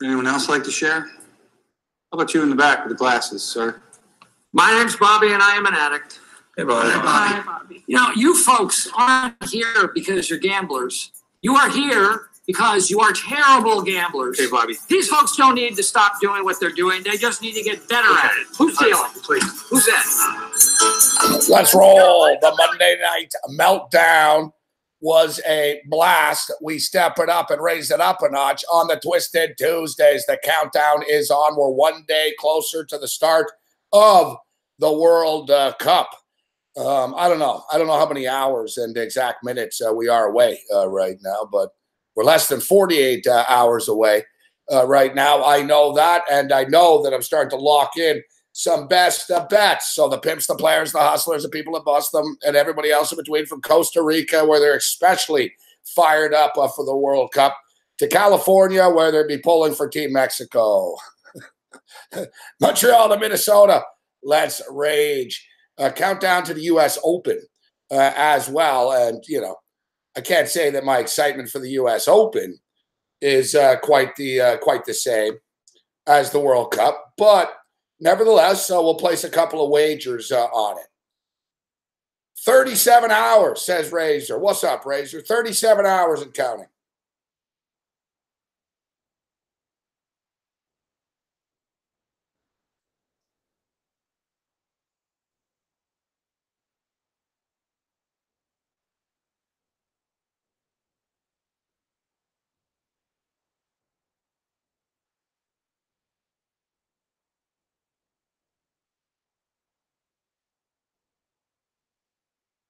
Anyone else like to share? How about you in the back with the glasses, sir? My name's Bobby, and I am an addict. Hey, Bobby. Hi, Bobby. You know, you folks aren't here because you're gamblers. You are here because you are terrible gamblers. Hey, Bobby. These folks don't need to stop doing what they're doing. They just need to get better at it. Who's dealing? Please. Who's that? Let's roll. The Monday night meltdown was a blast. We step it up and raise it up a notch on the Twisted Tuesdays. The countdown is on. We're one day closer to the start of the World Cup. I don't know how many hours and exact minutes we are away right now, but we're less than 48 hours away right now. I know that, and I know that I'm starting to lock in some best bets. So the pimps, the players, the hustlers, the people that bust them, and everybody else in between, from Costa Rica, where they're especially fired up for the World Cup, to California, where they'll be pulling for Team Mexico. Montreal to Minnesota, let's rage. Countdown to the U.S. Open as well. And, you know, I can't say that my excitement for the U.S. Open is quite the same as the World Cup, but nevertheless, we'll place a couple of wagers on it. 37 hours, says Razor. What's up, Razor? 37 hours and counting.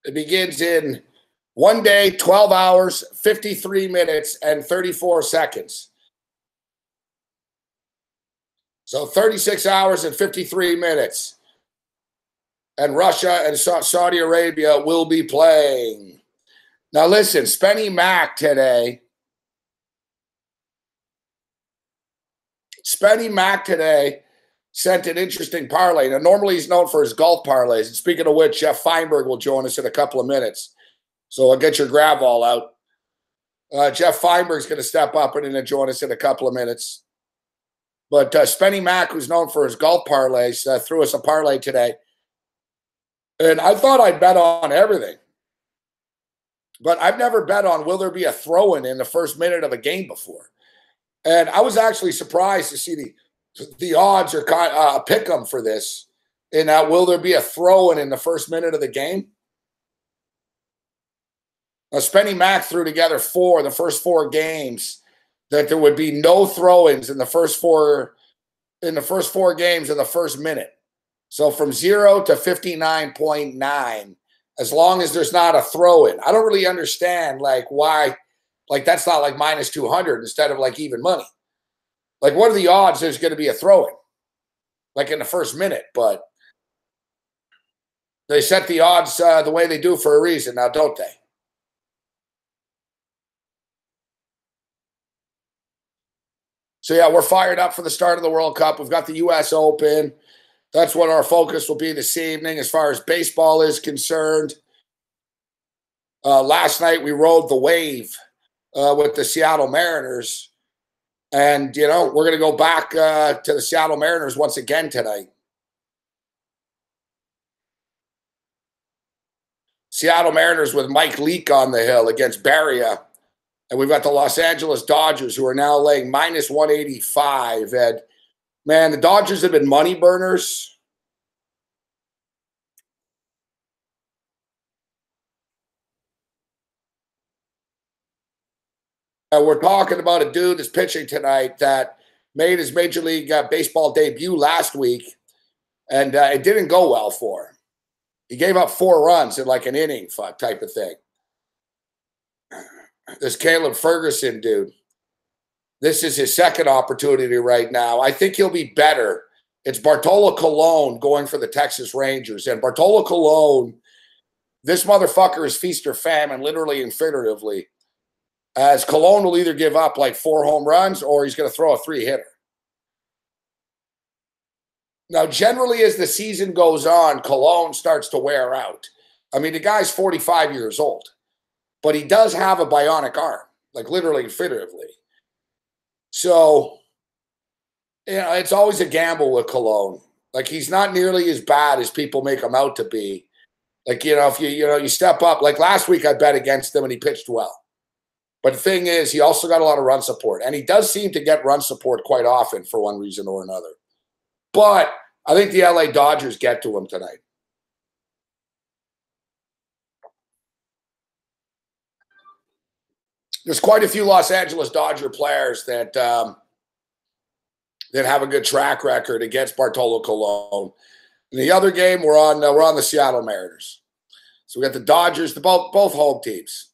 It begins in 1 day, 12 hours, 53 minutes, and 34 seconds. So 36 hours and 53 minutes. And Russia and Saudi Arabia will be playing. Now listen, Spenny Mac today. Sent an interesting parlay. Now, normally he's known for his golf parlays. And speaking of which, Jeff Feinberg will join us in a couple of minutes. So I'll get your grab all out. Jeff Feinberg's going to step up and join us in a couple of minutes. But Spenny Mac, who's known for his golf parlays, threw us a parlay today. And I thought I'd bet on everything. But I've never bet on will there be a throw-in in the first minute of a game before. And I was actually surprised to see the odds are kind of pick 'em for this. And will there be a throw-in in the first minute of the game? Now, Spenny Mac threw together the first four games, that there would be no throw-ins in the first four games in the first minute. So from 0 to 59.9, as long as there's not a throw-in. I don't really understand why, that's not like minus 200 instead of even money. What are the odds there's going to be a throw-in? In the first minute, but they set the odds the way they do for a reason now, don't they? So, yeah, we're fired up for the start of the World Cup. We've got the U.S. Open. That's what our focus will be this evening as far as baseball is concerned. Last night we rode the wave with the Seattle Mariners. And, we're going to go back to the Seattle Mariners once again tonight. Seattle Mariners with Mike Leake on the hill against Barria. And we've got the Los Angeles Dodgers, who are now laying minus 185. And, man, the Dodgers have been money burners. We're talking about a dude that's pitching tonight that made his Major League Baseball debut last week, and it didn't go well for him. He gave up 4 runs in an inning type of thing. This Caleb Ferguson dude, this is his second opportunity right now. I think he'll be better. It's Bartolo Colon going for the Texas Rangers. And Bartolo Colon, this motherfucker is feast or famine, literally and figuratively. As Colon will either give up 4 home runs or he's going to throw a 3-hitter. Now, generally, as the season goes on, Colon starts to wear out. I mean, the guy's 45 years old, but he does have a bionic arm, literally and figuratively. So it's always a gamble with Cologne. Like, he's not nearly as bad as people make him out to be. Like, if you step up. Like last week, I bet against him and he pitched well. But the thing is, he also got a lot of run support, and he does seem to get run support quite often for one reason or another. But I think the LA Dodgers get to him tonight. There's quite a few Los Angeles Dodger players that have a good track record against Bartolo Colon. In the other game, we're on the Seattle Mariners. So we got the Dodgers, both home teams.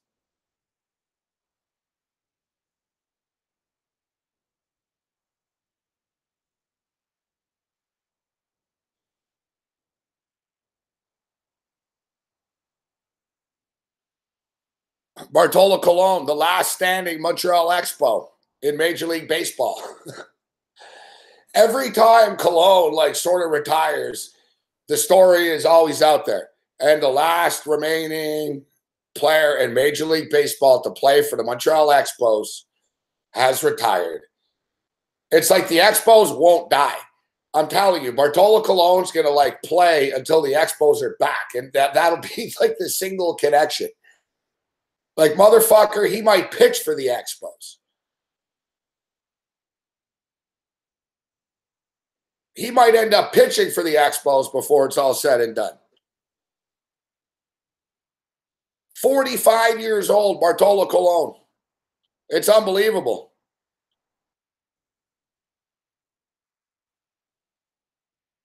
Bartolo Colon, the last standing Montreal Expo in Major League Baseball. Every time Colon sort of retires, the story is always out there. And the last remaining player in Major League Baseball to play for the Montreal Expos has retired. It's like the Expos won't die. I'm telling you, Bartolo Colon's going to play until the Expos are back. And that'll be the single connection. Motherfucker, he might pitch for the Expos. He might end up pitching for the Expos before it's all said and done. 45 years old, Bartolo Colon. It's unbelievable.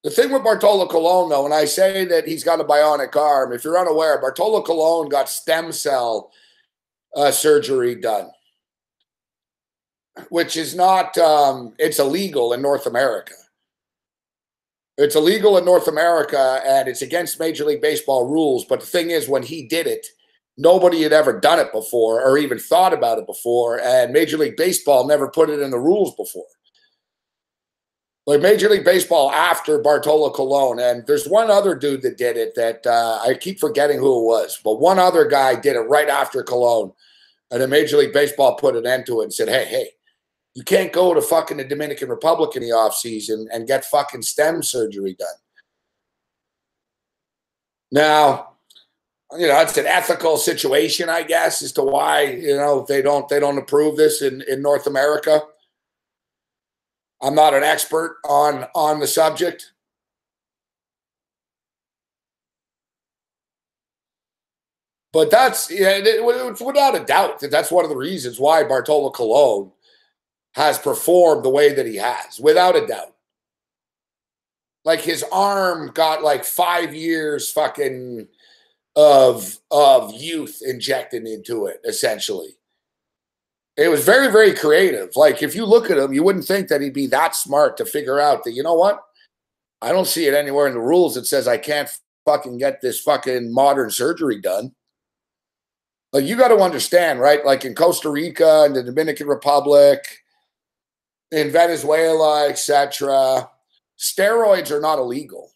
The thing with Bartolo Colon, though, when I say that he's got a bionic arm, if you're unaware, Bartolo Colon got stem cell surgery done, which is not, it's illegal in North America. It's illegal in North America, and it's against Major League Baseball rules. But the thing is, when he did it, nobody had ever done it before or even thought about it before, and Major League Baseball never put it in the rules before. Major League Baseball after Bartolo Colon, and there's one other dude that did it that I keep forgetting who it was, but one other guy did it right after Colon, and then Major League Baseball put an end to it and said, hey, you can't go to fucking the Dominican Republic in the offseason and get fucking stem surgery done. Now, it's an ethical situation, I guess, as to why, they don't approve this in North America. I'm not an expert on the subject. But that's, without a doubt, that's one of the reasons why Bartolo Colon has performed the way that he has, without a doubt. His arm got 5 years fucking of youth injected into it, essentially. It was very, very creative. If you look at him, you wouldn't think that he'd be that smart to figure out that, you know what? I don't see it anywhere in the rules that says I can't fucking get this fucking modern surgery done. You got to understand, right? In Costa Rica and the Dominican Republic, in Venezuela, etc., steroids are not illegal.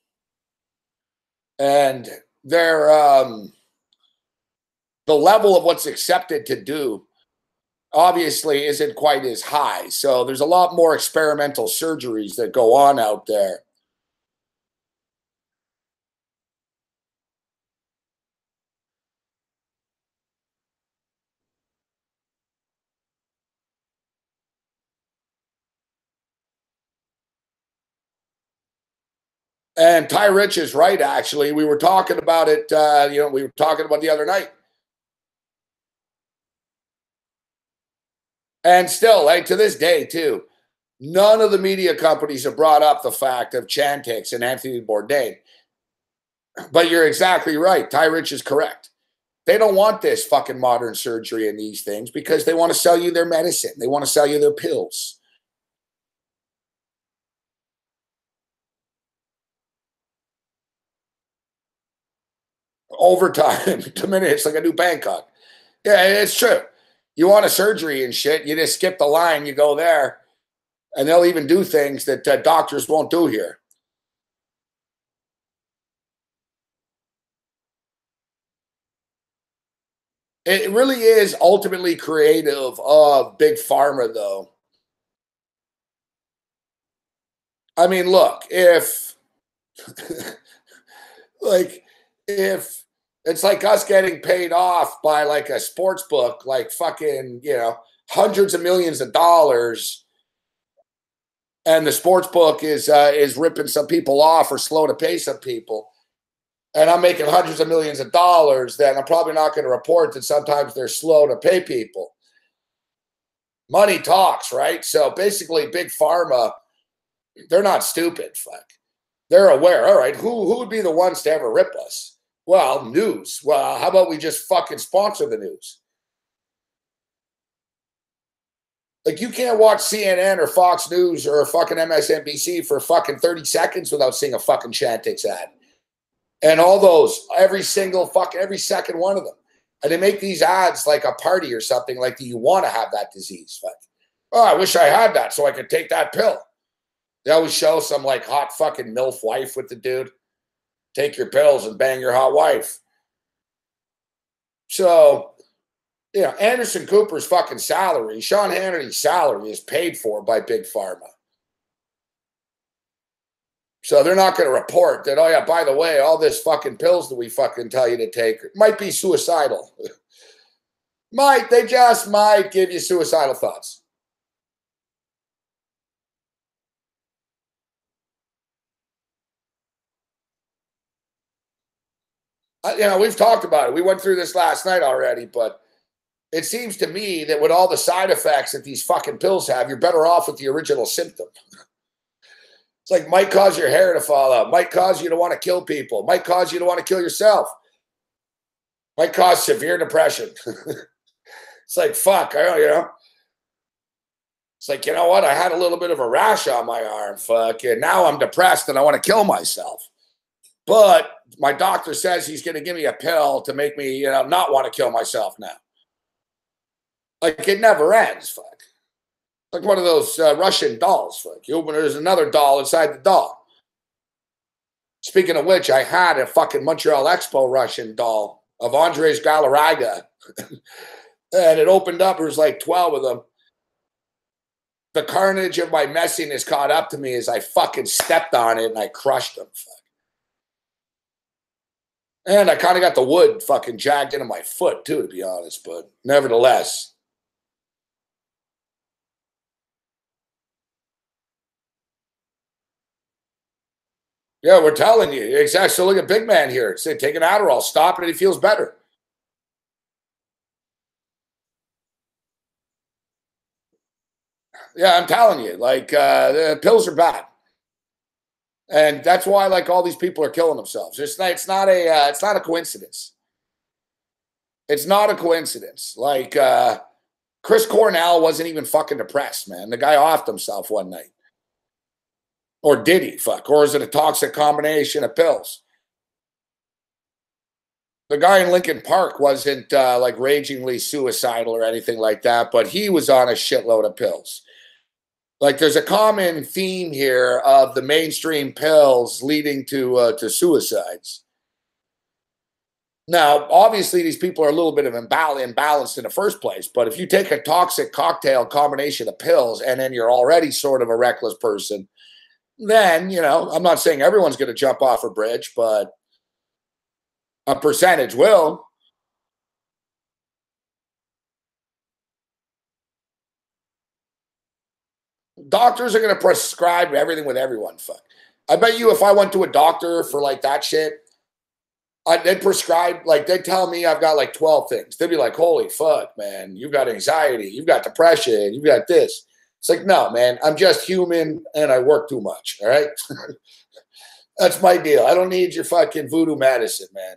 And they're the level of what's accepted to do obviously isn't quite as high. So there's a lot more experimental surgeries that go on out there. And Ty Rich is right, actually. We were talking about it, we were talking about the other night. And still, to this day, too, none of the media companies have brought up the fact of Chantix and Anthony Bourdain. But you're exactly right. Ty Rich is correct. They don't want this fucking modern surgery and these things because they want to sell you their medicine. They want to sell you their pills. Overtime, 2 minutes, like a new Bangkok. Yeah, it's true. You want a surgery and shit, you just skip the line, you go there, and they'll even do things that doctors won't do here. It really is ultimately creative of Big Pharma, though. I mean, look, if if it's like us getting paid off by like a sports book, like fucking, hundreds of millions of dollars, and the sports book is ripping some people off or slow to pay some people, and I'm making hundreds of millions of dollars, then I'm probably not going to report that sometimes they're slow to pay people. Money talks, right? So basically, big pharma, they're not stupid. Fuck. They're aware. All right, who would be the ones to ever rip us? Well, news. Well, how about we just fucking sponsor the news? Like, you can't watch CNN or Fox News or fucking MSNBC for fucking 30 seconds without seeing a fucking Chantix ad. And all those, every second one of them. And they make these ads like a party or something, like, do you want to have that disease? Fuck. Oh, I wish I had that so I could take that pill. They always show some like hot fucking MILF wife with the dude. Take your pills and bang your hot wife. So, Anderson Cooper's fucking salary, Sean Hannity's salary is paid for by Big Pharma. So they're not going to report that, oh yeah, by the way, all this fucking pills that we fucking tell you to take might be suicidal. They just might give you suicidal thoughts. We've talked about it. We went through this last night already, but it seems to me that with all the side effects that these fucking pills have, you're better off with the original symptom. It's like, might cause your hair to fall out, might cause you to want to kill people, might cause you to want to kill yourself, might cause severe depression. It's like, fuck, It's like, you know what? I had a little bit of a rash on my arm, fuck, and now I'm depressed and I want to kill myself. But my doctor says he's going to give me a pill to make me, not want to kill myself now. Like, it never ends, fuck. Like one of those Russian dolls, fuck. You open, there's another doll inside the doll. Speaking of which, I had a fucking Montreal Expo Russian doll of Andres Galarraga. And it opened up, there was like 12 of them. The carnage of my messiness caught up to me as I fucking stepped on it and I crushed them, fuck. And I kind of got the wood fucking jagged into my foot too, to be honest, but nevertheless. Yeah, we're telling you. Exactly. So look at Big Man here. Say, take an Adderall, stop it, and he feels better. Yeah, I'm telling you, like, the pills are bad. And that's why, like, all these people are killing themselves. It's not a coincidence. It's not a coincidence. Like, Chris Cornell wasn't even fucking depressed, man. The guy offed himself one night. Or did he, fuck? Or is it a toxic combination of pills? The guy in Lincoln Park wasn't like ragingly suicidal or anything like that, but he was on a shitload of pills. Like, there's a common theme here of the mainstream pills leading to suicides. Now, obviously, these people are a little bit of imbalanced in the first place, but if you take a toxic cocktail combination of pills and then you're already sort of a reckless person, then, I'm not saying everyone's going to jump off a bridge, but a percentage will. Doctors are going to prescribe everything with everyone. Fuck. I bet you if I went to a doctor for like that shit, they'd prescribe, like, they'd tell me I've got like 12 things. They'd be like, holy fuck, man, you've got anxiety, you've got depression, you've got this. It's like, no, man, I'm just human and I work too much. All right. That's my deal. I don't need your fucking voodoo medicine, man.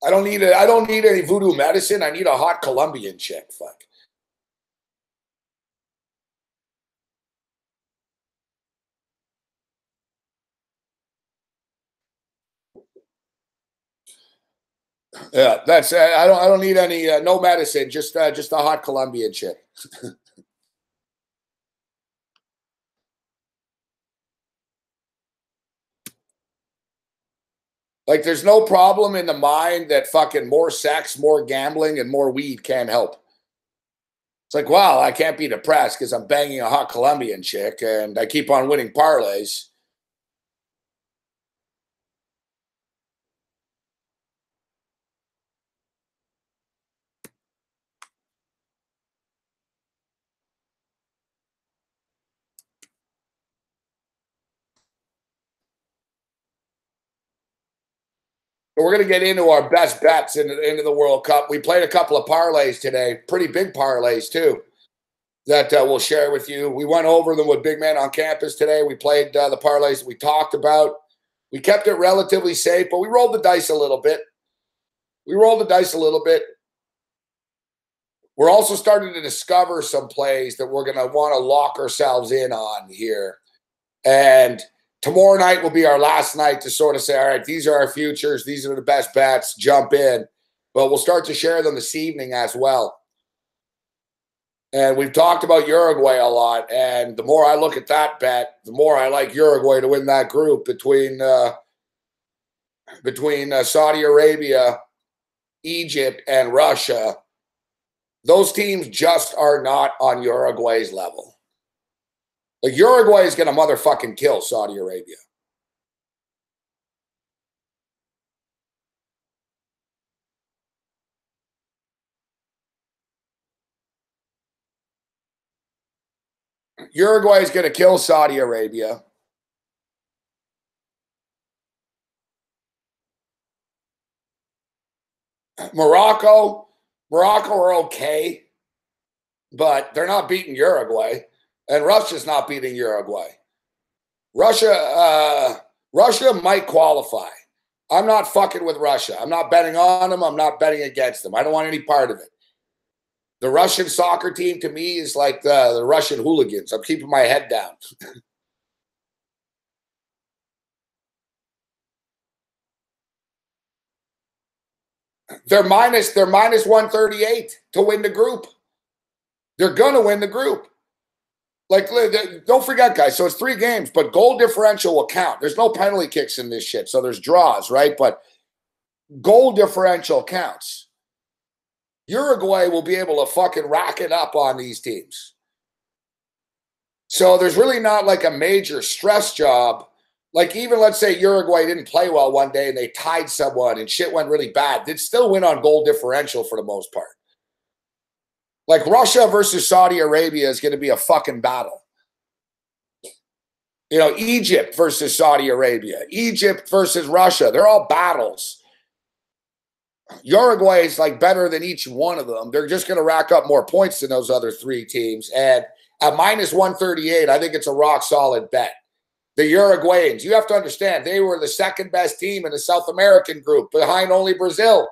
I don't need any voodoo medicine. I need a hot Colombian chick. Fuck. Yeah, that's I don't need any no medicine, just a hot Colombian chick. Like, there's no problem in the mind that fucking more sex, more gambling, and more weed can't help. It's like, wow, I can't be depressed because I'm banging a hot Colombian chick and I keep on winning parlays. We're going to get into our best bets into the World Cup. We played a couple of parlays today, pretty big parlays too, that we'll share with you. We went over them with Big Man on Campus today. We played the parlays that we talked about. We kept it relatively safe, but we rolled the dice a little bit. We're also starting to discover some plays that we're going to want to lock ourselves in on here. And tomorrow night will be our last night to sort of say, all right, these are our futures. These are the best bets. Jump in. But we'll start to share them this evening as well. And we've talked about Uruguay a lot. And the more I look at that bet, the more I like Uruguay to win that group between Saudi Arabia, Egypt, and Russia. Those teams just are not on Uruguay's level. Like, Uruguay is going to motherfucking kill Saudi Arabia. Uruguay is going to kill Saudi Arabia. Morocco are okay, but they're not beating Uruguay. And Russia's not beating Uruguay. Russia might qualify. I'm not fucking with Russia. I'm not betting on them. I'm not betting against them. I don't want any part of it. The Russian soccer team, to me, is like the Russian hooligans. I'm keeping my head down. They're minus 138 to win the group. They're going to win the group. Like, don't forget, guys, so it's 3 games, but goal differential will count. There's no penalty kicks in this shit, so there's draws, right? But goal differential counts. Uruguay will be able to fucking rack it up on these teams. So there's really not like a major stress job. Like, even let's say Uruguay didn't play well one day and they tied someone and shit went really bad. They'd still win on goal differential for the most part. Like, Russia versus Saudi Arabia is going to be a fucking battle. You know, Egypt versus Saudi Arabia, Egypt versus Russia. They're all battles. Uruguay is like better than each one of them. They're just going to rack up more points than those other 3 teams. And at minus 138, I think it's a rock solid bet. The Uruguayans, you have to understand, they were the second best team in the South American group, behind only Brazil.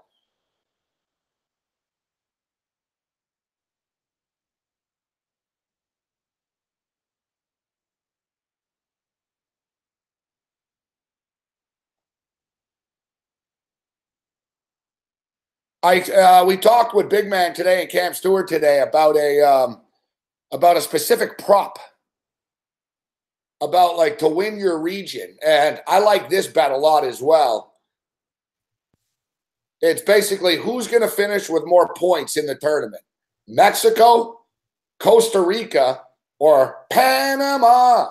We talked with Big Man today and Cam Stewart today about a specific prop, about like to win your region, and I like this bet a lot as well. It's basically who's going to finish with more points in the tournament: Mexico, Costa Rica, or Panama.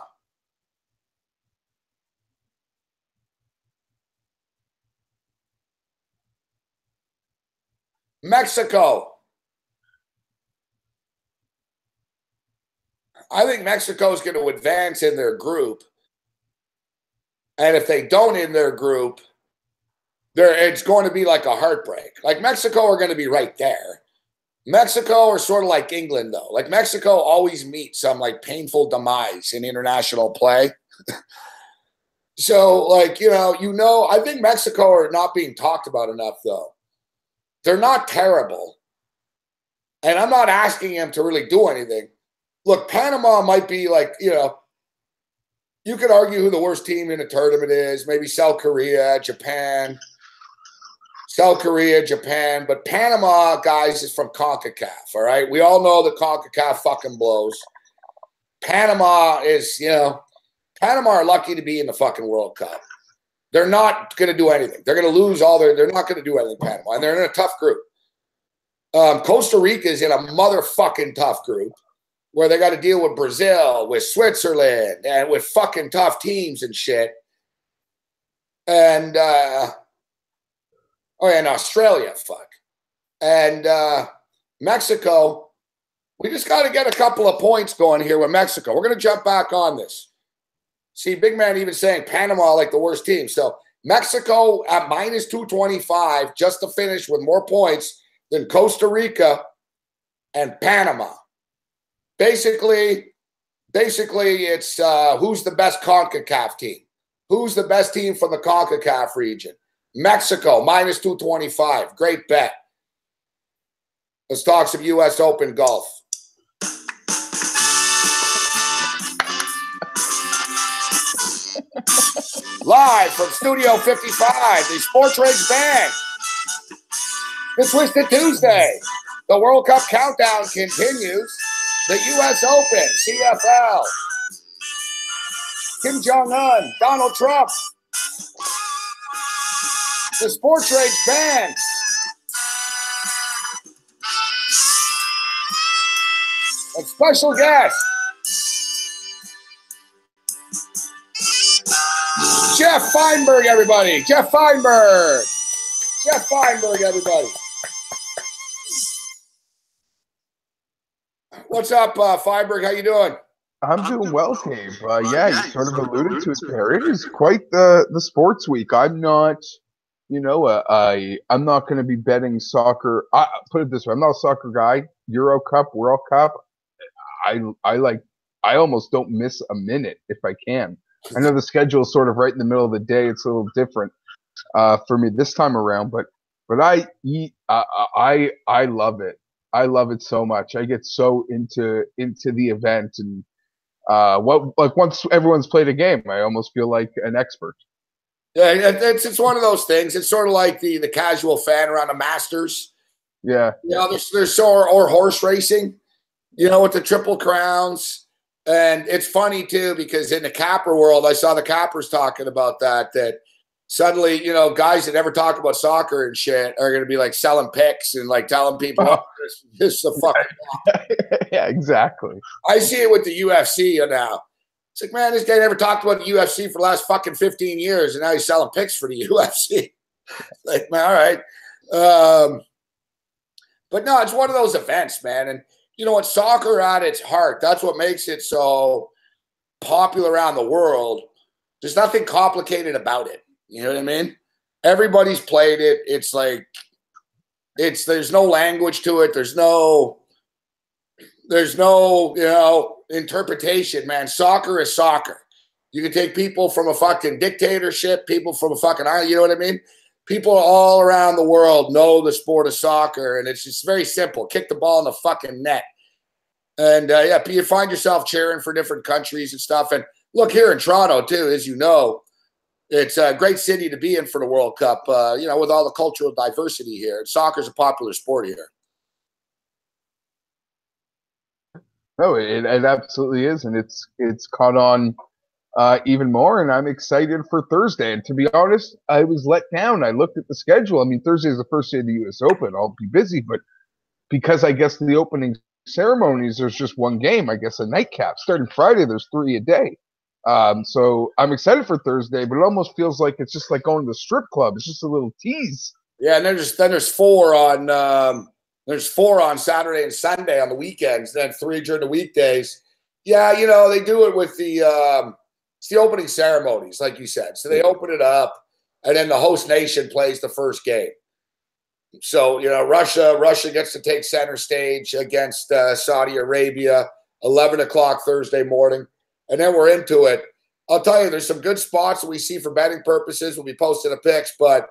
Mexico. I think Mexico is going to advance in their group. And if they don't in their group, it's going to be like a heartbreak. Like, Mexico are going to be right there. Mexico are sort of like England, though. Like, Mexico always meets some like painful demise in international play. So, like, I think Mexico are not being talked about enough, though. They're not terrible. And I'm not asking them to really do anything. Look, Panama might be like, you could argue who the worst team in the tournament is. Maybe South Korea, Japan. But Panama, guys, is from CONCACAF, all right? We all know that CONCACAF fucking blows. Panama is, Panama are lucky to be in the fucking World Cup. They're not going to do anything. They're going to lose all their – they're not going to do anything, Panama. And they're in a tough group. Costa Rica is in a motherfucking tough group where they got to deal with Brazil, with Switzerland, and with fucking tough teams and shit. And and Australia, fuck. And Mexico, we just got to get a couple of points going here with Mexico. We're going to jump back on this. See, big man even saying Panama like the worst team. So Mexico at minus 225 just to finish with more points than Costa Rica and Panama. Basically, it's who's the best CONCACAF team? Who's the best team from the CONCACAF region? Mexico, minus 225. Great bet. Let's talk some U.S. Open golf. Live from Studio 55, the Sports Rage Band. This Twisted Tuesday. The World Cup countdown continues. The U.S. Open, CFL. Kim Jong-un, Donald Trump. The Sports Rage Band. And special guest, Jeff Feinberg, everybody. Jeff Feinberg. Jeff Feinberg, everybody. What's up, Feinberg? How you doing? I'm doing well, Dave. Yeah, you sort of alluded to it there. It is quite the sports week. I'm not, I'm not going to be betting soccer. I put it this way: I'm not a soccer guy. Euro Cup, World Cup. I almost don't miss a minute if I can. I know the schedule is sort of right in the middle of the day. It's a little different for me this time around, but I love it. I love it so much. I get so into the event, and once everyone's played a game, I almost feel like an expert. Yeah, it's one of those things. It's sort of like the casual fan around the Masters. Yeah. There's or horse racing, with the Triple Crowns. And it's funny, too, because in the capper world, I saw the cappers talking about that suddenly, guys that never talk about soccer and shit are going to be, like, selling picks and, like, telling people, this is the fucking Yeah, exactly. I see it with the UFC now. It's like, man, this guy never talked about the UFC for the last fucking 15 years, and now he's selling picks for the UFC. Like, man, all right. But, no, it's one of those events, man. And, what soccer at its heart, that's what makes it so popular around the world. There's nothing complicated about it. You know what I mean? Everybody's played it. It's like, there's no language to it. There's no, interpretation, man. Soccer is soccer. You can take people from a fucking dictatorship, people from a fucking island, you know what I mean? People all around the world know the sport of soccer, and it's just very simple. Kick the ball in the fucking net. And, you find yourself cheering for different countries and stuff. And look, here in Toronto, too, as you know, it's a great city to be in for the World Cup, with all the cultural diversity here. Soccer's a popular sport here. No, it absolutely is, and it's caught on even more, and I'm excited for Thursday. And to be honest, I was let down. I looked at the schedule. I mean, Thursday is the first day of the U.S. Open. I'll be busy, but because I guess the opening ceremonies, there's just one game, I guess a nightcap. Starting Friday, there's 3 a day. So I'm excited for Thursday, but it almost feels like it's just like going to the strip club. It's just a little tease. Yeah, and there's 4 on there's 4 on Saturday and Sunday on the weekends, then 3 during the weekdays. Yeah, they do it with it's the opening ceremonies, like you said. So they open it up, and then the host nation plays the first game. So, Russia gets to take center stage against Saudi Arabia, 11 o'clock Thursday morning. And then we're into it. I'll tell you, there's some good spots that we see for betting purposes. We'll be posting the picks. But,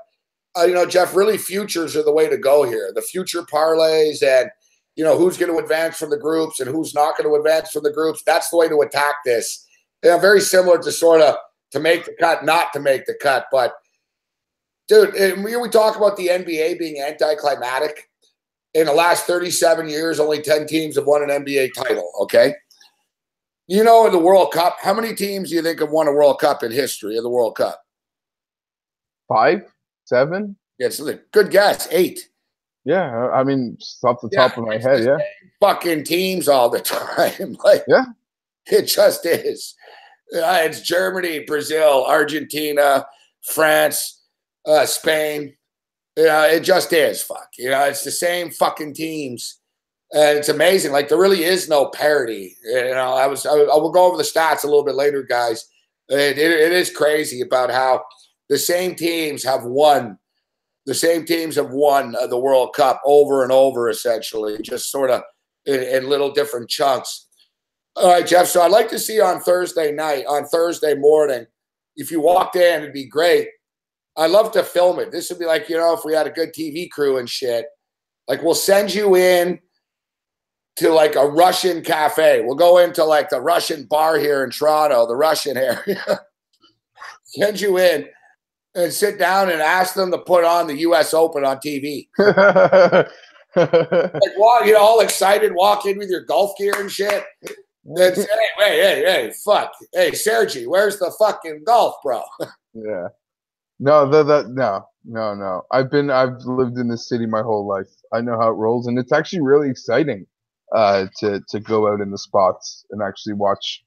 Jeff, really futures are the way to go here. The future parlays and, who's going to advance from the groups and who's not going to advance from the groups. That's the way to attack this. Yeah, very similar to sort of to make the cut, not to make the cut. But, dude, we talk about the NBA being anticlimactic. In the last 37 years, only 10 teams have won an NBA title, okay? In the World Cup, how many teams do you think have won a World Cup in history of the World Cup? 5, 7. Yeah, it's a good guess. 8. Yeah, I mean, just off the top of my it's head, the yeah. same fucking teams all the time. Like, Yeah. it just is. It's Germany, Brazil, Argentina, France, Spain. It just is. Fuck. It's the same fucking teams. And it's amazing. Like, there really is no parity. I will go over the stats a little bit later, guys. It is crazy about how the same teams have won. The same teams have won the World Cup over and over, essentially, just sort of in little different chunks. All right, Jeff. So I'd like to see on Thursday morning, if you walked in, it'd be great. I'd love to film it. This would be like, if we had a good TV crew and shit, like we'll send you in to like a Russian cafe. We'll go into like the Russian bar here in Toronto, the Russian area. Send you in and sit down and ask them to put on the U.S. Open on TV. Like, all excited, walk in with your golf gear and shit. Then say, hey, fuck. Hey, Sergey, where's the fucking golf, bro? Yeah. No, no. I've lived in this city my whole life. I know how it rolls, and it's actually really exciting to go out in the spots and actually watch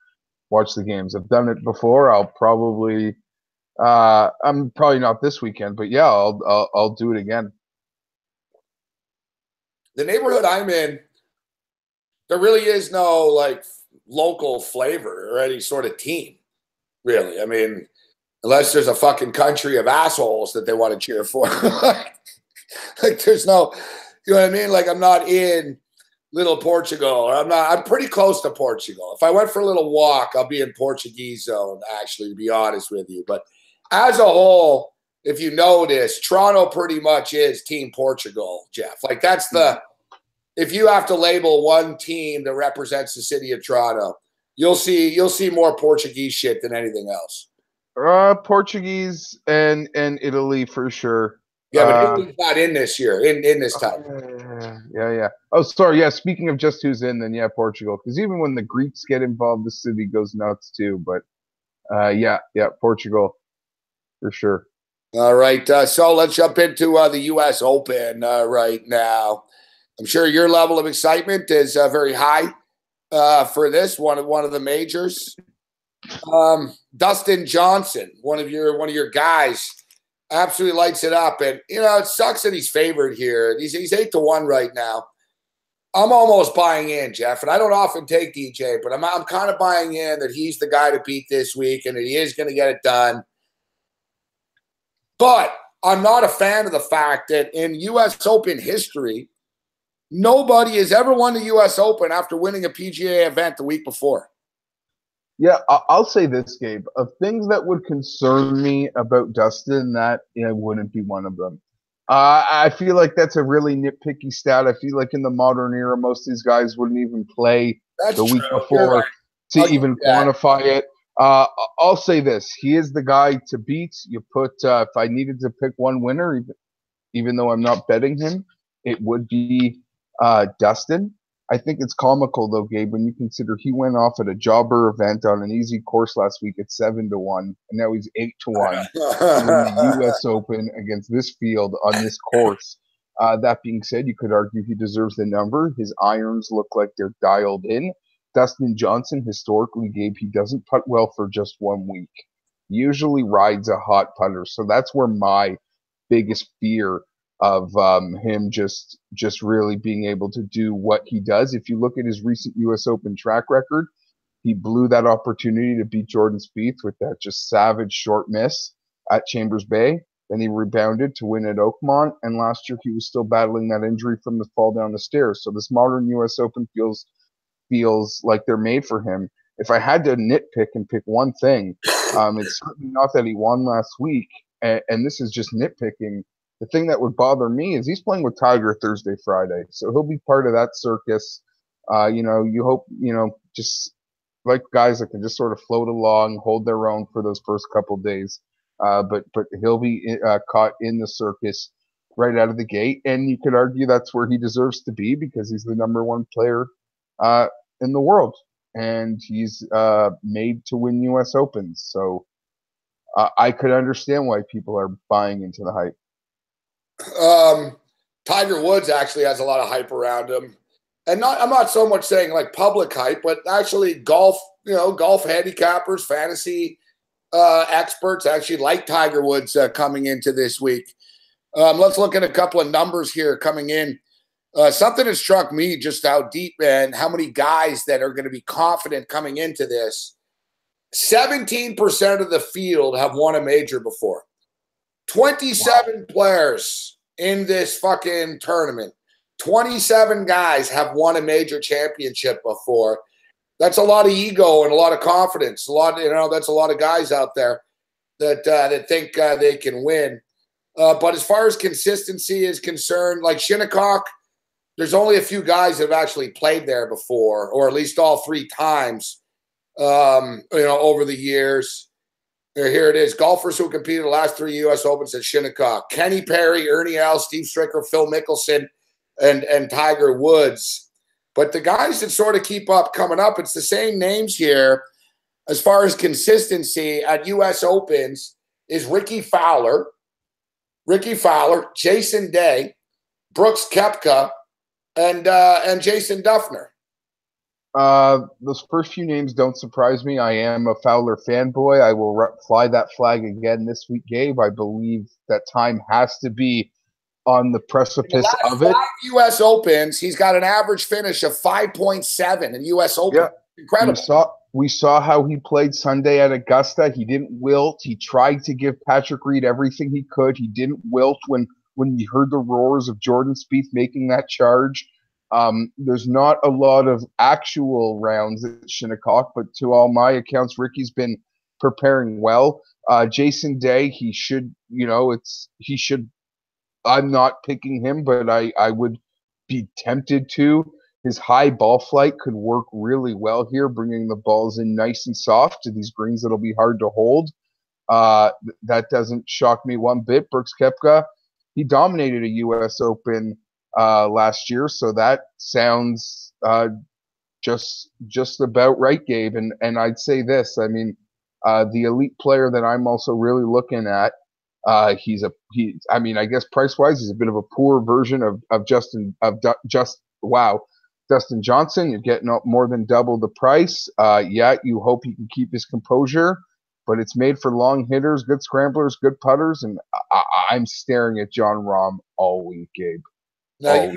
the games. I've done it before. I'm probably not this weekend, but yeah, I'll do it again. The neighborhood I'm in, there really is no like local flavor or any sort of team, really. I mean, unless there's a fucking country of assholes that they want to cheer for. Like there's no, you know what I mean? Like I'm not in little Portugal, or I'm pretty close to Portugal. If I went for a little walk, I'll be in Portuguese zone, actually, to be honest with you. But as a whole, if you notice, Toronto pretty much is Team Portugal, Jeff. Like that's if you have to label one team that represents the city of Toronto, you'll see more Portuguese shit than anything else. Portuguese and Italy for sure. Yeah, but Italy's not in this year, in this time. Yeah. Oh, sorry. Yeah, speaking of just who's in, then yeah, Portugal. Because even when the Greeks get involved, the city goes nuts too. But yeah, Portugal for sure. All right. So let's jump into the U.S. Open right now. I'm sure your level of excitement is very high for this one of the majors. Dustin Johnson, one of your guys, absolutely lights it up, and it sucks that he's favored here. He's 8-1 right now. I'm almost buying in, Jeff, and I don't often take DJ, but I'm kind of buying in that he's the guy to beat this week, and that he is going to get it done. But I'm not a fan of the fact that in U.S. Open history, nobody has ever won the U.S. Open after winning a PGA event the week before. Yeah, I'll say this, Gabe. Of things that would concern me about Dustin, that wouldn't be one of them. I feel like that's a really nitpicky stat. I feel like in the modern era, most of these guys wouldn't even play the week before to even quantify it. I'll say this. He is the guy to beat. You put if I needed to pick one winner, even though I'm not betting him, it would be Dustin. I think it's comical though, Gabe, when you consider he went off at a jobber event on an easy course last week at 7-1, and now he's 8-1 to win the U.S. Open against this field on this course. That being said, you could argue he deserves the number. His irons look like they're dialed in. Dustin Johnson, historically, Gabe, he doesn't putt well for just 1 week. He usually rides a hot putter, so that's where my biggest fear of him just really being able to do what he does. If you look at his recent U.S. Open track record, he blew that opportunity to beat Jordan Spieth with that just savage short miss at Chambers Bay. Then he rebounded to win at Oakmont, and last year he was still battling that injury from the fall down the stairs. So this modern U.S. Open feels like they're made for him. If I had to nitpick and pick one thing, it's certainly not that he won last week, and this is just nitpicking. The thing that would bother me is he's playing with Tiger Thursday, Friday. So he'll be part of that circus. You hope, just like guys that can just sort of float along, hold their own for those first couple days. But he'll be caught in the circus right out of the gate. And you could argue that's where he deserves to be because he's the number one player in the world. And he's made to win U.S. Opens. So I could understand why people are buying into the hype. Tiger Woods actually has a lot of hype around him. And I'm not so much saying like public hype, but actually golf, golf handicappers, fantasy experts actually like Tiger Woods coming into this week. Let's look at a couple of numbers here coming in. Something that struck me just how deep and how many guys that are going to be confident coming into this. 17% of the field have won a major before. 27 players in this fucking tournament. 27 guys have won a major championship before. That's a lot of ego and a lot of confidence. That's a lot of guys out there that think they can win. But as far as consistency is concerned, like Shinnecock, there's only a few guys that have actually played there before, or at least all 3 times, over the years. Here it is. Golfers who competed the last 3 U.S. Opens at Shinnecock. Kenny Perry, Ernie Els, Steve Stricker, Phil Mickelson, and Tiger Woods. But the guys that sort of keep up coming up, it's the same names here as far as consistency at U.S. Opens is Ricky Fowler, Jason Day, Brooks Koepka, and Jason Duffner. Those first few names don't surprise me. I am a Fowler fanboy. I will fly that flag again this week, Gabe. I believe that time has to be on the precipice of it. 5 U.S. Opens, he's got an average finish of 5.7 in U.S. Open. Yeah. Incredible. We saw how he played Sunday at Augusta. He didn't wilt. He tried to give Patrick Reed everything he could. He didn't wilt when we heard the roars of Jordan Spieth making that charge. There's not a lot of actual rounds at Shinnecock, but to all my accounts, Ricky's been preparing well. Jason Day, he should. I'm not picking him, but I would be tempted to. His high ball flight could work really well here, bringing the balls in nice and soft to these greens that'll be hard to hold. That doesn't shock me one bit. Brooks Koepka, he dominated a U.S. Open last year, so that sounds just about right, Gabe. And I'd say this. I mean, the elite player that I'm also really looking at. I guess price wise, he's a bit of a poor version of Dustin Johnson. You're getting up more than double the price. You hope he can keep his composure, but it's made for long hitters, good scramblers, good putters, and I'm staring at Jon Rahm all week, Gabe. Now,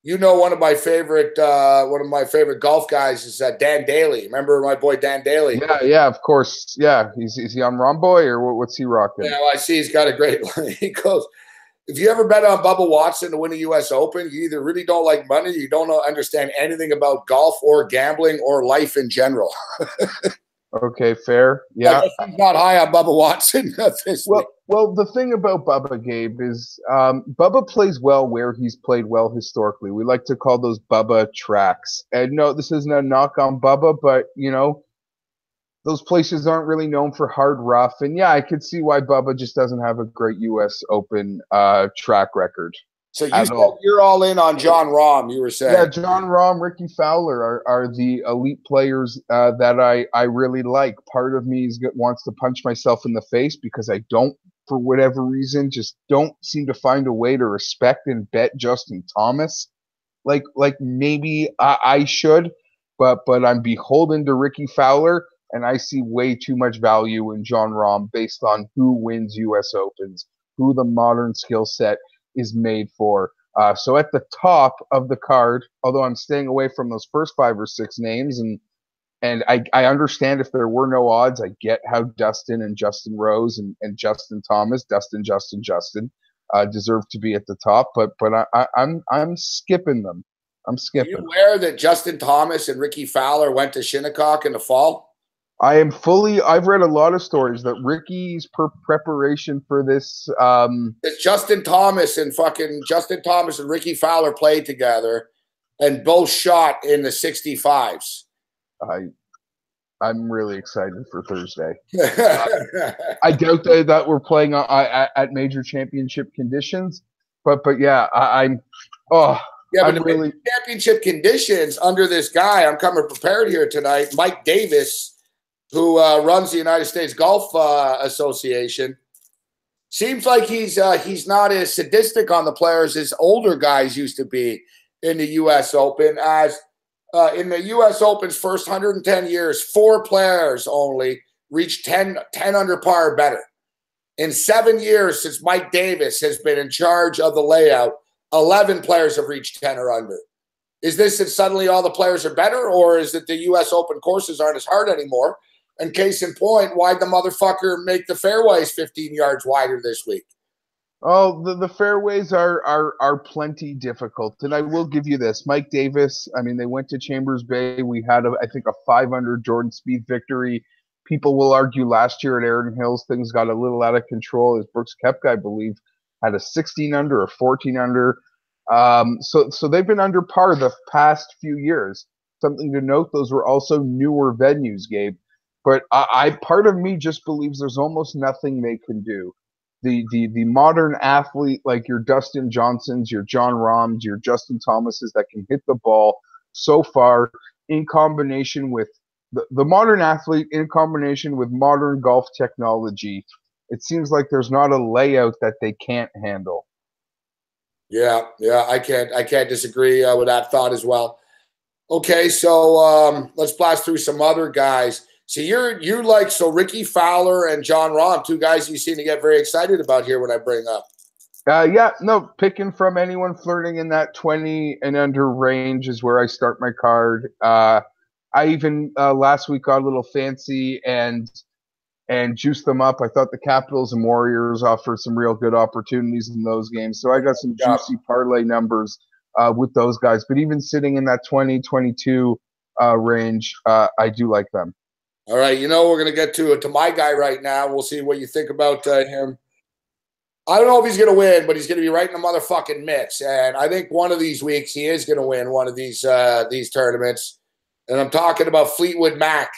one of my favorite golf guys is Dan Daly. Remember my boy Dan Daly? Yeah, of course. Yeah, is he on Rahm Boy or what's he rocking? Yeah, I see he's got a great line. He goes, if you ever bet on Bubba Watson to win a U.S. Open, you either really don't like money, you don't understand anything about golf or gambling or life in general. Okay, fair. Yeah. He's not high on Bubba Watson this week. Well, the thing about Bubba, Gabe, is Bubba plays well where he's played well historically. We like to call those Bubba tracks. And no, this isn't a knock on Bubba, but, those places aren't really known for hard rough. And, yeah, I could see why Bubba just doesn't have a great U.S. Open track record. So you're all in on Jon Rahm, you were saying. Yeah, Jon Rahm, Ricky Fowler are the elite players that I really like. Part of me wants to punch myself in the face because I don't, for whatever reason, just don't seem to find a way to respect and bet Justin Thomas. Like maybe I should, but I'm beholden to Ricky Fowler, and I see way too much value in Jon Rahm based on who wins U.S. Opens, who the modern skill set is made for. So at the top of the card, although I'm staying away from those first 5 or 6 names, and I understand if there were no odds, I get how Dustin and Justin Rose and Justin Thomas, Justin deserve to be at the top, but I'm skipping them. I'm skipping. Are you aware that Justin Thomas and Ricky Fowler went to Shinnecock in the fall? I've read a lot of stories that Ricky's preparation for this. It's Justin Thomas and Ricky Fowler played together and both shot in the 65s. I'm really excited for Thursday. I doubt that we're playing at major championship conditions, but yeah, I'm really championship conditions under this guy. I'm coming prepared here tonight, Mike Davis. who runs the United States Golf Association, seems like he's not as sadistic on the players as older guys used to be in the U.S. Open. As in the U.S. Open's first 110 years, 4 players only reached 10 under par or better. In 7 years since Mike Davis has been in charge of the layout, 11 players have reached 10 or under. Is this that suddenly all the players are better, or is it the U.S. Open courses aren't as hard anymore? And case in point, why'd the motherfucker make the fairways 15 yards wider this week? Oh, the fairways are plenty difficult, and I will give you this: Mike Davis. I mean, they went to Chambers Bay. We had, I think, a 500 Jordan Spieth victory. People will argue last year at Erin Hills things got a little out of control, as Brooks Koepka, I believe, had a 16 under or 14 under. So they've been under par the past few years. Something to note: those were also newer venues, Gabe. But I part of me just believes there's almost nothing they can do. The modern athlete, like your Dustin Johnsons, your John Rahms, your Justin Thomases, that can hit the ball so far, in combination with the modern athlete, in combination with modern golf technology, it seems like there's not a layout that they can't handle. Yeah, I can't disagree with that thought as well. Okay, so let's blast through some other guys. So you like Ricky Fowler and John Rahm, 2 guys you seem to get very excited about here when I bring up. Yeah, no, picking from anyone flirting in that 20 and under range is where I start my card. I even last week got a little fancy and juiced them up. I thought the Capitals and Warriors offered some real good opportunities in those games, so I got some juicy parlay numbers with those guys. But even sitting in that 20, 22 range, I do like them. All right, we're going to get to my guy right now. We'll see what you think about him. I don't know if he's going to win, but he's going to be right in the motherfucking mix. And I think one of these weeks he is going to win one of these tournaments. And I'm talking about Fleetwood Mac.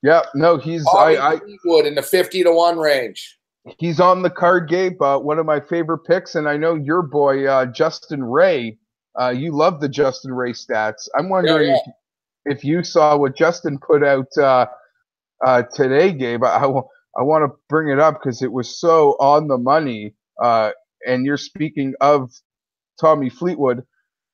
Yeah, no, he's Fleetwood in the 50-1 range. He's on the card, Gabe. One of my favorite picks, and I know your boy Justin Ray. You love the Justin Ray stats. I'm wondering if you saw what Justin put out today, Gabe. I want to bring it up because it was so on the money. And you're speaking of Tommy Fleetwood.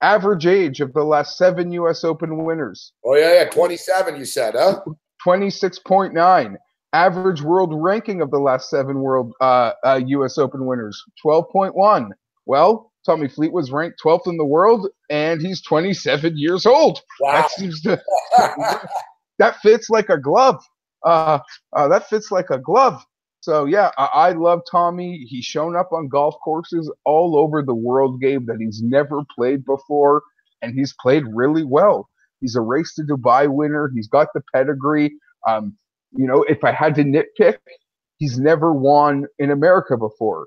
Average age of the last 7 U.S. Open winners. Oh, yeah, 27, you said, huh? 26.9. Average world ranking of the last 7 U.S. Open winners. 12.1. Well, Tommy Fleetwood's ranked 12th in the world, and he's 27 years old. Wow. That seems to that fits like a glove. That fits like a glove. So, yeah, I love Tommy. He's shown up on golf courses all over the world, Gabe, that he's never played before, and he's played really well. He's a Race to Dubai winner. He's got the pedigree. If I had to nitpick, he's never won in America before.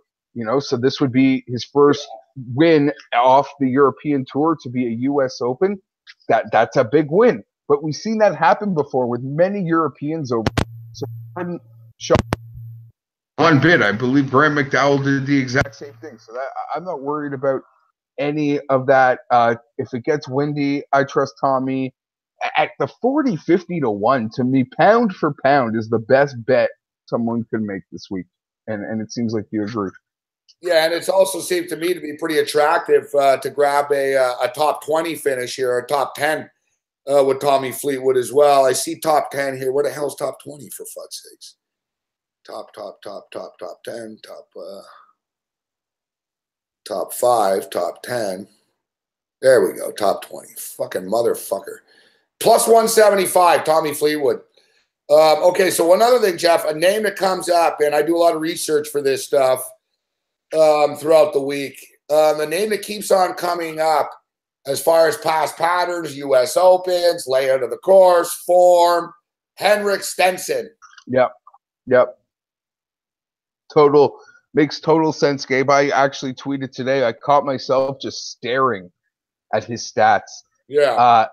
So this would be his first win off the European Tour to be a U.S. Open. That's a big win. But we've seen that happen before with many Europeans over. So I'm shocked one bit. I believe Graham McDowell did the exact same thing. So I'm not worried about any of that. If it gets windy, I trust Tommy. At the 40-50-1, to me, pound for pound is the best bet someone could make this week. And it seems like you agree. Yeah, and it's also seemed to me to be pretty attractive to grab a top 20 finish here, a top 10 with Tommy Fleetwood as well. I see top 10 here. Where the hell's top 20, for fuck's sakes? Top 10, top 5, top 10. There we go, top 20. Fucking motherfucker. Plus 175, Tommy Fleetwood. Okay, so one other thing, Jeff, a name that comes up, and I do a lot of research for this stuff throughout the week. The name that keeps on coming up as far as past patterns, U.S. Opens, layout of the course, form, Henrik Stenson. Yep. Makes total sense, Gabe. I actually tweeted today. I caught myself just staring at his stats. Yeah.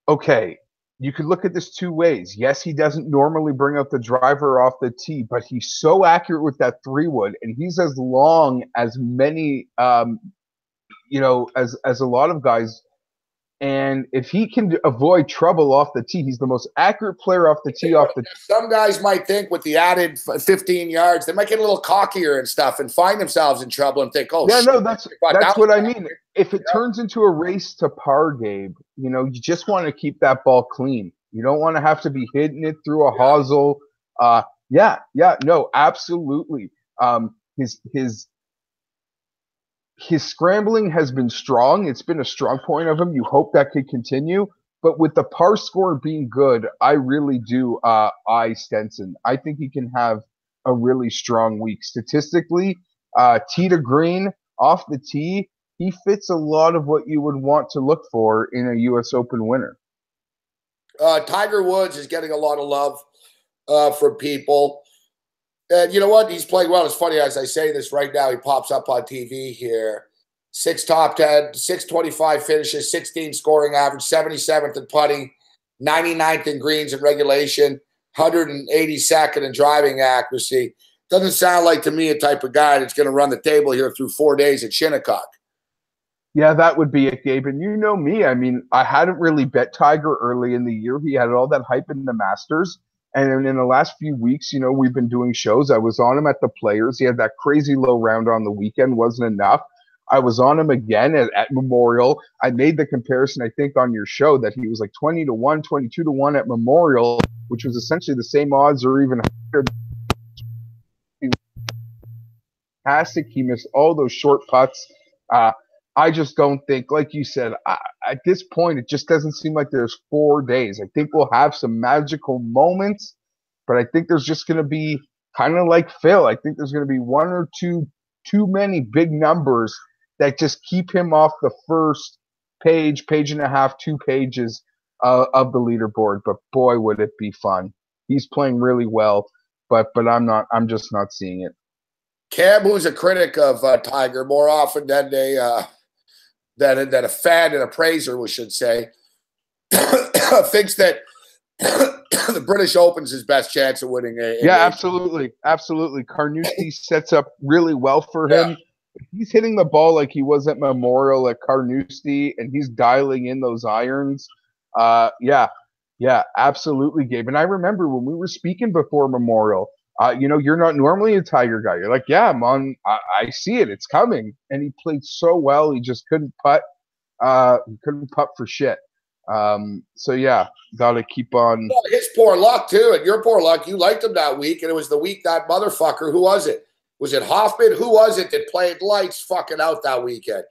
Okay, you could look at this 2 ways. Yes, he doesn't normally bring up the driver off the tee, but he's so accurate with that 3-wood, and he's as long as many, as a lot of guys And if he can avoid trouble off the tee, he's the most accurate player off the tee, off the tee. Some guys might think with the added 15 yards, they might get a little cockier and stuff and find themselves in trouble and think, oh, yeah, shit. No, that's what I mean. If it turns into a race to par, Gabe, you just want to keep that ball clean. You don't want to have to be hitting it through a hosel. No, absolutely. His scrambling has been strong. It's been a strong point of him. You hope that could continue. But with the par score being good, I really do eye Stenson. I think he can have a really strong week. Statistically, tee to green, off the tee, he fits a lot of what you would want to look for in a U.S. Open winner. Tiger Woods is getting a lot of love from people. And you know what? He's playing well. It's funny as I say this right now, he pops up on TV here. 6 top 10, 625 finishes, 16 scoring average, 77th in putting, 99th in greens and regulation, 182nd in driving accuracy. Doesn't sound like to me a type of guy that's going to run the table here through 4 days at Shinnecock. Yeah, that would be it, Gabe. And you know me. I mean, I hadn't really bet Tiger early in the year. He had all that hype in the Masters. And in the last few weeks, we've been doing shows. I was on him at the Players. He had that crazy low round on the weekend. Wasn't enough. I was on him again at Memorial. I made the comparison, I think, on your show that he was like 20-1, 22-1 at Memorial, which was essentially the same odds or even higher. Fantastic. He missed all those short putts. I just don't think, like you said, at this point, it just doesn't seem like there's 4 days. I think we'll have some magical moments, but I think there's just going to be kind of like Phil. I think there's going to be 1 or 2 too many big numbers that just keep him off the first page and a half, 2 pages of the leaderboard. But boy, would it be fun. He's playing really well, but I'm just not seeing it. Cam, who's a critic of Tiger more often than than a fan and a praiser, we should say, thinks that the British Open's his best chance of winning a Yeah, absolutely. Carnoustie sets up really well for him. He's hitting the ball like he was at Memorial at Carnoustie, and he's dialing in those irons. Yeah, absolutely, Gabe. And I remember when we were speaking before Memorial, you're not normally a Tiger guy. You're like, yeah, I'm on. I see it. It's coming. And he played so well. He just couldn't putt. He couldn't putt for shit. So yeah, got to keep on. Well, his poor luck too, and your poor luck. You liked him that week, and it was the week that motherfucker. Who was it? Was it Hoffman? Who was it that played lights fucking out that weekend?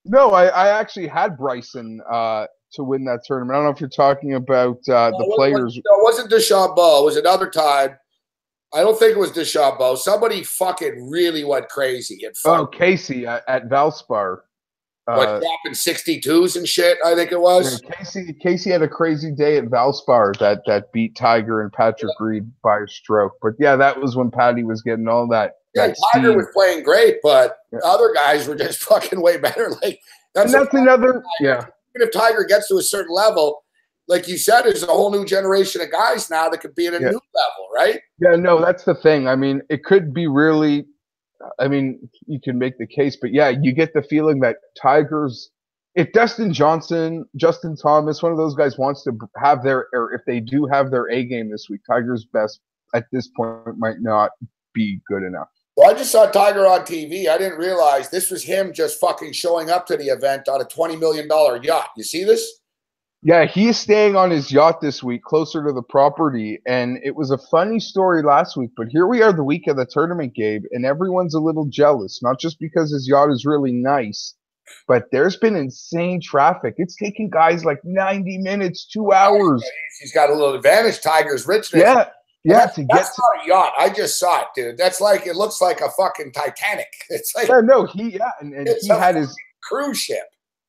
No, I actually had Bryson to win that tournament. I don't know if you're talking about the Players. No, it wasn't DeChambeau. It was another time. I don't think it was DeChambeau. Somebody fucking really went crazy. Casey at Valspar. Dropping 62s and shit, I think it was. Yeah, Casey had a crazy day at Valspar that beat Tiger and Patrick Reed by a stroke. But yeah, that was when Patty was getting all that. Yeah, Tiger was playing great, but other guys were just fucking way better. Like that's another. Yeah. Even if Tiger gets to a certain level, like you said, there's a whole new generation of guys now that could be at a new level, right? Yeah, no, that's the thing. I mean, it could be really. I mean, you can make the case, but yeah, you get the feeling that Tigers, if Dustin Johnson, Justin Thomas, one of those guys wants to have or if they do have their A game this week, Tiger's best at this point might not be good enough. Well, I just saw Tiger on TV. I didn't realize this was him just fucking showing up to the event on a $20 million yacht. You see this? Yeah, he's staying on his yacht this week, closer to the property, and it was a funny story last week, but here we are the week of the tournament, Gabe, and everyone's a little jealous, not just because his yacht is really nice, but there's been insane traffic. It's taking guys like 90 minutes, 2 hours. He's got a little advantage, Tiger's richness. Yeah, that's not a yacht. I just saw it, dude. That's like, it looks like a fucking Titanic. It's like and he had his cruise ship.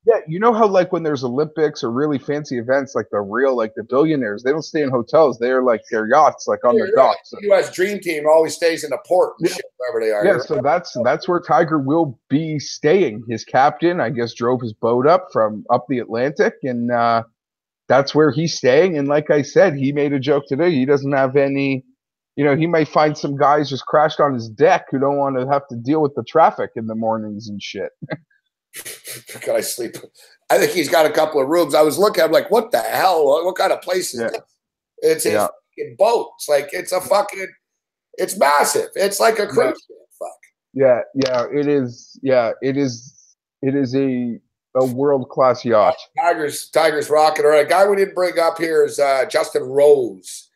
Yeah, you know how like when there's Olympics or really fancy events, like the billionaires, they don't stay in hotels. They're like their yachts, like on the docks. The U.S. Dream Team always stays in a port, and shit, wherever they are. Yeah, so that's where Tiger will be staying. His captain, I guess, drove his boat up from up the Atlantic, and that's where he's staying. And like I said, he made a joke today. He doesn't have any. He might find some guys just crashed on his deck who don't want to have to deal with the traffic in the mornings and shit. God, I sleep I think he's got a couple of rooms. I was looking, I'm like, what the hell? What kind of place is this? It's his fucking boat. It's like, it's a fucking, it's massive. It's like a cruise ship. Fuck. Yeah, it is. Yeah, it is a world-class yacht. Tigers rocking. All right, a guy we didn't bring up here is Justin Rose.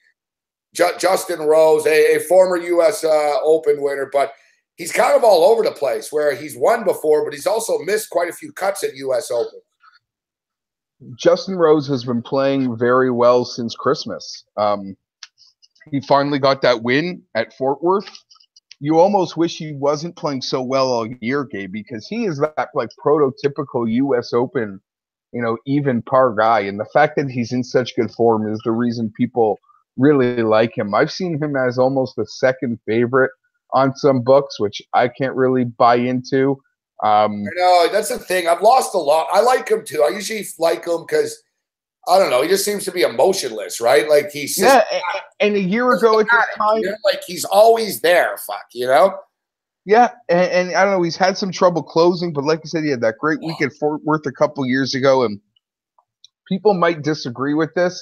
Justin Rose, a former U.S. Open winner, but he's kind of all over the place where he's won before, but he's also missed quite a few cuts at U.S. Open. Justin Rose has been playing very well since Christmas. He finally got that win at Fort Worth. You almost wish he wasn't playing so well all year, Gabe, because he is that like prototypical U.S. Open, even par guy. And the fact that he's in such good form is the reason people really like him. I've seen him as almost a second favorite on some books, which I can't really buy into. I know, that's the thing. I've lost a lot. I like him too. I usually like him because, I don't know, he just seems to be emotionless, right? Like he's and a year ago at this time, like he's always there. Fuck, Yeah, and I don't know, he's had some trouble closing, but like you said, he had that great week at Fort Worth a couple years ago, and people might disagree with this.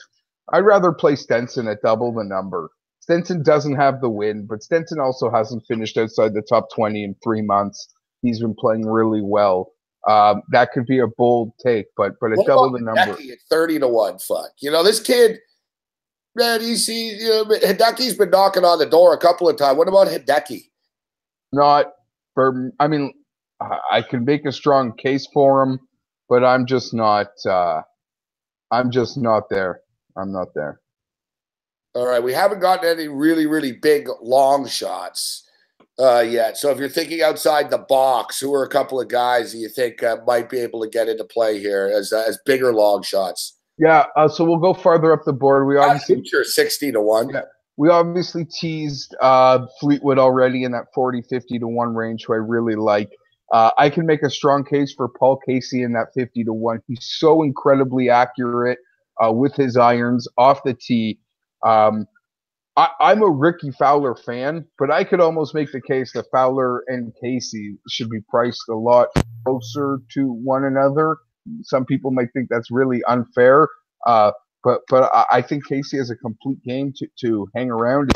I'd rather play Stenson at double the number. Stenson doesn't have the win, but Stenson also hasn't finished outside the top 20 in 3 months. He's been playing really well. That could be a bold take, but at double the number. Hideki at 30-1, fuck. This kid, man, Hideki's been knocking on the door a couple of times. What about Hideki? Not for, I mean, I can make a strong case for him, but I'm just not there. I'm not there. All right, we haven't gotten any really, really big long shots yet. So if you're thinking outside the box, who are a couple of guys that you think might be able to get into play here as bigger long shots? Yeah, so we'll go farther up the board. We obviously 60-1. Yeah, we obviously teased Fleetwood already in that 40-50-1 range, who I really like. I can make a strong case for Paul Casey in that 50-1. He's so incredibly accurate with his irons off the tee. I'm a Ricky Fowler fan, but I could almost make the case that Fowler and Casey should be priced a lot closer to one another. Some people might think that's really unfair, but I think Casey has a complete game to hang around.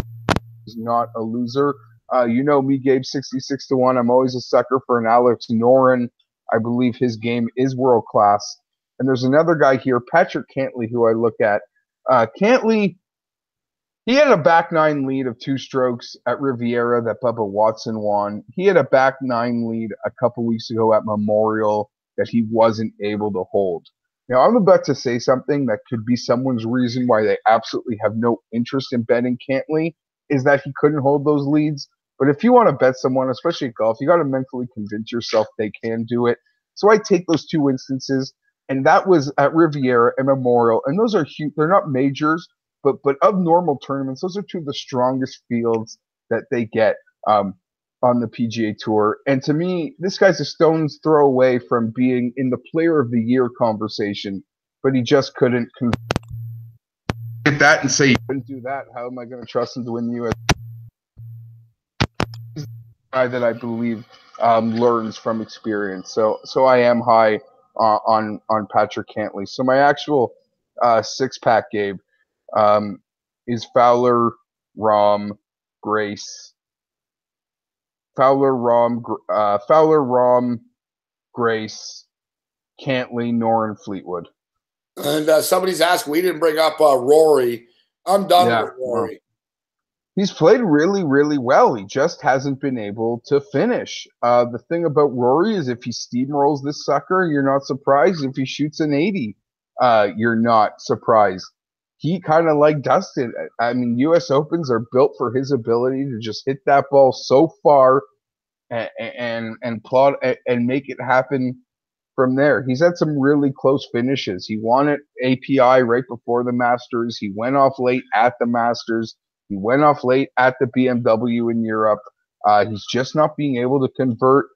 He's not a loser. Me, Gabe, 66-1. I'm always a sucker for an Alex Noren. I believe his game is world class. And there's another guy here, Patrick Cantlay, who I look at. Cantlay, he had a back nine lead of 2 strokes at Riviera that Bubba Watson won. He had a back nine lead a couple weeks ago at Memorial that he wasn't able to hold. Now, I'm about to say something that could be someone's reason why they absolutely have no interest in betting Cantlay, is that he couldn't hold those leads. But if you want to bet someone, especially at golf, you got to mentally convince yourself they can do it. So I take those 2 instances, and that was at Riviera and Memorial, and those are huge. They're not majors, but of normal tournaments, those are 2 of the strongest fields that they get on the PGA Tour. And to me, this guy's a stone's throw away from being in the Player of the Year conversation, but he just couldn't get that and say he couldn't do that. How am I going to trust him to win the U.S.? He's the guy that I believe learns from experience. So I am high on Patrick Cantlay. So my actual 6-pack, Gabe, is Fowler, Rahm, Grace. Fowler, Rahm, Grace, Cantlay, Noren, Fleetwood. And somebody's asked, we didn't bring up Rory. I'm done with Rory. Well, he's played really, really well. He just hasn't been able to finish. The thing about Rory is if he steamrolls this sucker, you're not surprised. If he shoots an 80, you're not surprised. He kind of like Dustin. I mean, U.S. Opens are built for his ability to just hit that ball so far and plot and make it happen from there. He's had some really close finishes. He won at API right before the Masters. He went off late at the Masters. He went off late at the BMW in Europe. He's just not being able to convert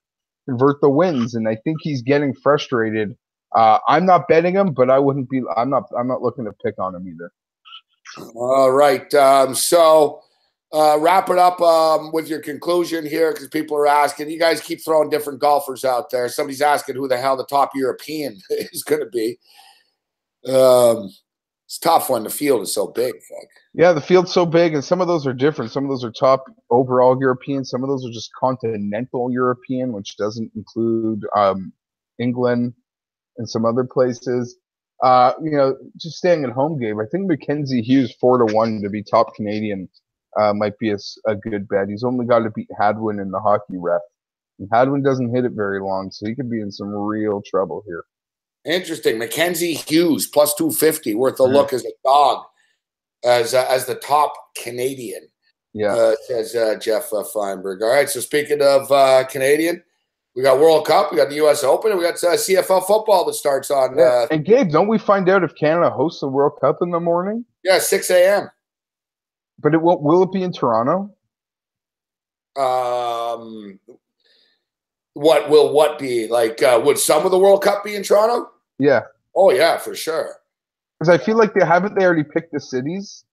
the wins, and I think he's getting frustrated. I'm not betting him, but I'm not looking to pick on him either. All right. So wrap it up with your conclusion here, because people are asking. You guys keep throwing different golfers out there. Somebody's asking who the hell the top European is going to be. It's tough when the field is so big. Like. Yeah, the field's so big, and some of those are different. Some of those are top overall European. Some of those are just continental European, which doesn't include England and some other places. Just staying at home, Gabe. I think Mackenzie Hughes 4-1 to be top Canadian might be a good bet. He's only got to beat Hadwin in the hockey ref. And Hadwin doesn't hit it very long, so he could be in some real trouble here. Interesting. Mackenzie Hughes plus 250, worth a look as a dog, as the top Canadian. Yeah, says Jeff Feinberg. All right. So speaking of Canadian, we got World Cup, we got the U.S. Open, and we got CFL football that starts on. And Gabe, don't we find out if Canada hosts the World Cup in the morning? Yeah, 6 a.m. But will it be in Toronto? What will what be like? Would some of the World Cup be in Toronto? Yeah. Oh yeah, for sure. Because I feel like they already picked the cities.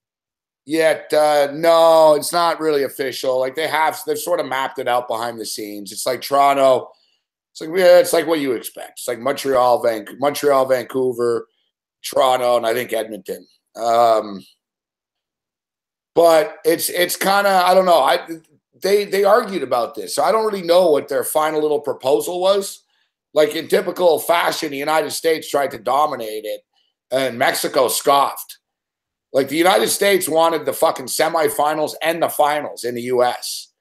Yet no, it's not really official. Like they've sort of mapped it out behind the scenes. It's like Toronto. It's like what you expect. It's like Montreal, Vancouver, Toronto, and I think Edmonton. But it's kind of, I don't know. They argued about this, so I don't really know what their final little proposal was. Like in typical fashion, the United States tried to dominate it, and Mexico scoffed. Like the United States wanted the fucking semifinals and the finals in the U.S.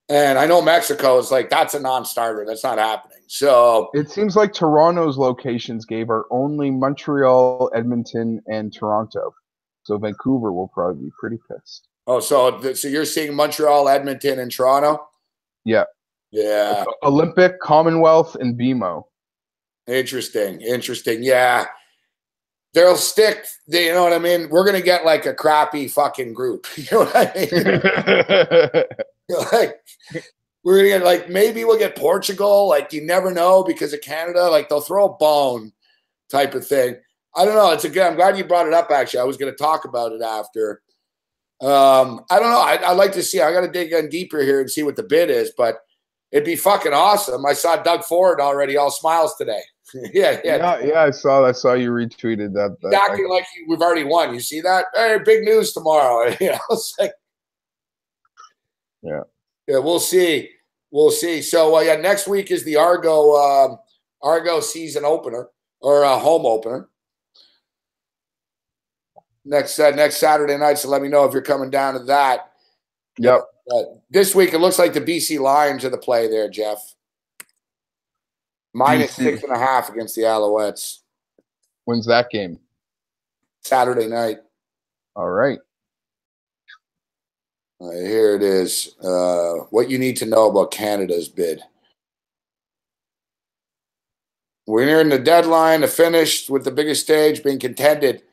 And I know Mexico is like, that's a non-starter. That's not happening. So it seems like Toronto's locations are only Montreal, Edmonton, and Toronto. So Vancouver will probably be pretty pissed. Oh, so you're seeing Montreal, Edmonton, and Toronto? Yeah. Yeah. Olympic, Commonwealth, and BMO. Interesting. Yeah. They'll stick, you know what I mean? We're going to get like a crappy fucking group. You know what I mean? Like, we're going to get like, maybe we'll get Portugal. Like, you never know because of Canada. Like, they'll throw a bone type of thing. I don't know. I'm glad you brought it up, actually. I was going to talk about it after. I don't know. I'd like to see. I got to dig in deeper here and see what the bid is, but it'd be fucking awesome. I saw Doug Ford already all smiles today. Yeah. I saw you retweeted that. Exactly like we've already won. You see that? Hey, big news tomorrow. You know, it's like, yeah, we'll see. So next week is the Argo season opener or home opener. Next Saturday night. So let me know if you're coming down to that. Yep. This week it looks like the BC Lions are the play there, Jeff. Minus BC. 6.5 against the Alouettes. When's that game? Saturday night. All right. Here it is. What you need to know about Canada's bid. We're nearing the deadline to finish with the biggest stage being contended.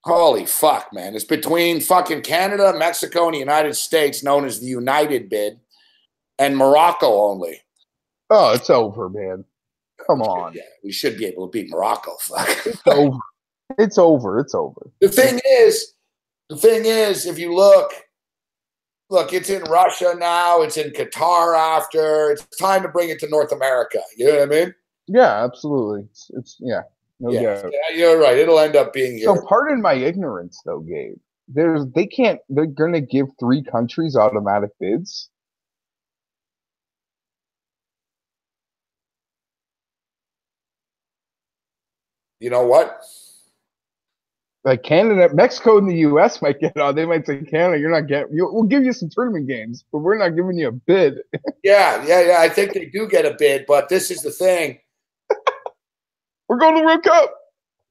Holy fuck, man. It's between fucking Canada, Mexico, and the United States, known as the United bid, and Morocco only. Oh, it's over, man. Come on. Yeah, we should be able to beat Morocco. Fuck. It's over. It's over. The thing is, if you look, it's in Russia now. It's in Qatar after. It's time to bring it to North America. You know what I mean? Yeah, absolutely. It's yeah. No doubt. Yeah, you're right. It'll end up being here. So pardon my ignorance, though, Gabe. They're going to give 3 countries automatic bids. You know what? Like Canada, Mexico, and the U.S. might get on. They might say, Canada, you're not getting. We'll give you some tournament games, but we're not giving you a bid. Yeah. I think they do get a bid, but this is the thing. We're going to the World Cup.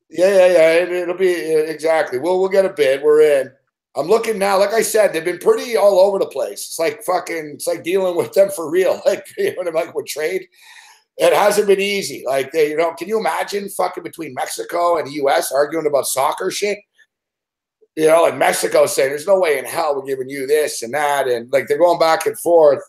Yeah. It'll be exactly. We'll get a bid. We're in. I'm looking now. Like I said, they've been pretty all over the place. It's like dealing with them for real. Like, you know what I mean? Like with trade. It hasn't been easy. Like, can you imagine fucking between Mexico and the U.S. arguing about soccer shit? You know, like Mexico saying, there's no way in hell we're giving you this and that. And like, they're going back and forth.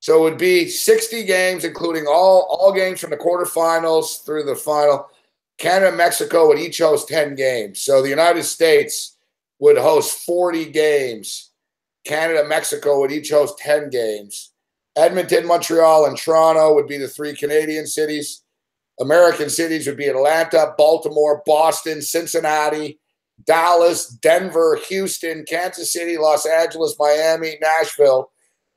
So it would be 60 games, including all games from the quarterfinals through the final. Canada and Mexico would each host 10 games. So the United States would host 40 games. Canada, Mexico would each host 10 games. Edmonton, Montreal, and Toronto would be the 3 Canadian cities. American cities would be Atlanta, Baltimore, Boston, Cincinnati, Dallas, Denver, Houston, Kansas City, Los Angeles, Miami, Nashville,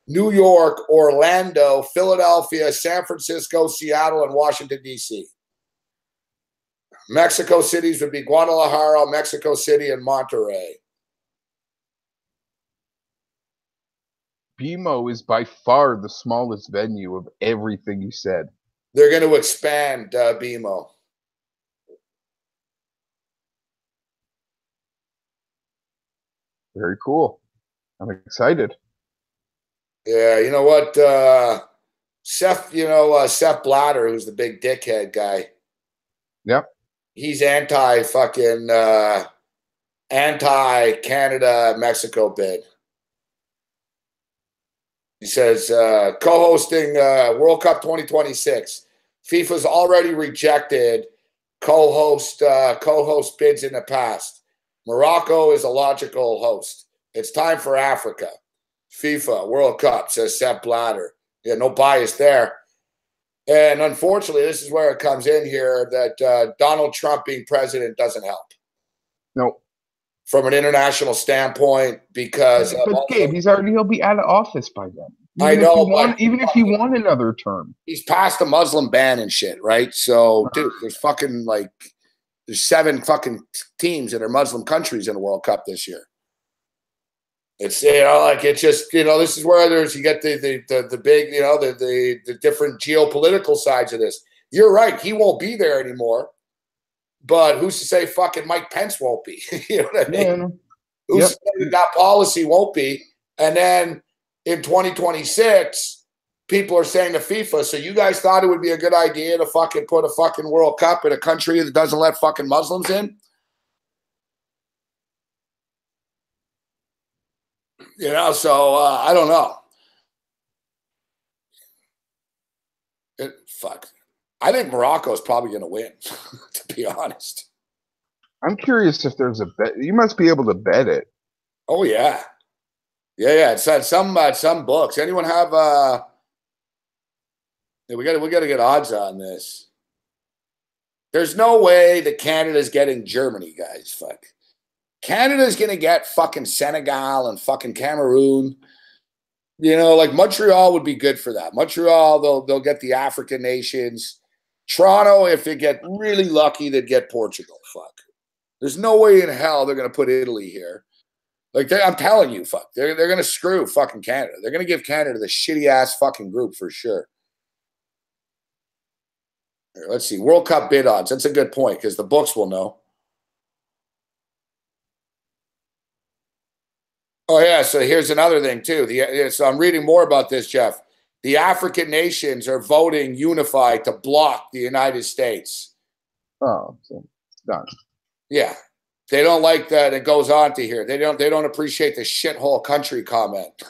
New York, Orlando, Philadelphia, San Francisco, Seattle, and Washington, D.C. Mexico cities would be Guadalajara, Mexico City, and Monterrey. BMO is by far the smallest venue of everything you said. They're going to expand BMO. Very cool. I'm excited. Yeah, you know what? Seth Blatter, who's the big dickhead guy. Yep. He's anti-Canada, Mexico bid. He says, co-hosting World Cup 2026. FIFA's already rejected co-host bids in the past. Morocco is a logical host. It's time for Africa. FIFA World Cup, says Sepp Blatter. Yeah, no bias there. And unfortunately, this is where it comes in here that Donald Trump being president doesn't help. No. From an international standpoint, because but Gabe, he'll be out of office by then. Even if he won another term, he's passed a Muslim ban and shit, right? So, dude, there's 7 fucking teams that are Muslim countries in the World Cup this year. It's this is where you get the big, the different geopolitical sides of this. You're right, he won't be there anymore. But who's to say fucking Mike Pence won't be? You know what I mean? Yeah. Who's to say that policy won't be? And then in 2026, people are saying to FIFA, so you guys thought it would be a good idea to fucking put a fucking World Cup in a country that doesn't let fucking Muslims in? So I don't know. I think Morocco's probably going to win, to be honest. I'm curious if there's a bet. You must be able to bet it. Oh, yeah. Yeah. It's at some books. Anyone have we got to get odds on this. There's no way that Canada's getting Germany, guys. Fuck. Canada's going to get fucking Senegal and fucking Cameroon. Like Montreal would be good for that. Montreal, they'll get the African nations. Toronto, if they get really lucky, they'd get Portugal. Fuck. There's no way in hell they're going to put Italy here. I'm telling you, fuck. They're going to screw fucking Canada. They're going to give Canada the shitty-ass fucking group for sure. Here, let's see. World Cup bid odds. That's a good point because the books will know. Oh, yeah. So here's another thing, too. So I'm reading more about this, Jeff. The African nations are voting unified to block the United States. Oh, so it's done. Yeah. They don't like that. It goes on to here. They don't appreciate the shithole country comment.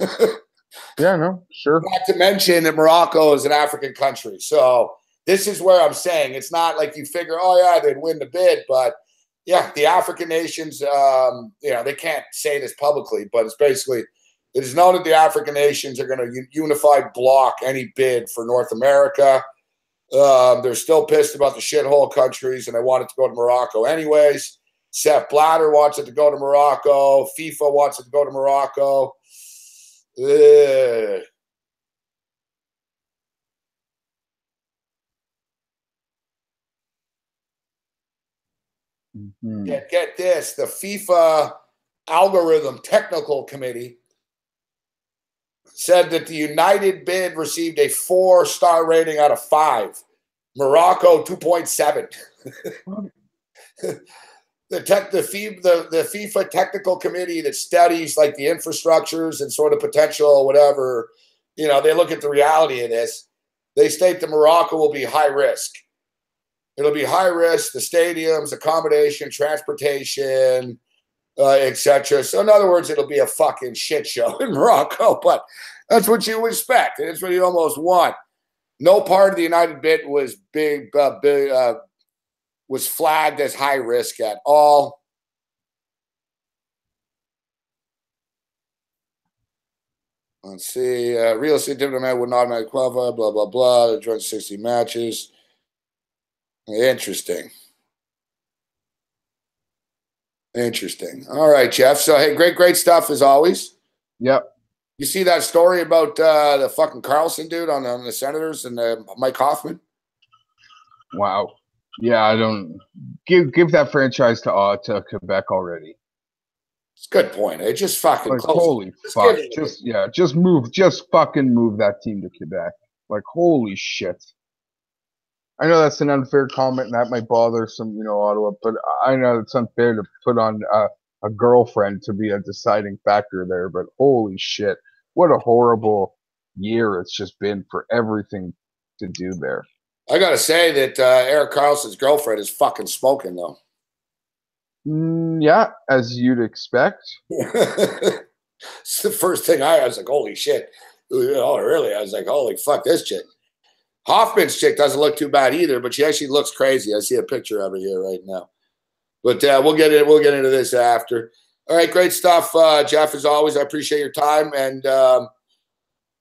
Yeah, no, sure. Not to mention that Morocco is an African country. So this is where I'm saying it's not like you figure, oh, yeah, they'd win the bid, but yeah, the African nations, they can't say this publicly, but it's basically, it is known that the African nations are going to unified block any bid for North America. They're still pissed about the shithole countries, and they want it to go to Morocco anyways. Sepp Blatter wants it to go to Morocco. FIFA wants it to go to Morocco. Mm-hmm. Get this, the FIFA algorithm technical committee said that the United bid received a 4-star rating out of 5. Morocco 2.7. The FIFA technical committee that studies like the infrastructures and sort of potential whatever, they look at the reality of this. They state that Morocco will be high risk. It'll be high risk, the stadiums, accommodation, transportation, etc. So in other words, it'll be a fucking shit show in Morocco, but that's what you expect. And it's what you almost want. No part of the United bid was was flagged as high risk at all. Let's see. Real estate diplomat would not automatically qualify, blah, blah, blah. They joined 60 matches. Interesting. Interesting. All right, Jeff. So, hey, great stuff as always. Yep. You see that story about the fucking Carlson dude on the Senators and Mike Hoffman? Wow. Yeah, I don't give that franchise to Quebec already. It's a good point. It just fucking Like, close. holy fuck. Just fucking move that team to Quebec. Like, holy shit. I know that's an unfair comment and that might bother some, Ottawa, but I know it's unfair to put on a girlfriend to be a deciding factor there, but holy shit. What a horrible year it's just been for everything to do there. I got to say that Erik Karlsson's girlfriend is fucking smoking, though. Yeah, as you'd expect. It's the first thing I was like, holy shit. Oh, really? I was like, holy fuck, this chick. Hoffman's chick doesn't look too bad either, but she actually looks crazy. I see a picture of her here right now. But we'll get into this after. All right, great stuff, Jeff. As always, I appreciate your time and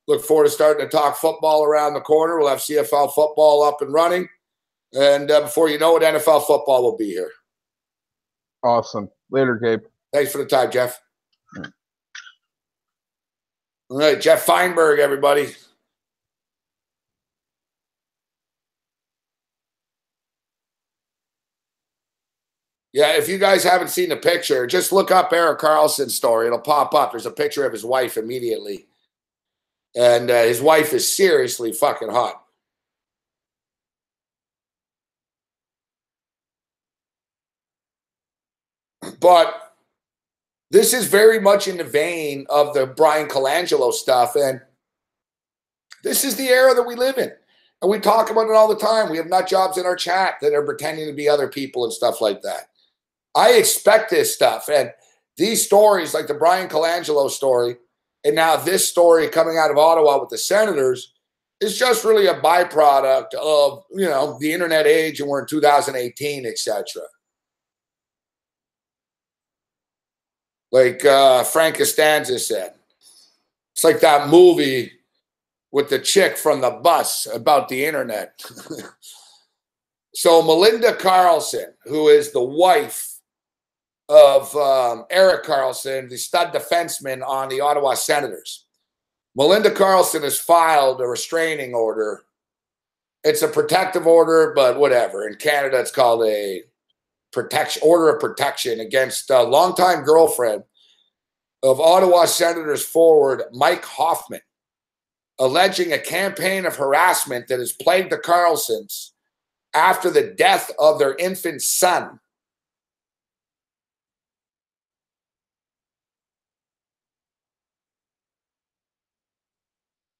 look forward to starting to talk football around the corner. We'll have CFL football up and running, and before you know it, NFL football will be here. Awesome. Later, Gabe. Thanks for the time, Jeff. All right, Jeff Feinberg, everybody. Yeah, if you guys haven't seen the picture, just look up Erik Karlsson's story. It'll pop up. There's a picture of his wife immediately. And his wife is seriously fucking hot. But this is very much in the vein of the Brian Colangelo stuff. And this is the era that we live in. And we talk about it all the time. We have nut jobs in our chat that are pretending to be other people and stuff like that. I expect this stuff. And these stories, like the Brian Colangelo story, and now this story coming out of Ottawa with the Senators, is just really a byproduct of, the internet age, and we're in 2018, etc. Like Frank Costanza said, it's like that movie with the chick from the bus about the internet. So Melinda Karlsson, who is the wife of Erik Karlsson, the stud defenseman on the Ottawa Senators. Melinda Karlsson has filed a restraining order. It's a protective order, but whatever. In Canada, it's called a order of protection against a longtime girlfriend of Ottawa Senators forward Mike Hoffman, alleging a campaign of harassment that has plagued the Karlssons after the death of their infant son.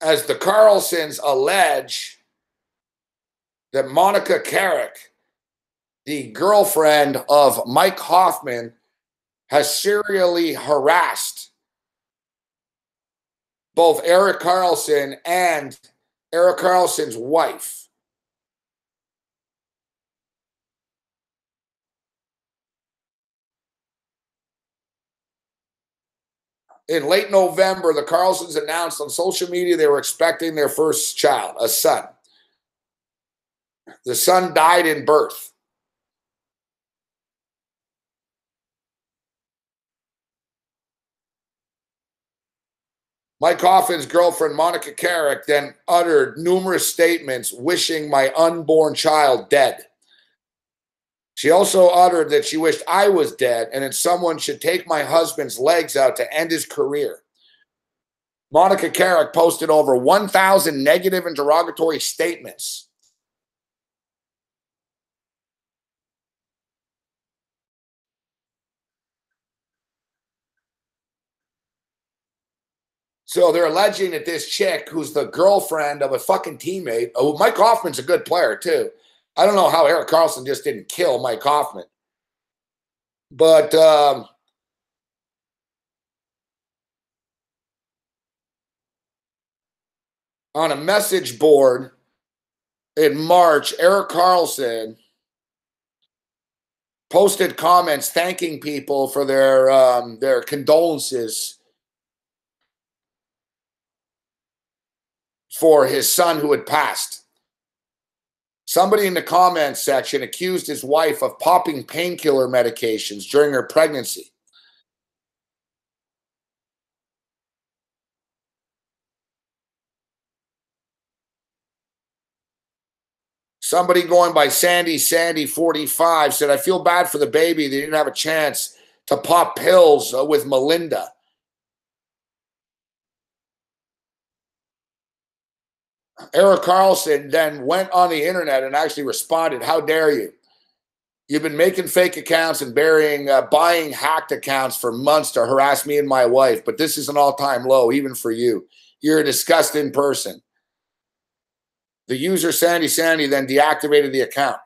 As the Karlssons allege that Monica Carrick, the girlfriend of Mike Hoffman, has serially harassed both Erik Karlsson and Erik Karlsson's wife. In late November, the Karlssons announced on social media they were expecting their first child, a son. The son died in birth. Mike Hoffman's girlfriend, Monica Carrick, then uttered numerous statements wishing my unborn child dead. She also uttered that she wished I was dead and that someone should take my husband's legs out to end his career. Monica Carrick posted over 1,000 negative and derogatory statements. So they're alleging that this chick, who's the girlfriend of a fucking teammate, Mike Hoffman's a good player too. I don't know how Erik Karlsson just didn't kill Mike Hoffman. But on a message board in March, Erik Karlsson posted comments thanking people for their condolences for his son who had passed. Somebody in the comments section accused his wife of popping painkiller medications during her pregnancy. Somebody going by Sandy45 said, I feel bad for the baby. They didn't have a chance to pop pills with Melinda. Eric Carlson then went on the internet and actually responded, how dare you? You've been making fake accounts and buying hacked accounts for months to harass me and my wife, but this is an all-time low, even for you. You're a disgusting person. The user Sandy then deactivated the account.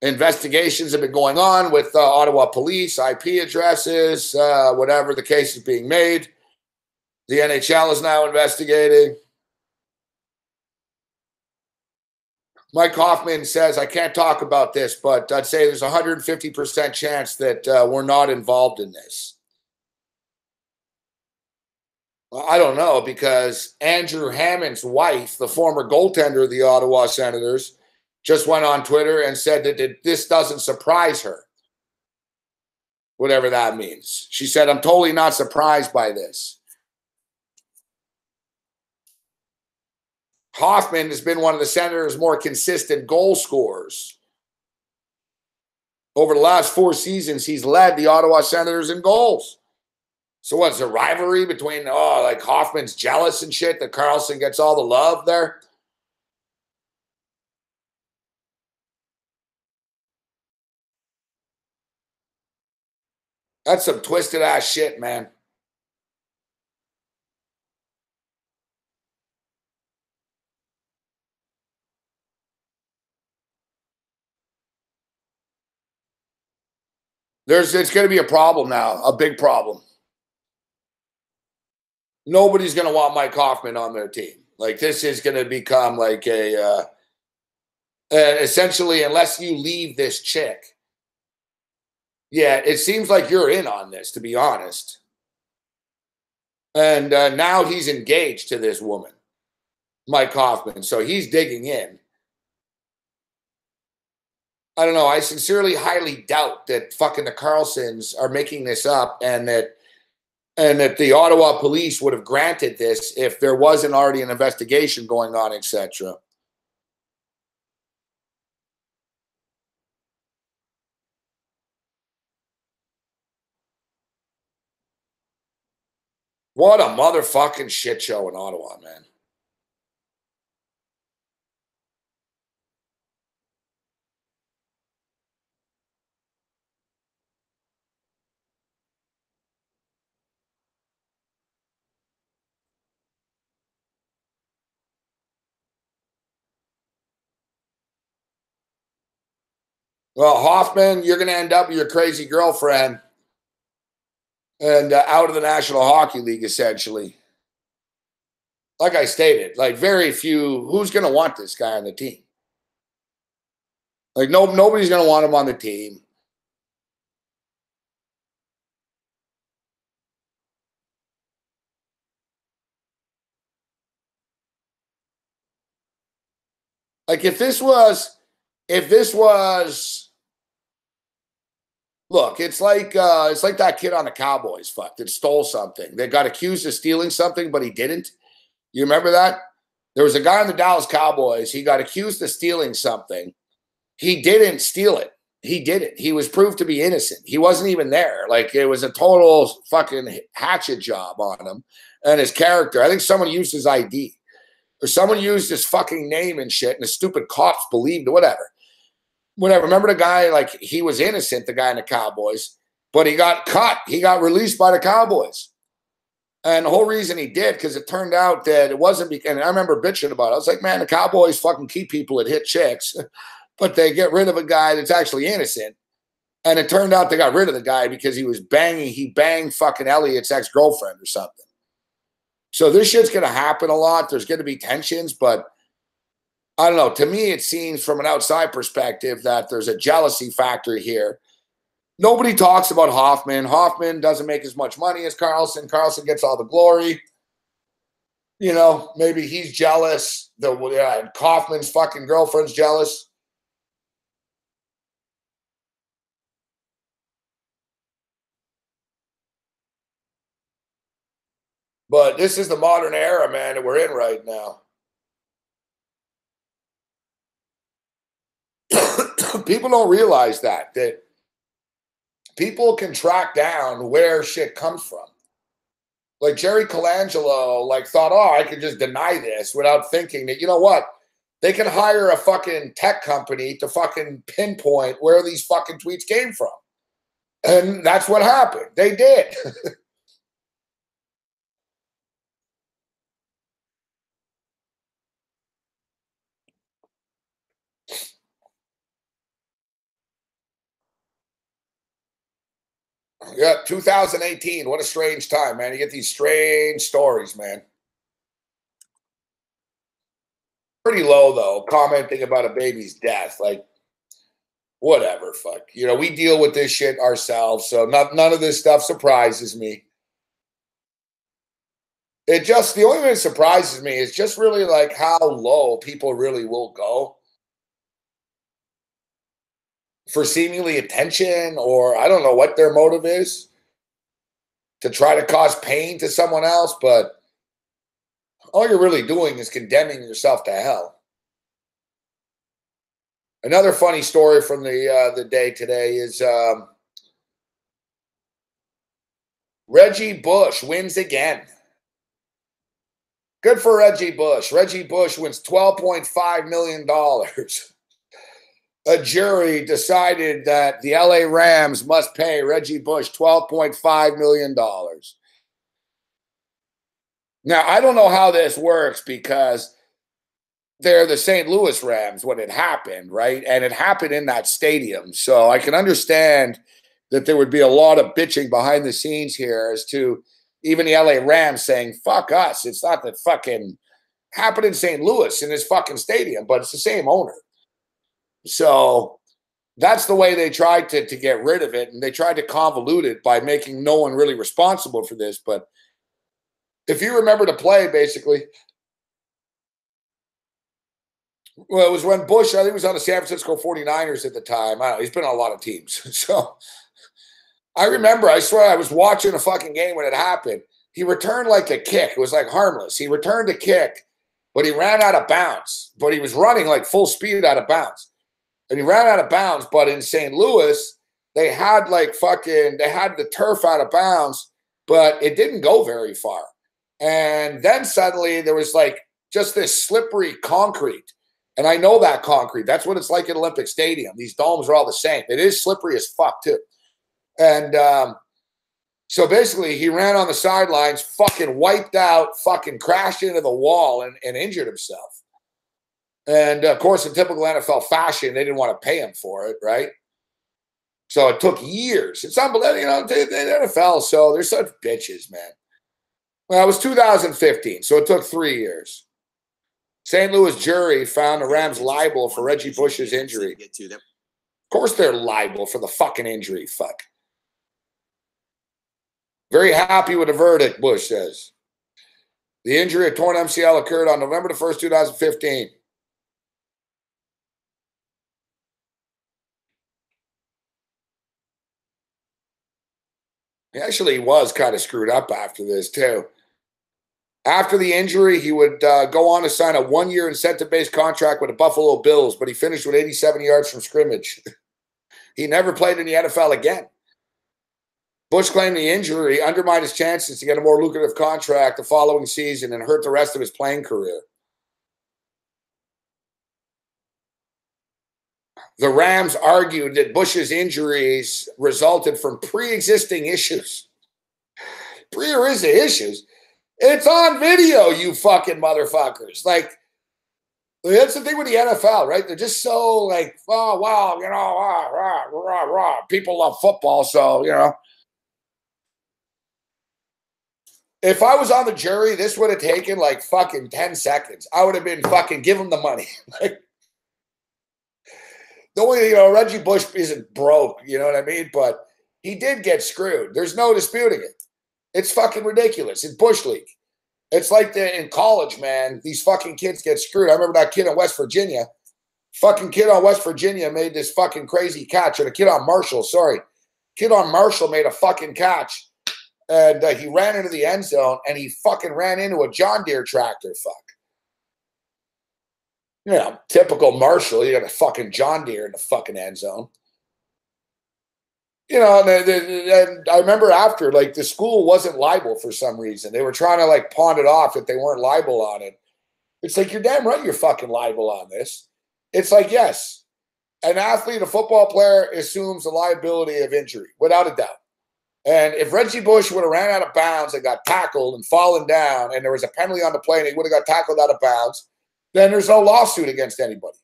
Investigations have been going on with Ottawa police, IP addresses, whatever the case is being made. The NHL is now investigating. Mike Hoffman says, I can't talk about this, but I'd say there's a 150% chance that we're not involved in this. Well, I don't know, because Andrew Hammond's wife, the former goaltender of the Ottawa Senators, just went on Twitter and said that this doesn't surprise her. Whatever that means. She said, I'm totally not surprised by this. Hoffman has been one of the Senators' more consistent goal scorers. Over the last 4 seasons, he's led the Ottawa Senators in goals. So what's the rivalry between, like Hoffman's jealous and shit that Carlson gets all the love there? That's some twisted ass shit, man. It's going to be a problem now, a big problem. Nobody's going to want Mike Hoffman on their team. Like, this is going to become like essentially, unless you leave this chick. Yeah, it seems like you're in on this, to be honest. And now he's engaged to this woman, Mike Hoffman. So he's digging in. I don't know. I sincerely highly doubt that fucking the Carlsons are making this up, and that the Ottawa police would have granted this if there wasn't already an investigation going on, etc. What a motherfucking shit show in Ottawa, man. Well, Hoffman, you're going to end up with your crazy girlfriend and out of the National Hockey League, essentially. Like I stated, like very few, who's going to want this guy on the team? Like nobody's going to want him on the team. Like if this was, look, it's like that kid on the Cowboys, that stole something. They got accused of stealing something, but he didn't. You remember that? There was a guy on the Dallas Cowboys. He got accused of stealing something. He didn't steal it. He didn't. He was proved to be innocent. He wasn't even there. Like, it was a total fucking hatchet job on him and his character. I think someone used his ID or someone used his fucking name and shit, and the stupid cops believed it, whatever. Remember the guy, like, he was innocent, the guy in the Cowboys, but he got cut. He got released by the Cowboys. And the whole reason he did, because it turned out that it wasn't, and I remember bitching about it. I was like, man, the Cowboys fucking keep people that hit chicks, but they get rid of a guy that's actually innocent. And it turned out they got rid of the guy because he banged fucking Elliott's ex-girlfriend or something. So this shit's going to happen a lot. There's going to be tensions, but I don't know. To me, it seems from an outside perspective that there's a jealousy factor here. Nobody talks about Hoffman. Hoffman doesn't make as much money as Carlson. Carlson gets all the glory. You know, maybe he's jealous. Kaufman's fucking girlfriend's jealous. But this is the modern era, man, that we're in right now. People don't realize that people can track down where shit comes from. Like Jerry Colangelo, thought, oh, I could just deny this without thinking that, you know what? They can hire a fucking tech company to fucking pinpoint where these fucking tweets came from. And that's what happened. They did. Yeah, 2018. What a strange time, man. You get these strange stories, man. Pretty low, though, commenting about a baby's death. Whatever, fuck. You know, we deal with this shit ourselves, so none of this stuff surprises me. The only thing that surprises me is just really how low people really will go for seemingly attention, or I don't know what their motive is to try to cause pain to someone else, but all you're really doing is condemning yourself to hell. Another funny story from the day today is Reggie Bush wins again. Good for Reggie Bush. Reggie Bush wins $12.5 million. A jury decided that the LA Rams must pay Reggie Bush $12.5 million. Now, I don't know how this works because they're the St. Louis Rams when it happened, right? And it happened in that stadium. So I can understand that there would be a lot of bitching behind the scenes here as to even the LA Rams saying, fuck us. It's not that fucking happened in St. Louis in this fucking stadium, but it's the same owner. So that's the way they tried to get rid of it. And they tried to convolute it by making no one really responsible for this. But if you remember the play, basically, well, it was when Bush, I think he was on the San Francisco 49ers at the time. I don't know. He's been on a lot of teams. So I remember, I swear I was watching a fucking game when it happened. He returned a kick. It was harmless. He returned a kick, but he ran out of bounds. But he was running full speed out of bounds. And he ran out of bounds, but in St. Louis, they had they had the turf out of bounds, but it didn't go very far. And then suddenly there was just this slippery concrete. And I know that concrete. That's what it's like at Olympic Stadium. These domes are all the same. It is slippery as fuck too. And so basically he ran on the sidelines, fucking wiped out, fucking crashed into the wall and injured himself. And, of course, in typical NFL fashion, they didn't want to pay him for it, right? So it took years. It's unbelievable, the NFL, so they're such bitches, man. Well, it was 2015, so it took 3 years. St. Louis jury found the Rams liable for Reggie Bush's injury. Of course they're liable for the fucking injury, fuck. Very happy with the verdict, Bush says. The injury, a torn MCL, occurred on November the 1st, 2015. He actually was kind of screwed up after this, too. After the injury, he would go on to sign a 1-year incentive-based contract with the Buffalo Bills, but he finished with 87 yards from scrimmage. He never played in the NFL again. Bush claimed the injury undermined his chances to get a more lucrative contract the following season and hurt the rest of his playing career. The Rams argued that Bush's injuries resulted from pre-existing issues. Pre-existing issues? It's on video, you fucking motherfuckers. That's the thing with the NFL, right? They're just so oh, wow, rah, rah. People love football, so, If I was on the jury, this would have taken like fucking 10 seconds. I would have been fucking give him the money. Like, the only, Reggie Bush isn't broke, you know what I mean? But he did get screwed. There's no disputing it. It's fucking ridiculous. It's Bush League. It's like in college, man. These fucking kids get screwed. I remember that kid in West Virginia. Fucking kid on West Virginia made this fucking crazy catch. Or the kid on Marshall, sorry. Kid on Marshall made a fucking catch. And he ran into the end zone, and he fucking ran into a John Deere tractor. Typical Marshall. You got a fucking John Deere in the fucking end zone. And I remember after, like, the school wasn't liable for some reason. They were trying to, like, pawn it off that they weren't liable on it. It's like, you're damn right you're fucking liable on this. It's like, yes, an athlete, a football player, assumes the liability of injury, without a doubt. And if Reggie Bush would have ran out of bounds and got tackled and fallen down, and there was a penalty on the play and he would have got tackled out of bounds, then there's no lawsuit against anybody.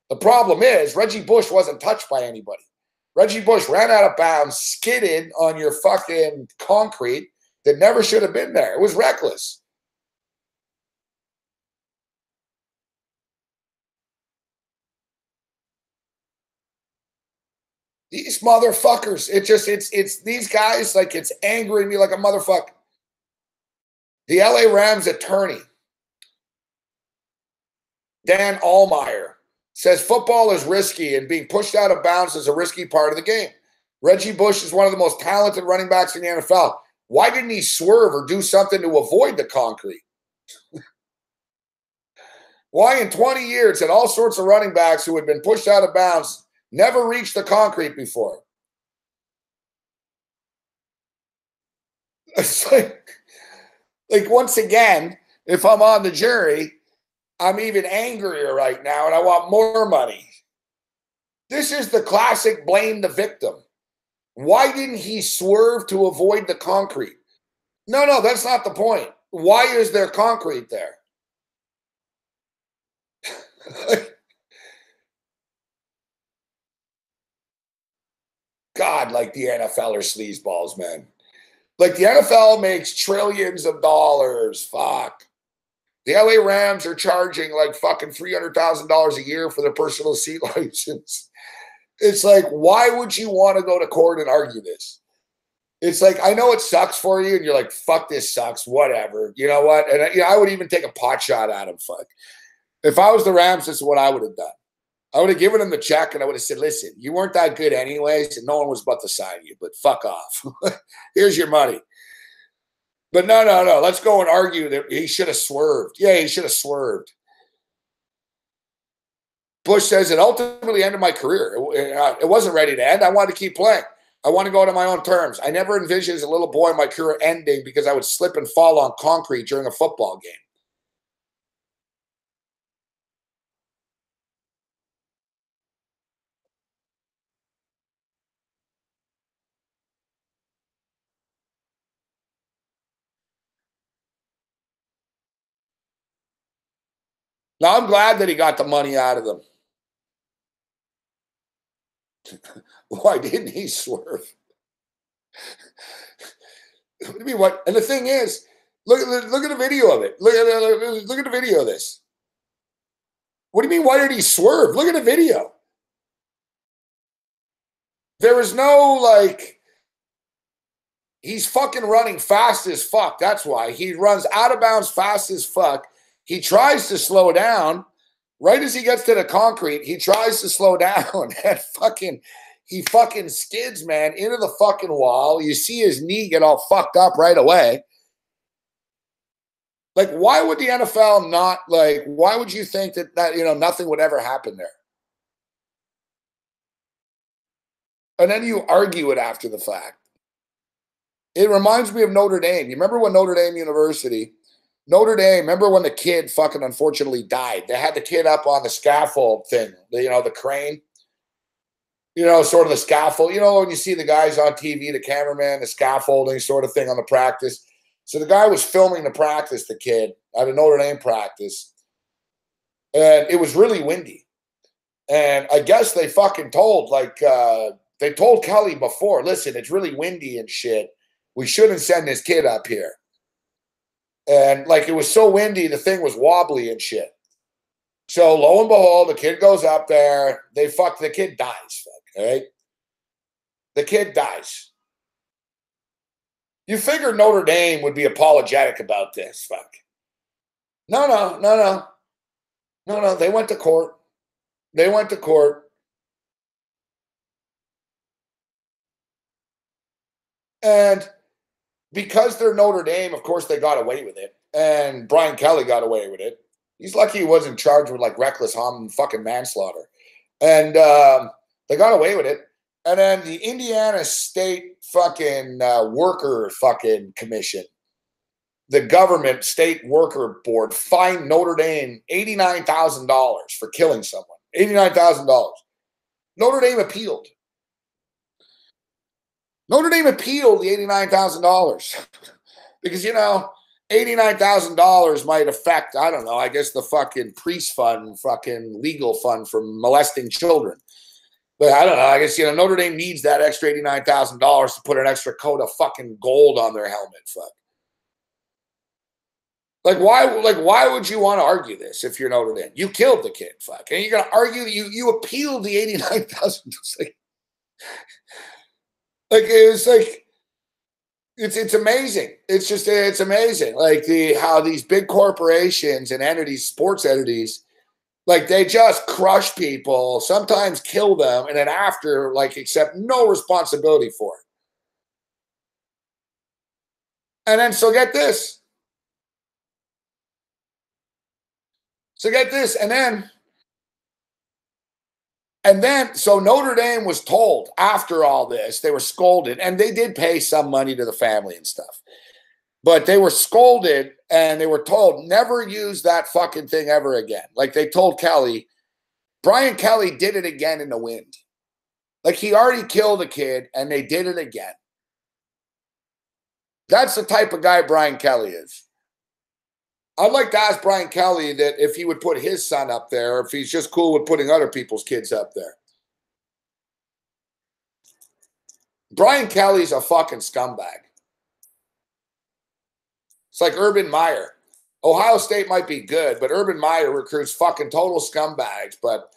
The problem is Reggie Bush wasn't touched by anybody. Reggie Bush ran out of bounds, skidded on your fucking concrete that never should have been there. It was reckless. These motherfuckers, it's these guys, like, it's angering me like a motherfucker. The LA Rams attorney, Dan Allmeyer, says football is risky and being pushed out of bounds is a risky part of the game. Reggie Bush is one of the most talented running backs in the NFL. Why didn't he swerve or do something to avoid the concrete? Why in 20 years had all sorts of running backs who had been pushed out of bounds never reached the concrete before? It's like once again, if I'm on the jury, I'm even angrier right now and I want more money. This is the classic blame the victim. Why didn't he swerve to avoid the concrete? No, that's not the point. Why is there concrete there? God, like the NFL are sleazeballs, man. Like the NFL makes trillions of dollars. Fuck. The LA Rams are charging like fucking $300,000 a year for their personal seat license. It's like, why would you want to go to court and argue this? It's like, I know it sucks for you, and you're like, fuck, this sucks, whatever. You know what? And I would even take a pot shot at him. Fuck. If I was the Rams, this is what I would have done. I would have given him the check, and I would have said, listen, you weren't that good anyways, and no one was about to sign you, but fuck off. Here's your money. But no. Let's go and argue that he should have swerved. Yeah, he should have swerved. Bush says it ultimately ended my career. It wasn't ready to end. I wanted to keep playing. I want to go to my own terms. I never envisioned as a little boy my career ending because I would slip and fall on concrete during a football game. Now, I'm glad that he got the money out of them. Why didn't he swerve? What do you mean, what? And the thing is, look at the video of it. Look at the video of this. What do you mean, why did he swerve? Look at the video. There was no, like, he's fucking running fast as fuck. That's why. He runs out of bounds fast as fuck. He tries to slow down. Right as he gets to the concrete, he tries to slow down and he fucking skids, man, into the fucking wall. You see his knee get all fucked up right away. Like, why would the NFL not, like, why would you think that nothing would ever happen there? And then you argue it after the fact. It reminds me of Notre Dame. You remember when Notre Dame, remember when the kid fucking unfortunately died? They had the kid up on the scaffold thing, the crane, sort of the scaffold. When you see the guys on TV, the cameraman, the scaffolding sort of thing on the practice. So the guy was filming the practice, the kid, at a Notre Dame practice. And it was really windy. And I guess they fucking told, they told Kelly before, listen, it's really windy and shit. We shouldn't send this kid up here. And like it was so windy, the thing was wobbly and shit. So lo and behold, the kid goes up there. The kid dies. Right? The kid dies. You figured Notre Dame would be apologetic about this. Fuck. No. They went to court. They went to court. And because they're Notre Dame, of course, they got away with it. And Brian Kelly got away with it. He's lucky he wasn't charged with like reckless harm and fucking manslaughter. And they got away with it. And then the Indiana State fucking worker fucking commission, the government state worker board fined Notre Dame $89,000 for killing someone. $89,000. Notre Dame appealed. Notre Dame appealed the $89,000 because, you know, $89,000 might affect, I don't know, I guess the fucking priest fund, fucking legal fund for molesting children. But I don't know. I guess, you know, Notre Dame needs that extra $89,000 to put an extra coat of fucking gold on their helmet. Fuck. Like why would you want to argue this if you're Notre Dame? You killed the kid, fuck. And you're gonna argue that you appealed the $89,000. Like it was like it's amazing. It's amazing. Like how these big corporations and entities, sports entities, like they just crush people, sometimes kill them, and then after, like, accept no responsibility for it. And then so get this. And then, so Notre Dame was told after all this, they were scolded, and they did pay some money to the family and stuff. But they were scolded, and they were told, never use that fucking thing ever again. Like they told Kelly, Brian Kelly did it again in the wind. Like he already killed a kid, and they did it again. That's the type of guy Brian Kelly is. I'd like to ask Brian Kelly that if he would put his son up there, or if he's just cool with putting other people's kids up there. Brian Kelly's a fucking scumbag. It's like Urban Meyer. Ohio State might be good, but Urban Meyer recruits fucking total scumbags. But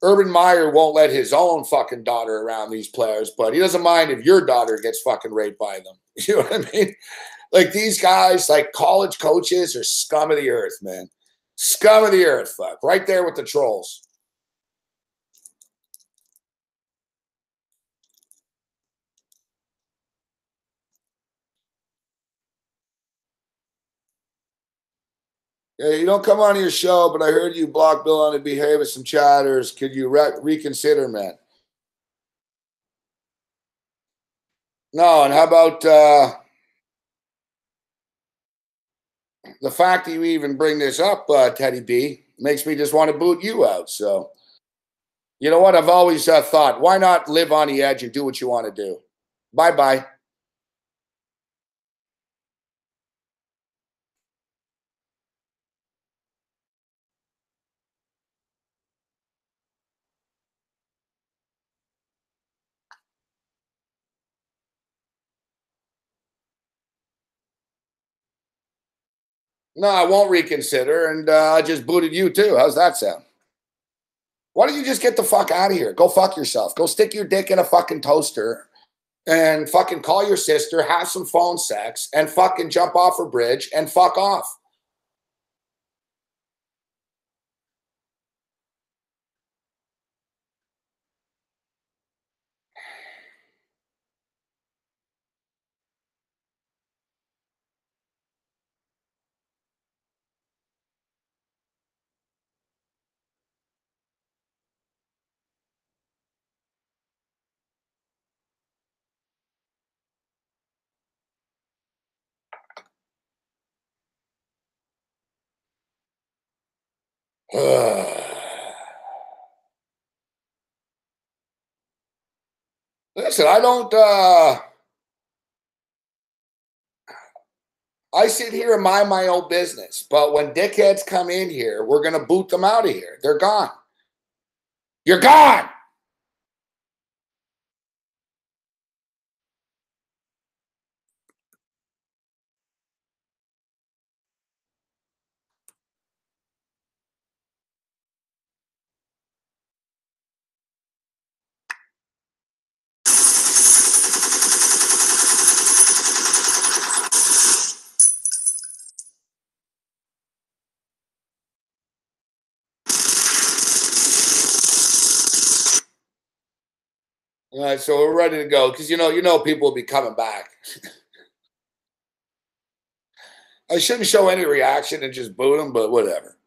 Urban Meyer won't let his own fucking daughter around these players, but he doesn't mind if your daughter gets fucking raped by them. You know what I mean? Like these guys, like college coaches, are scum of the earth, man. Scum of the earth, fuck. Right there with the trolls. Yeah, you don't come on your show, but I heard you block Bill on to behave with some chatters. Could you reconsider, man? No, and how about the fact that you even bring this up, Teddy B, makes me just want to boot you out. So, you know what? I've always thought, why not live on the edge and do what you want to do? Bye-bye. No, I won't reconsider, and I just booted you too. How's that sound? Why don't you just get the fuck out of here? Go fuck yourself. Go stick your dick in a fucking toaster and fucking call your sister, have some phone sex, and fucking jump off a bridge and fuck off. Listen, I don't I sit here and mind my own business, but when dickheads come in here, we're gonna boot them out of here. They're gone. You're gone. All right, so we're ready to go because you know people will be coming back. I shouldn't show any reaction and just boot them, but whatever.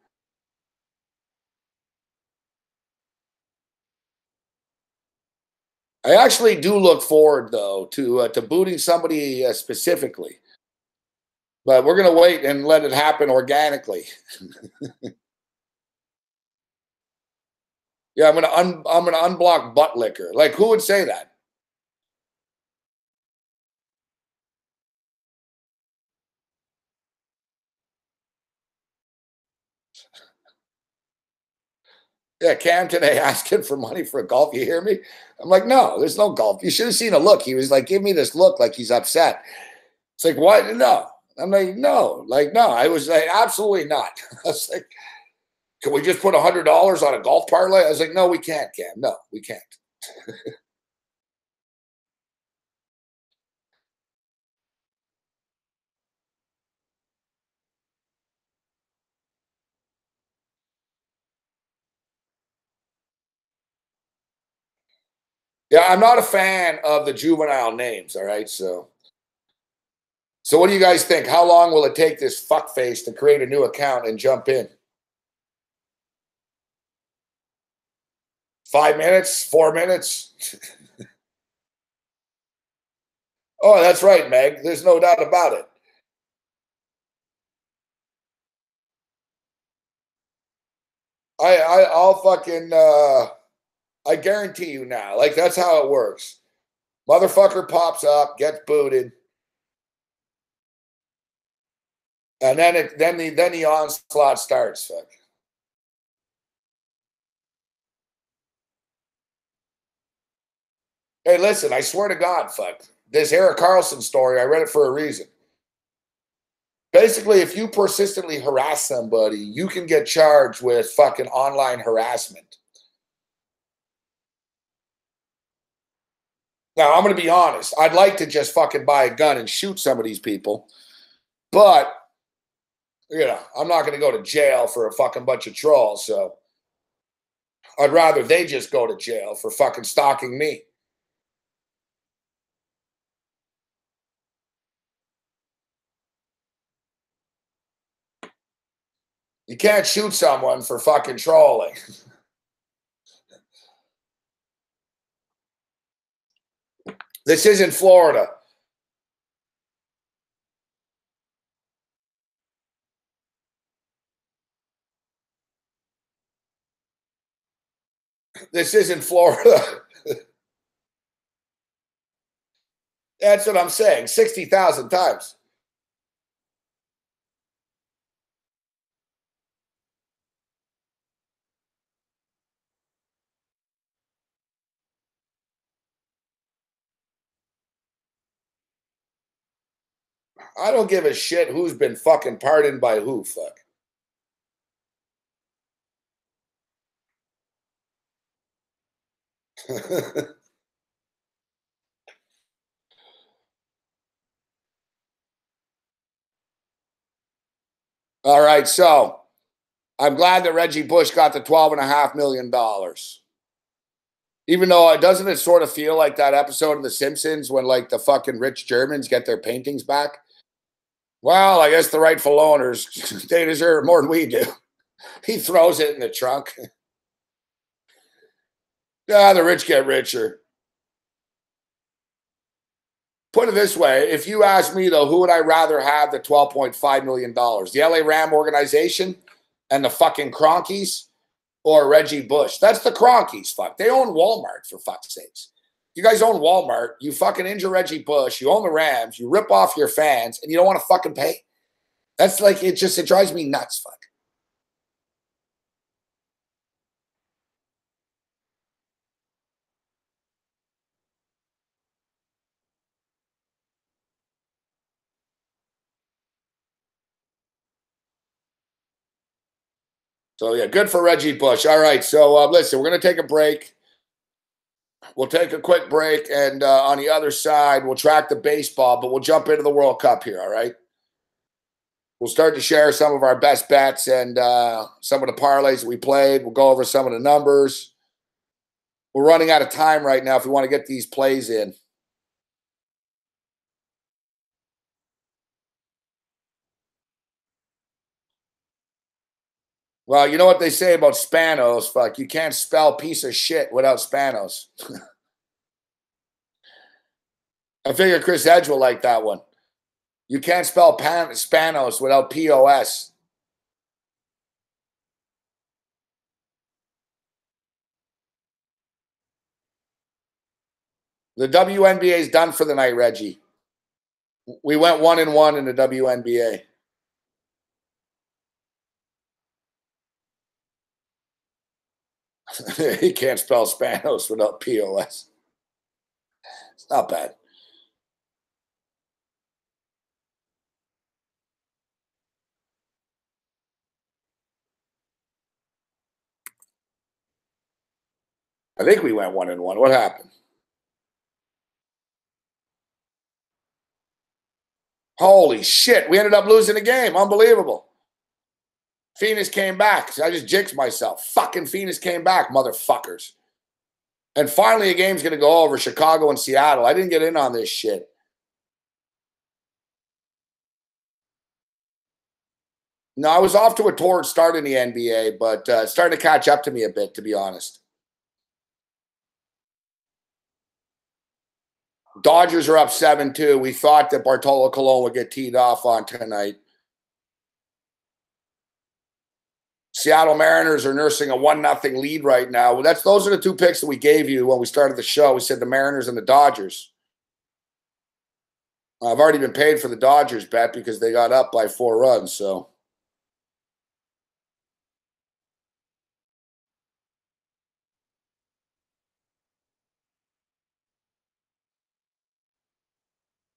I actually do look forward though to booting somebody specifically, but we're gonna wait and let it happen organically. Yeah, I'm gonna unblock butt liquor. Like who would say that? Yeah, Cam today asking for money for a golf. You hear me? I'm like, no, there's no golf. You should have seen a look. He was like, give me this look like he's upset. It's like, what? No. I'm like, no, no. I was like, absolutely not. I was like, can we just put $100 on a golf parlay? I was like, no, we can't, Cam. No, we can't. Yeah, I'm not a fan of the juvenile names. All right, so what do you guys think? How long will it take this fuckface to create a new account and jump in? 5 minutes? 4 minutes? Oh, that's right, Meg. There's no doubt about it. I'll fucking I guarantee you now. Like that's how it works. Motherfucker pops up, gets booted, and then the onslaught starts. Fuck. Hey, listen, I swear to God, fuck. This Eric Carlson story, I read it for a reason. Basically, if you persistently harass somebody, you can get charged with fucking online harassment. Now, I'm going to be honest. I'd like to just fucking buy a gun and shoot some of these people. But, I'm not going to go to jail for a fucking bunch of trolls. So I'd rather they just go to jail for fucking stalking me. You can't shoot someone for fucking trolling. This isn't Florida. This isn't Florida. That's what I'm saying. 60,000 times. I don't give a shit who's been fucking pardoned by who, fuck. All right, so I'm glad that Reggie Bush got the $12.5 million. Even though doesn't it sort of feel like that episode of The Simpsons when like the fucking rich Germans get their paintings back? Well, I guess the rightful owners, they deserve more than we do. He throws it in the trunk. Yeah, the rich get richer. Put it this way, if you ask me though, who would I rather have the $12.5 million? The LA Ram organization and the fucking Cronkies or Reggie Bush? That's the Cronkies, fuck. They own Walmart, for fuck's sakes. You guys own Walmart, you fucking injure Reggie Bush, you own the Rams, you rip off your fans, and you don't want to fucking pay? That's like, it drives me nuts, fuck. So, yeah, good for Reggie Bush. All right, so listen, we're going to take a break. We'll take a quick break, and on the other side, we'll track the baseball, but we'll jump into the World Cup here, all right? We'll start to share some of our best bets and some of the parlays that we played. We'll go over some of the numbers. We're running out of time right now if we want to get these plays in. Well, you know what they say about Spanos? Fuck, you can't spell piece of shit without Spanos. I figure Chris Edge will like that one. You can't spell Spanos without POS. The WNBA is done for the night, Reggie. We went 1-1 in the WNBA. He can't spell Spanos without POS. It's not bad. I think we went 1-1. What happened? Holy shit. We ended up losing the game. Unbelievable. Phoenix came back. I just jinxed myself. Fucking Phoenix came back, motherfuckers. And finally, a game's going to go over Chicago and Seattle. I didn't get in on this shit. No, I was off to a torrid start in the NBA, but it's starting to catch up to me a bit, to be honest. Dodgers are up 7-2. We thought that Bartolo Colon would get teed off on tonight. Seattle Mariners are nursing a 1-0 lead right now. Those are the two picks that we gave you when we started the show. We said the Mariners and the Dodgers. I've already been paid for the Dodgers bet because they got up by 4 runs, so.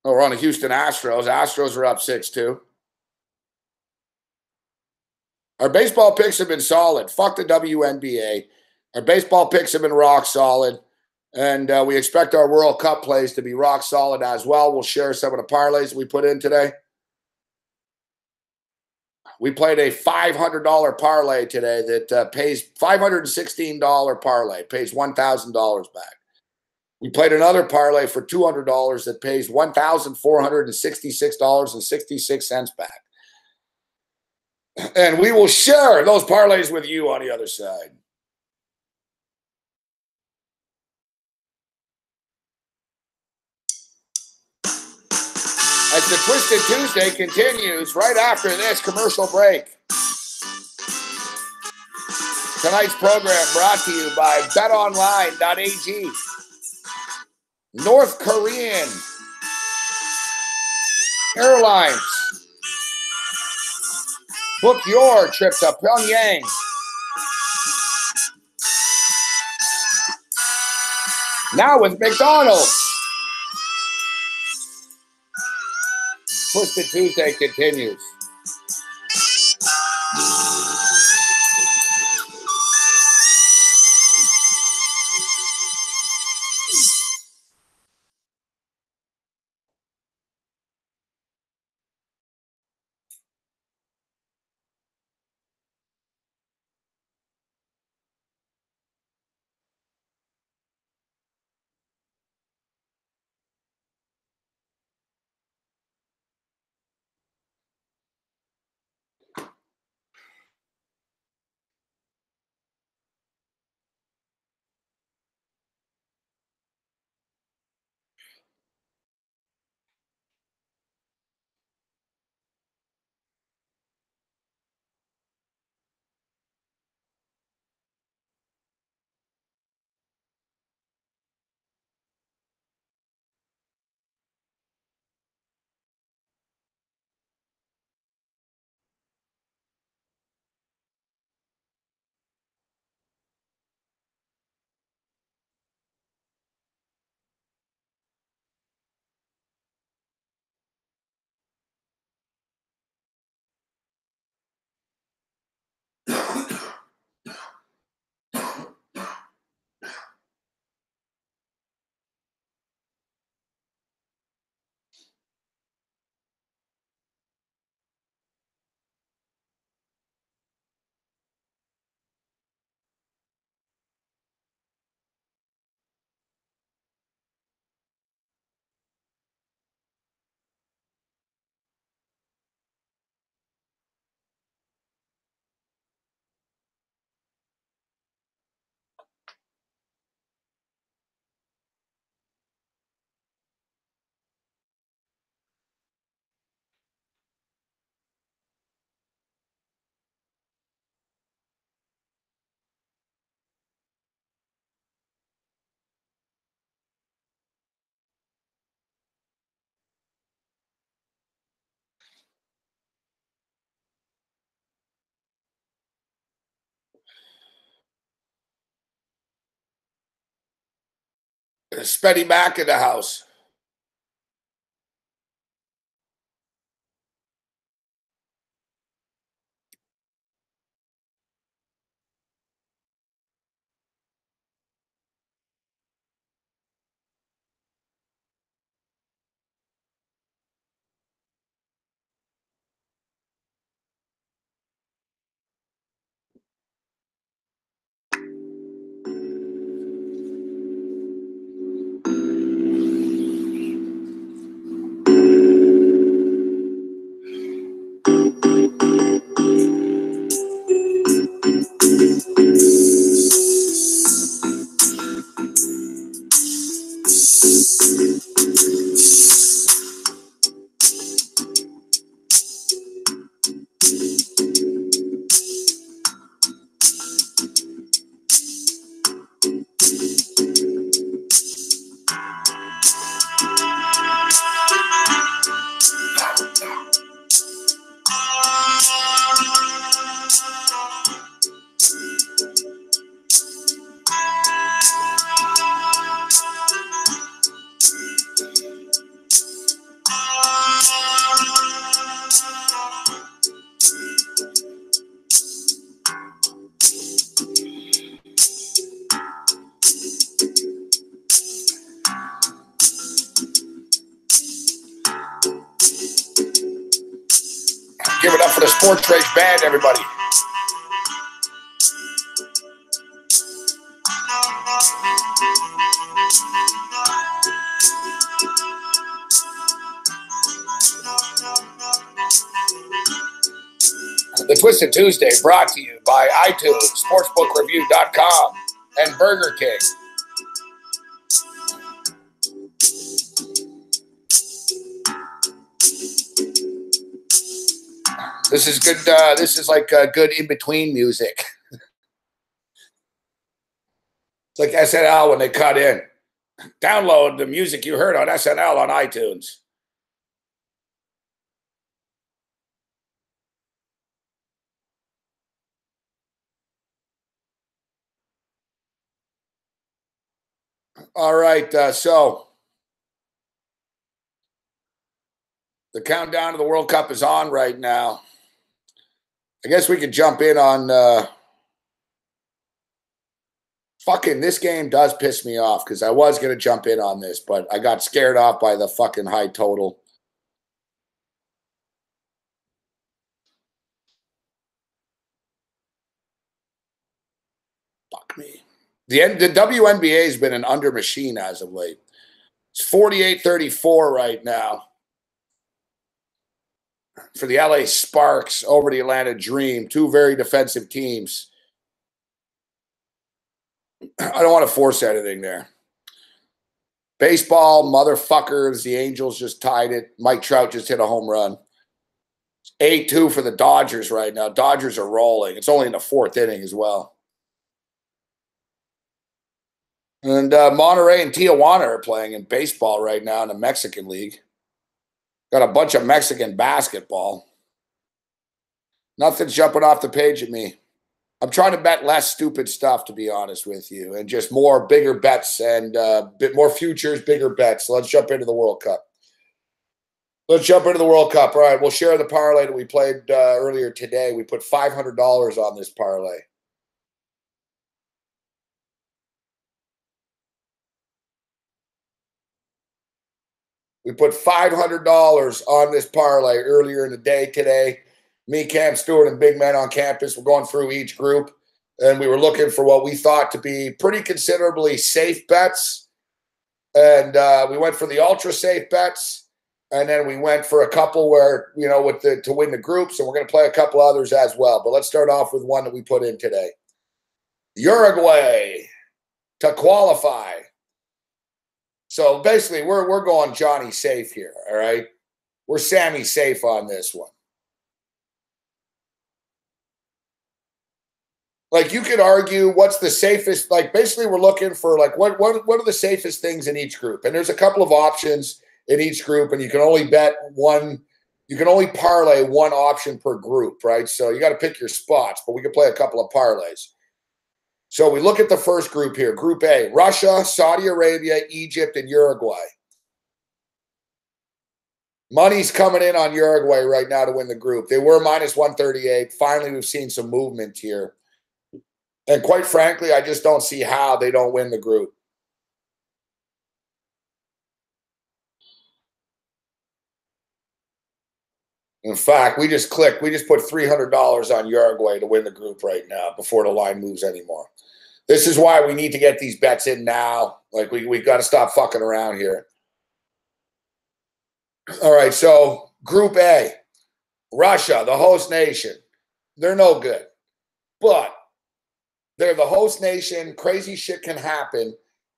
Oh, we're on the Houston Astros. Astros are up 6-2. Our baseball picks have been solid. Fuck the WNBA. Our baseball picks have been rock solid. And we expect our World Cup plays to be rock solid as well. We'll share some of the parlays we put in today. We played a $500 parlay today that pays $516 parlay, pays $1,000 back. We played another parlay for $200 that pays $1,466.66 back. And we will share those parlays with you on the other side. As the Twisted Tuesday continues right after this commercial break. Tonight's program brought to you by betonline.ag. North Korean Airlines. Book your trip to Pyongyang. Now with McDonald's. Twisted Tuesday continues. Spetty Mac in the house. Give it up for the Sports Rage Band, everybody. The Twisted Tuesday brought to you by iTunes, SportsbookReview.com, and Burger King. This is good. This is like good in-between music. It's like SNL when they cut in. Download the music you heard on SNL on iTunes. All right, so the countdown to the World Cup is on right now. I guess we could jump in on fucking this game does piss me off because I was going to jump in on this, but I got scared off by the fucking high total. Fuck me. The WNBA has been an under machine as of late. It's 48-34 right now for the LA Sparks over the Atlanta Dream. Two very defensive teams. I don't want to force anything there. Baseball, motherfuckers. The Angels just tied it. Mike Trout just hit a home run. 8-2 for the Dodgers right now. Dodgers are rolling. It's only in the fourth inning as well. And Monterey and Tijuana are playing in baseball right now in the Mexican League. Got a bunch of Mexican basketball. Nothing's jumping off the page at me. I'm trying to bet less stupid stuff, to be honest with you, and just more bigger bets and bit more futures, bigger bets. Let's jump into the World Cup. Let's jump into the World Cup. All right, we'll share the parlay that we played earlier today. We put $500 on this parlay. We put $500 on this parlay earlier in the day today. Me, Cam Stewart, and Big Man on Campus were going through each group, and we were looking for what we thought to be pretty considerably safe bets. And we went for the ultra safe bets, and then we went for a couple where, you know, with the to win the groups, and we're going to play a couple others as well. But let's start off with one that we put in today. Uruguay to qualify. So basically, we're going Johnny safe here, all right? We're Sammy safe on this one. Like, you could argue what's the safest, like, basically we're looking for, like, what are the safest things in each group? And there's a couple of options in each group, and you can only bet one, you can only parlay one option per group, right? So you got to pick your spots, but we can play a couple of parlays. So we look at the first group here, Group A, Russia, Saudi Arabia, Egypt, and Uruguay. Money's coming in on Uruguay right now to win the group. They were minus 138. Finally, we've seen some movement here. And quite frankly, I just don't see how they don't win the group. In fact, we just put $300 on Uruguay to win the group right now before the line moves anymore. This is why we need to get these bets in now. Like, we got to stop fucking around here. All right, so Group A, Russia, the host nation. They're no good. But they're the host nation. Crazy shit can happen.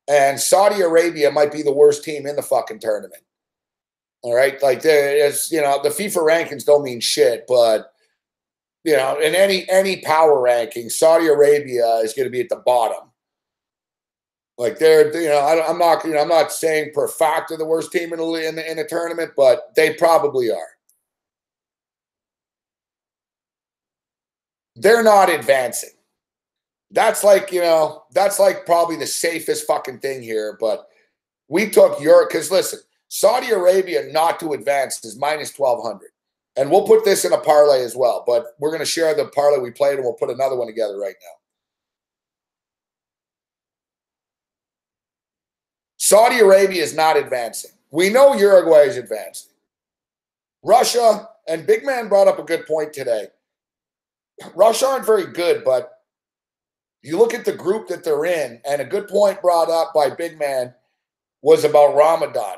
And Saudi Arabia might be the worst team in the fucking tournament. All right, like there's, you know, the FIFA rankings don't mean shit, but you know, in any power ranking, Saudi Arabia is going to be at the bottom. Like they're, you know, I'm not saying per fact they're the worst team in the tournament, but they probably are. They're not advancing. That's like, you know, that's like probably the safest fucking thing here. But we took Europe because listen, Saudi Arabia not to advance is minus 1,200. And we'll put this in a parlay as well. But we're going to share the parlay we played and we'll put another one together right now. Saudi Arabia is not advancing. We know Uruguay is advancing. Russia, and Big Man brought up a good point today. Russia aren't very good, but you look at the group that they're in, and a good point brought up by Big Man was about Ramadan.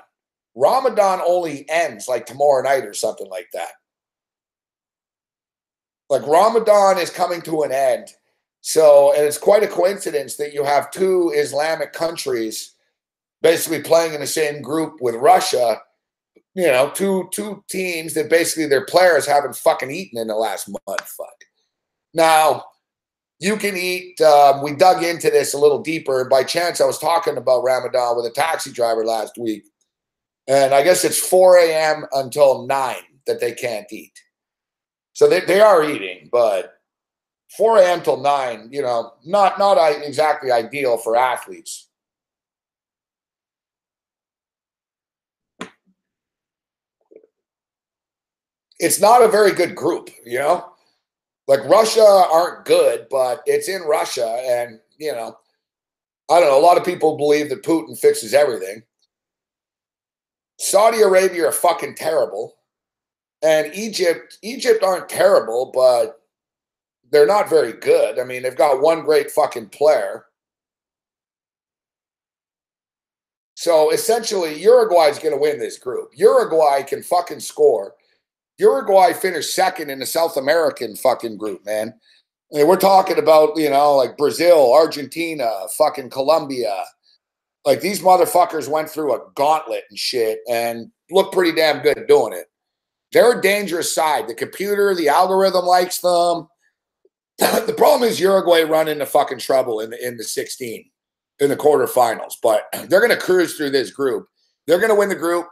Ramadan only ends like tomorrow night or something like that. Like Ramadan is coming to an end. So, and it's quite a coincidence that you have two Islamic countries basically playing in the same group with Russia. You know, two teams that basically their players haven't fucking eaten in the last month. Fuck. Now, you can eat. We dug into this a little deeper. And by chance, I was talking about Ramadan with a taxi driver last week. And I guess it's 4 a.m. until 9 that they can't eat. So they are eating, but 4 a.m. till 9, you know, not exactly ideal for athletes. It's not a very good group, you know? Like Russia aren't good, but it's in Russia. And, you know, I don't know. A lot of people believe that Putin fixes everything. Saudi Arabia are fucking terrible. And Egypt aren't terrible, but they're not very good. I mean, they've got one great fucking player. So essentially, Uruguay's going to win this group. Uruguay can fucking score. Uruguay finished second in the South American fucking group, man. I mean, we're talking about, you know, like Brazil, Argentina, fucking Colombia. Like these motherfuckers went through a gauntlet and shit and looked pretty damn good doing it. They're a dangerous side. The computer, the algorithm likes them. The problem is Uruguay run into fucking trouble in the 16, in the quarterfinals. But they're going to cruise through this group. They're going to win the group.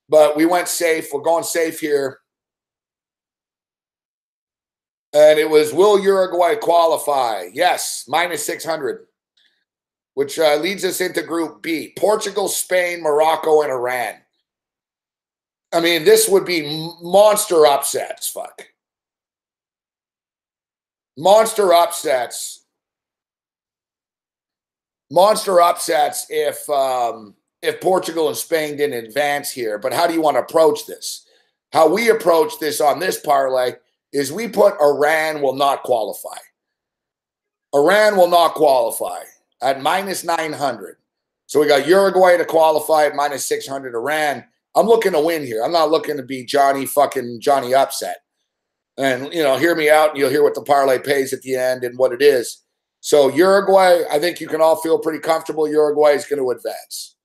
But we went safe. We're going safe here. And it was, will Uruguay qualify? Yes, minus 600, which leads us into Group B. Portugal, Spain, Morocco, and Iran. I mean, this would be monster upsets, fuck. Monster upsets. Monster upsets if Portugal and Spain didn't advance here. But how do you want to approach this? How we approach this on this parlay is we put Iran will not qualify. Iran will not qualify at minus 900. So we got Uruguay to qualify at minus 600. Iran, I'm looking to win here. I'm not looking to be Johnny upset. And, you know, hear me out and you'll hear what the parlay pays at the end and what it is. So Uruguay, I think you can all feel pretty comfortable. Uruguay is going to advance.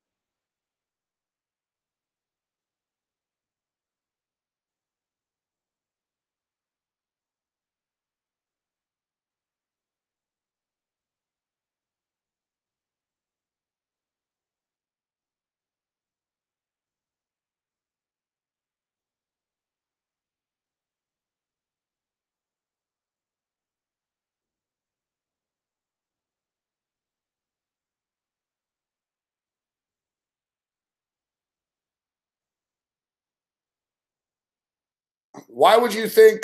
Why would you think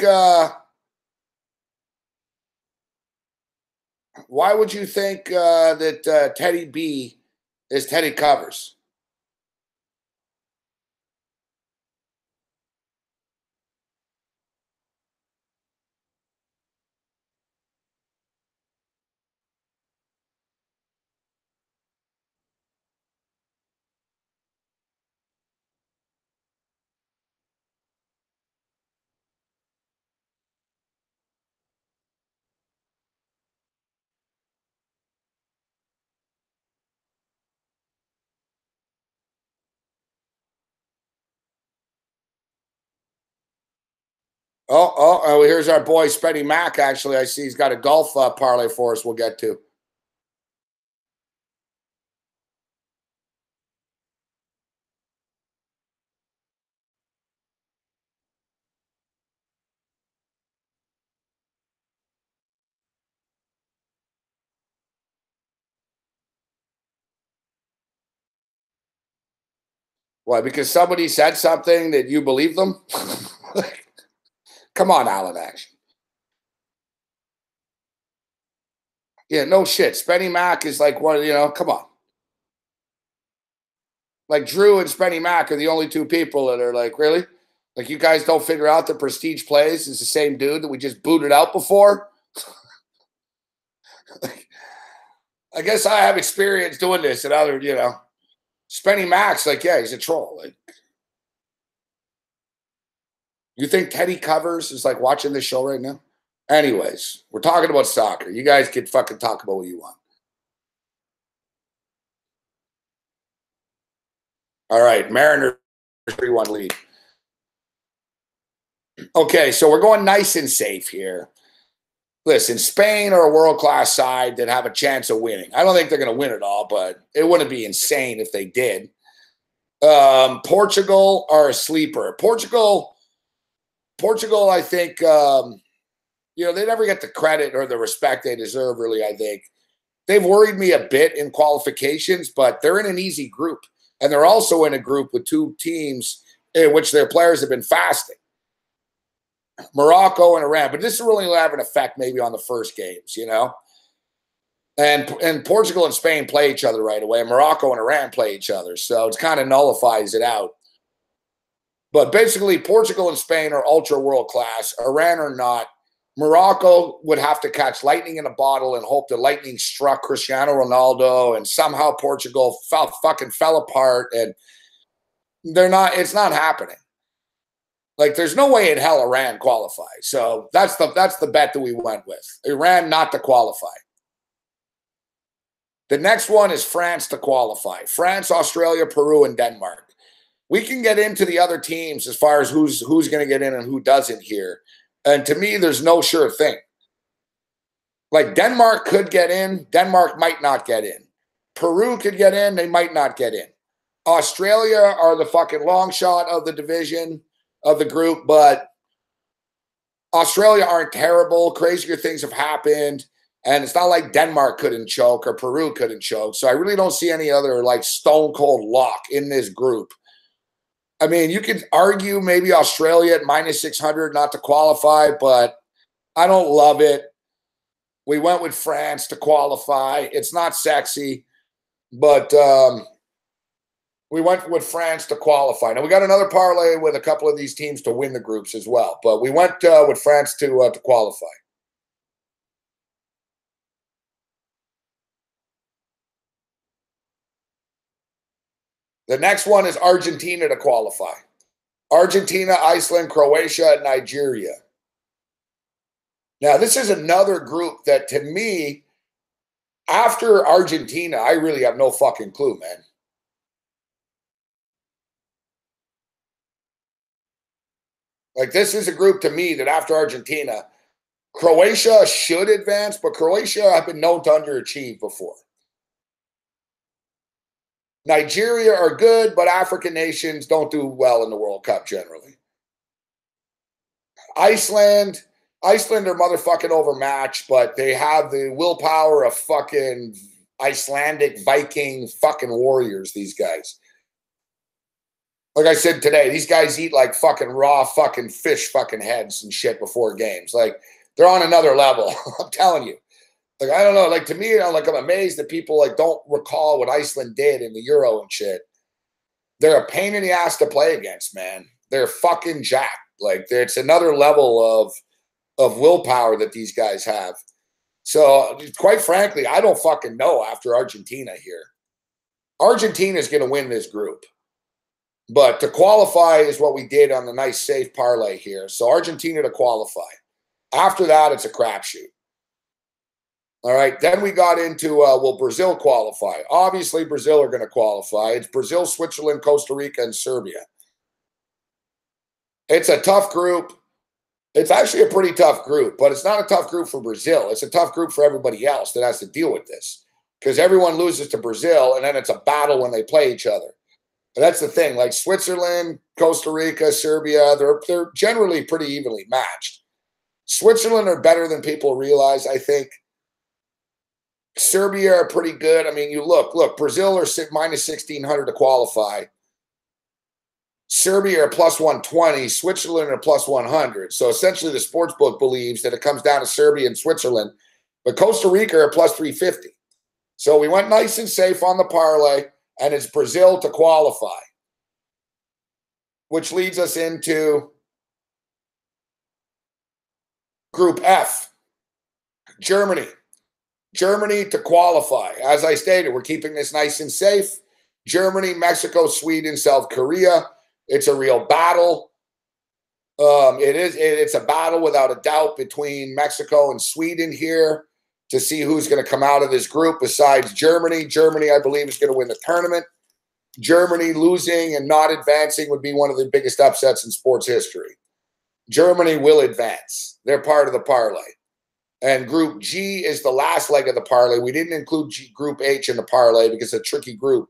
that Teddy B is Teddy Covers? Oh, here's our boy Spenny Mac. Actually, I see he's got a golf parlay for us we'll get to. Why? Because somebody said something that you believe them? Come on, Alan Action. Yeah, no shit. Spenny Mac is like one, come on. Like Drew and Spenny Mac are the only two people that are like, really? Like you guys don't figure out the Prestige Plays is the same dude that we just booted out before? I guess I have experience doing this and other, Spenny Mac's like, yeah, he's a troll. Like, you think Teddy Covers is like watching this show right now? Anyways, we're talking about soccer. You guys can fucking talk about what you want. All right, Mariners 3-1 lead. Okay, so we're going nice and safe here. Listen, Spain are a world-class side that have a chance of winning. I don't think they're going to win it all, but it wouldn't be insane if they did. Portugal are a sleeper. Portugal, I think, they never get the credit or the respect they deserve, really, I think. They've worried me a bit in qualifications, but they're in an easy group. And they're also in a group with two teams in which their players have been fasting. Morocco and Iran. But this will really have an effect maybe on the first games, And Portugal and Spain play each other right away. Morocco and Iran play each other. So it kind of nullifies it out. But basically, Portugal and Spain are ultra world class. Iran are not. Morocco would have to catch lightning in a bottle and hope the lightning struck Cristiano Ronaldo, and somehow Portugal fell apart, and it's not happening. Like, there's no way in hell Iran qualifies. So that's the bet that we went with. Iran not to qualify. The next one is France to qualify. France, Australia, Peru, and Denmark. We can get into the other teams as far as who's going to get in and who doesn't here. And to me, there's no sure thing. Like, Denmark could get in. Denmark might not get in. Peru could get in. They might not get in. Australia are the fucking long shot of the division, of the group. But Australia aren't terrible. Crazier things have happened. And it's not like Denmark couldn't choke or Peru couldn't choke. So I really don't see any other, like, stone cold lock in this group. I mean, you could argue maybe Australia at -600 not to qualify, but I don't love it. We went with France to qualify. It's not sexy, but we went with France to qualify. Now, we got another parlay with a couple of these teams to win the groups as well, but we went with France to qualify. The next one is Argentina to qualify. Argentina, Iceland, Croatia, and Nigeria. Now, this is another group that, to me, after Argentina, I really have no fucking clue, man. Like, this is a group to me that after Argentina, Croatia should advance, but Croatia have been known to underachieve before. Nigeria are good, but African nations don't do well in the World Cup generally. Iceland are motherfucking overmatched, but they have the willpower of fucking Icelandic Viking fucking warriors, these guys. Like I said today, these guys eat like fucking raw fucking fish fucking heads and shit before games. Like they're on another level. I'm telling you. Like, I don't know. Like to me, I'm amazed that people like don't recall what Iceland did in the Euro and shit. They're a pain in the ass to play against, man. They're fucking jacked. Like it's another level of willpower that these guys have. So quite frankly, I don't fucking know after Argentina here. Argentina is going to win this group. But to qualify is what we did on the nice safe parlay here. So Argentina to qualify. After that, it's a crapshoot. All right. Then we got into, will Brazil qualify? Obviously, Brazil are going to qualify. It's Brazil, Switzerland, Costa Rica, and Serbia. It's a tough group. It's actually a pretty tough group, but it's not a tough group for Brazil. It's a tough group for everybody else that has to deal with this because everyone loses to Brazil, and then it's a battle when they play each other. And that's the thing. Like Switzerland, Costa Rica, Serbia, they're generally pretty evenly matched. Switzerland are better than people realize, I think. Serbia are pretty good. I mean, you look, Brazil are minus 1,600 to qualify. Serbia are plus 120. Switzerland are plus 100. So essentially the sportsbook believes that it comes down to Serbia and Switzerland. But Costa Rica are plus 350. So we went nice and safe on the parlay, and it's Brazil to qualify, which leads us into Group F, Germany. Germany to qualify. As I stated, we're keeping this nice and safe. Germany, Mexico, Sweden, South Korea. It's a real battle. It's a battle without a doubt between Mexico and Sweden here to see who's going to come out of this group besides Germany. Germany, I believe, is going to win the tournament. Germany losing and not advancing would be one of the biggest upsets in sports history. Germany will advance. They're part of the parlay. And Group G is the last leg of the parlay. We didn't include Group H in the parlay because it's a tricky group.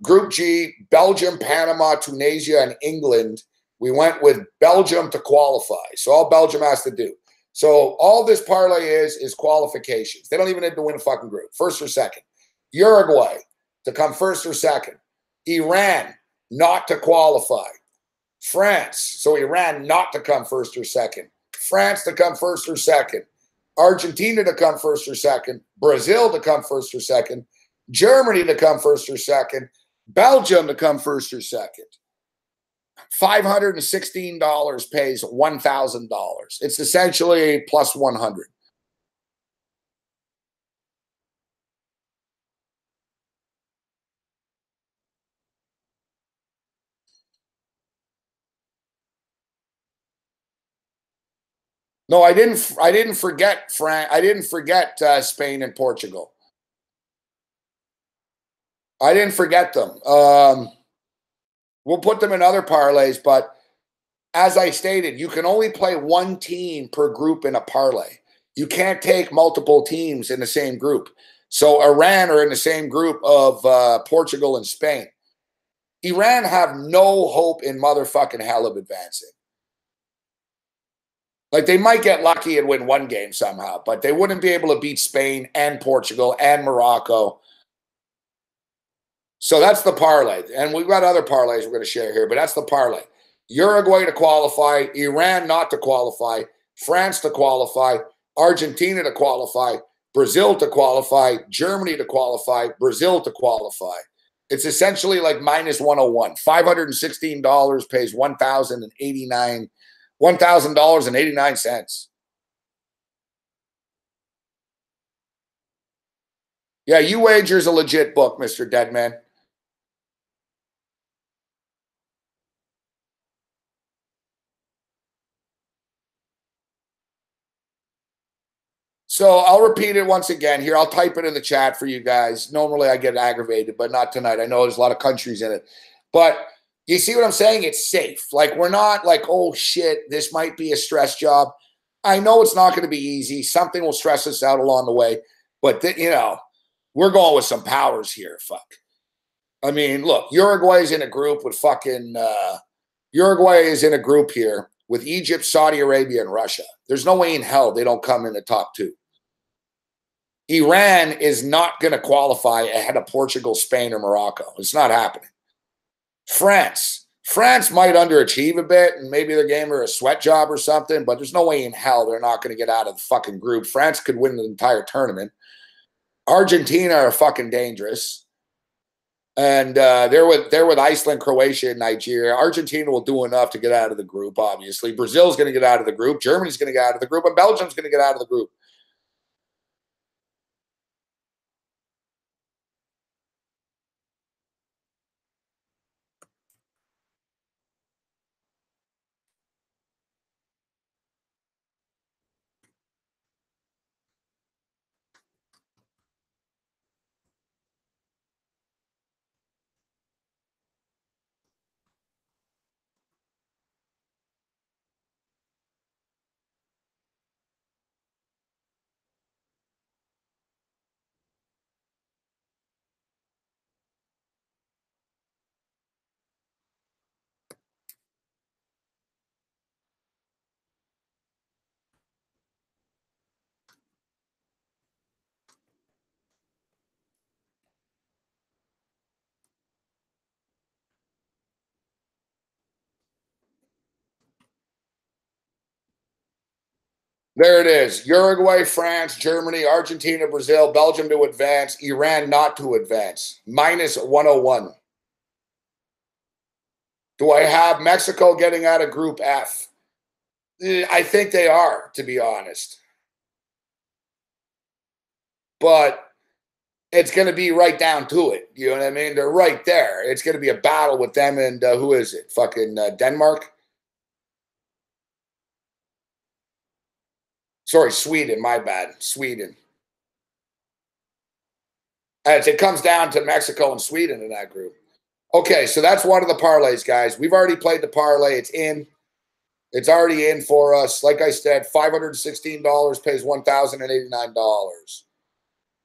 Group G, Belgium, Panama, Tunisia, and England. We went with Belgium to qualify. So all Belgium has to do. So all this parlay is qualifications. They don't even need to win a fucking group, first or second. Uruguay to come first or second. Iran not to qualify. France, so Iran not to come first or second. France to come first or second. Argentina to come first or second. Brazil to come first or second. Germany to come first or second. Belgium to come first or second. $516 pays $1,000. It's essentially plus 100. No, I didn't forget Spain and Portugal. I didn't forget them. We'll put them in other parlays, but as I stated, you can only play one team per group in a parlay. You can't take multiple teams in the same group. So Iran are in the same group of Portugal and Spain. Iran have no hope in motherfucking hell of advancing. Like they might get lucky and win one game somehow, but they wouldn't be able to beat Spain and Portugal and Morocco. So that's the parlay. And we've got other parlays we're going to share here, but that's the parlay. Uruguay to qualify, Iran not to qualify, France to qualify, Argentina to qualify, Brazil to qualify, Germany to qualify, Brazil to qualify. It's essentially like minus 101. $516 pays $1,089. Yeah, You Wager's a legit book, Mr. Deadman. So I'll repeat it once again here. I'll type it in the chat for you guys. Normally I get aggravated, but not tonight. I know there's a lot of countries in it. But you see what I'm saying? It's safe. Like we're not like, oh shit, this might be a stress job. I know it's not going to be easy. Something will stress us out along the way. But, we're going with some powers here. Fuck. I mean, look, Uruguay is in a group with Uruguay is in a group here with Egypt, Saudi Arabia, and Russia. There's no way in hell they don't come in the top two. Iran is not going to qualify ahead of Portugal, Spain, or Morocco. It's not happening. France might underachieve a bit, and maybe their game are a sweat job or something, but there's no way in hell they're not going to get out of the fucking group. France could win the entire tournament. Argentina are fucking dangerous. And they're with Iceland, Croatia, and Nigeria. Argentina will do enough to get out of the group, obviously. Brazil's going to get out of the group. Germany's going to get out of the group. And Belgium's going to get out of the group. There it is. Uruguay, France, Germany, Argentina, Brazil, Belgium to advance, Iran not to advance. Minus 101. Do I have Mexico getting out of Group F? I think they are, to be honest. But it's going to be right down to it. You know what I mean? They're right there. It's going to be a battle with them and who is it? Fucking Denmark? Sorry, Sweden. My bad. Sweden. As it comes down to Mexico and Sweden in that group. Okay, so that's one of the parlays, guys. We've already played the parlay. It's in. It's already in for us. Like I said, $516 pays $1,089.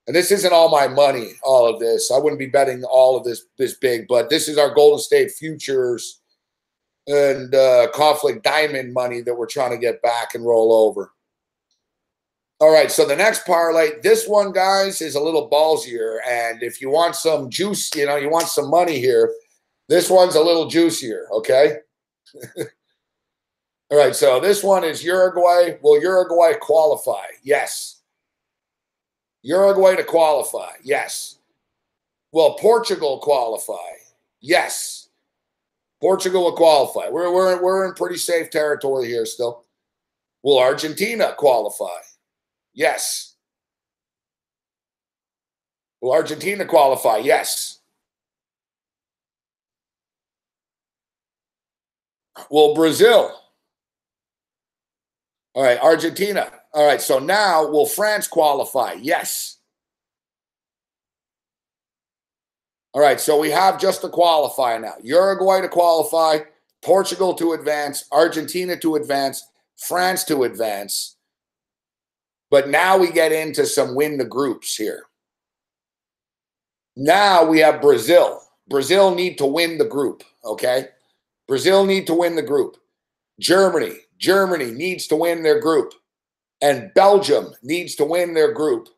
And this isn't all my money, all of this. I wouldn't be betting all of this big, but this is our Golden State futures and Conflict Diamond money that we're trying to get back and roll over. All right, so the next parlay, this one, guys, is a little ballsier. And if you want some juice, you want some money here, this one's a little juicier, okay? All right, so this one is Uruguay. Will Uruguay qualify? Yes. Uruguay to qualify? Yes. Will Portugal qualify? Yes. Portugal will qualify. We're in pretty safe territory here still. Will Argentina qualify? Yes. Will Argentina qualify? Yes. Will Brazil? All right, Argentina. All right, so now will France qualify? Yes. All right, so we have just the qualifier now. Uruguay to qualify, Portugal to advance, Argentina to advance, France to advance. But now we get into some win the groups here. Now we have Brazil. Brazil need to win the group, okay? Brazil need to win the group. Germany needs to win their group. And Belgium needs to win their group.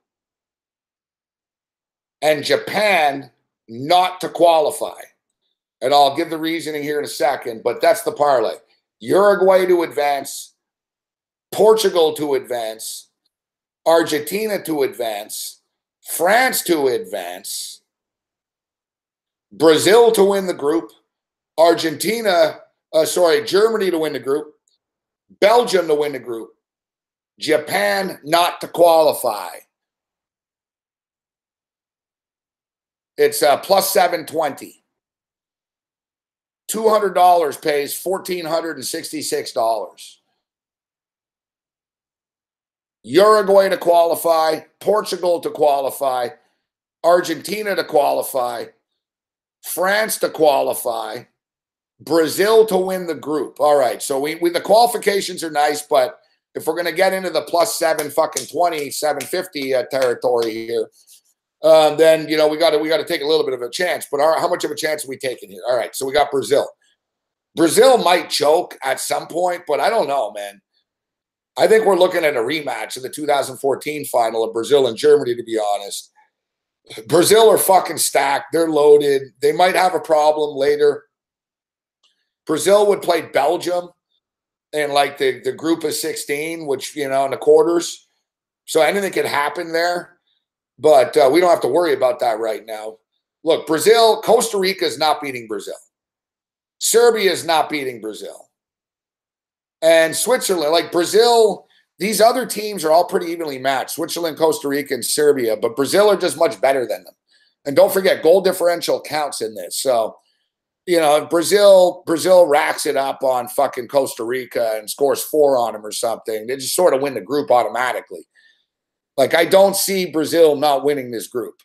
And Japan not to qualify. And I'll give the reasoning here in a second, but that's the parlay. Uruguay to advance, Portugal to advance, Argentina to advance, France to advance, Brazil to win the group, Germany to win the group, Belgium to win the group, Japan not to qualify. It's plus 720. $200 pays $1,466. Uruguay to qualify, Portugal to qualify, Argentina to qualify, France to qualify, Brazil to win the group. All right, so we the qualifications are nice, but if we're going to get into the plus 720, 750 territory here, then we got to take a little bit of a chance. But how much of a chance are we taking here? All right, so we got Brazil. Brazil might choke at some point, but I don't know, man. I think we're looking at a rematch of the 2014 final of Brazil and Germany, to be honest. Brazil are fucking stacked. They're loaded. They might have a problem later. Brazil would play Belgium in like the group of 16, which, in the quarters. So anything could happen there. But we don't have to worry about that right now. Look, Costa Rica is not beating Brazil. Serbia is not beating Brazil. And Switzerland, like Brazil, these other teams are all pretty evenly matched. Switzerland, Costa Rica, and Serbia. But Brazil are just much better than them. And don't forget, goal differential counts in this. So, if Brazil racks it up on fucking Costa Rica and scores 4 on them or something, they just sort of win the group automatically. Like, I don't see Brazil not winning this group.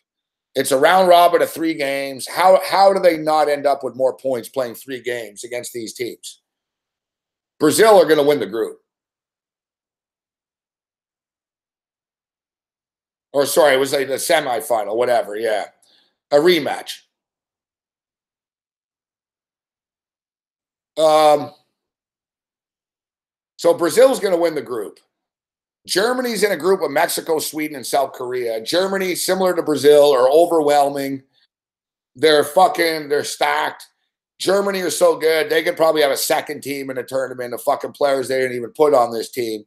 It's a round robin of 3 games. How do they not end up with more points playing 3 games against these teams? Brazil are going to win the group. Or sorry, it was like the semifinal, whatever, yeah. A rematch. So Brazil's going to win the group. Germany's in a group with Mexico, Sweden, and South Korea. Germany, similar to Brazil, are overwhelming. They're stacked. Germany are so good, they could probably have a second team in a tournament of fucking players they didn't even put on this team.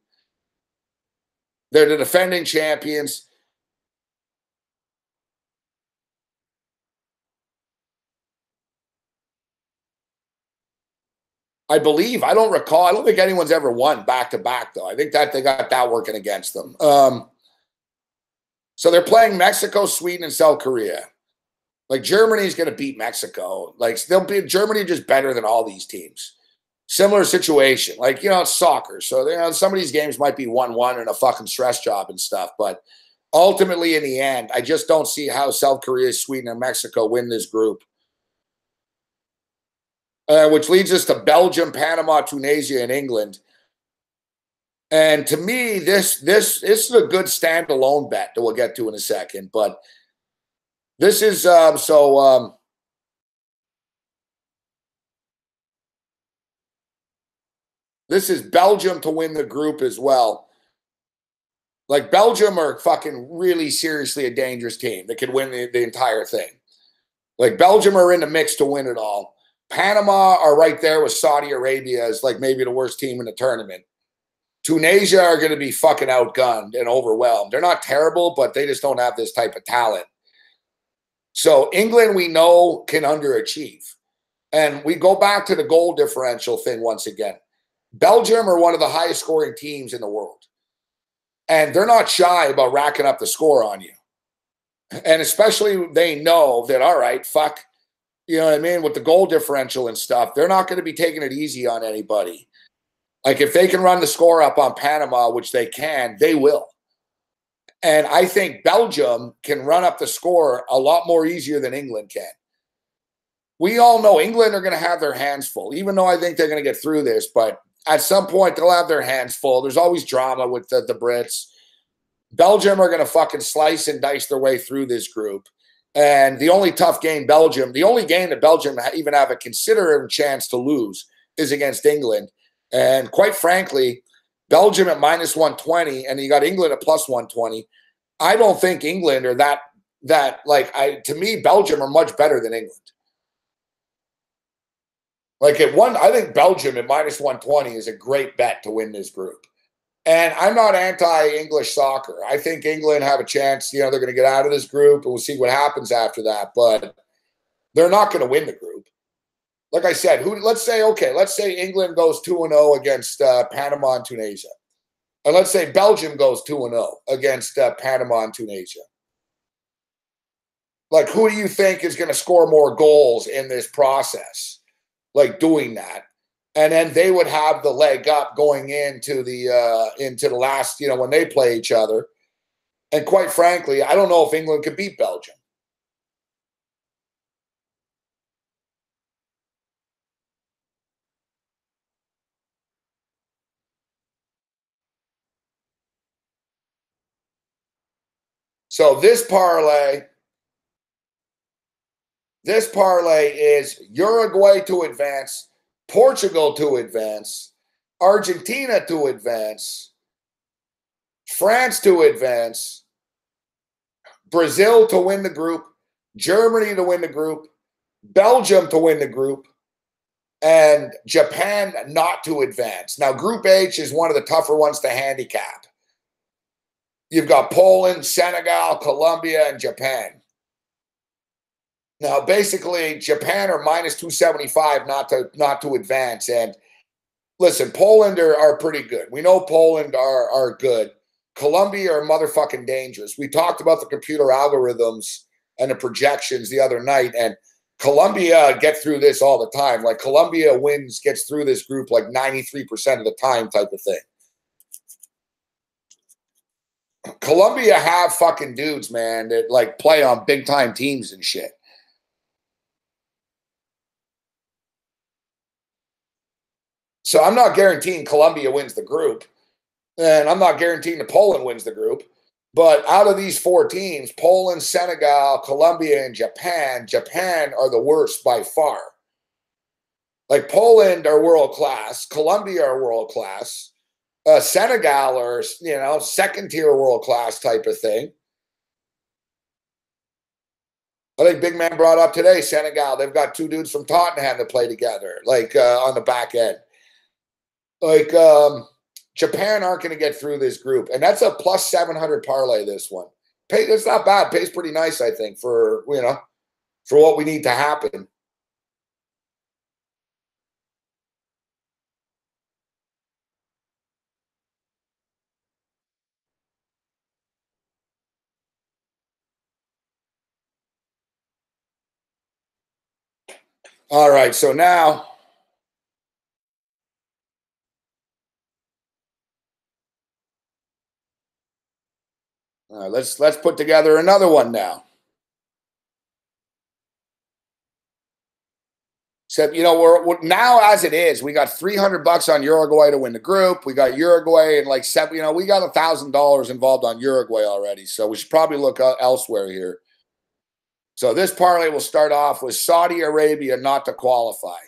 They're the defending champions. I believe. I don't recall. I don't think anyone's ever won back-to-back, though. I think that they got that working against them. So they're playing Mexico, Sweden, and South Korea. Like, Germany's going to beat Mexico. Like, Germany just better than all these teams. Similar situation. Like, it's soccer. So, some of these games might be 1-1 and a fucking stress job and stuff. But ultimately, in the end, I just don't see how South Korea, Sweden, and Mexico win this group. Which leads us to Belgium, Panama, Tunisia, and England. And to me, this is a good standalone bet that we'll get to in a second. But this is this is Belgium to win the group as well. Like, Belgium are fucking really seriously a dangerous team that could win the entire thing. Like, Belgium are in the mix to win it all. Panama are right there with Saudi Arabia as like maybe the worst team in the tournament. Tunisia are going to be fucking outgunned and overwhelmed. They're not terrible, but they just don't have this type of talent. So England, we know, can underachieve. And we go back to the goal differential thing once again. Belgium are one of the highest scoring teams in the world. And they're not shy about racking up the score on you. And especially they know that, all right, fuck, you know what I mean? With the goal differential and stuff, they're not going to be taking it easy on anybody. Like, if they can run the score up on Panama, which they can, they will. And I think Belgium can run up the score a lot more easier than England can. We all know England are going to have their hands full, even though I think they're going to get through this. But at some point, they'll have their hands full. There's always drama with the Brits. Belgium are going to fucking slice and dice their way through this group. And the only tough game the only game that Belgium even have a considerable chance to lose is against England. And quite frankly, Belgium at minus 120, and you got England at plus 120. I don't think England are to me, Belgium are much better than England. Like, I think Belgium at minus 120 is a great bet to win this group. And I'm not anti-English soccer. I think England have a chance. They're going to get out of this group, and we'll see what happens after that. But they're not going to win the group. Like I said, let's say England goes 2-0 against Panama and Tunisia. And let's say Belgium goes 2-0 against Panama and Tunisia. Like, who do you think is going to score more goals in this process? Like, doing that. And then they would have the leg up going into the last, when they play each other. And quite frankly, I don't know if England could beat Belgium. So this parlay is Uruguay to advance, Portugal to advance, Argentina to advance, France to advance, Brazil to win the group, Germany to win the group, Belgium to win the group, and Japan not to advance. Now, Group H is one of the tougher ones to handicap. You've got Poland, Senegal, Colombia, and Japan. Now, basically, Japan are minus 275 not to advance. And listen, Poland are pretty good. We know Poland are good. Colombia are motherfucking dangerous. We talked about the computer algorithms and the projections the other night, and Colombia get through this all the time. Like Colombia gets through this group like 93% of the time type of thing. Colombia have fucking dudes, man, that like play on big time teams and shit. So I'm not guaranteeing Colombia wins the group, and I'm not guaranteeing that Poland wins the group. But out of these four teams, Poland, Senegal, Colombia, and Japan are the worst by far. Like Poland are world class, Colombia are world class, Senegal are, second tier world class type of thing. I think Big Man brought up today, Senegal, they've got two dudes from Tottenham that play together, like on the back end. Like Japan aren't going to get through this group, and that's a plus 700 parlay. This one, it's not bad. Pays pretty nice, I think, for for what we need to happen. All right, so now. Let's put together another one now. So, we're now as it is, we got $300 on Uruguay to win the group. We got Uruguay and like seven, we got $1,000 involved on Uruguay already. So we should probably look elsewhere here. So this parlay will start off with Saudi Arabia not to qualify.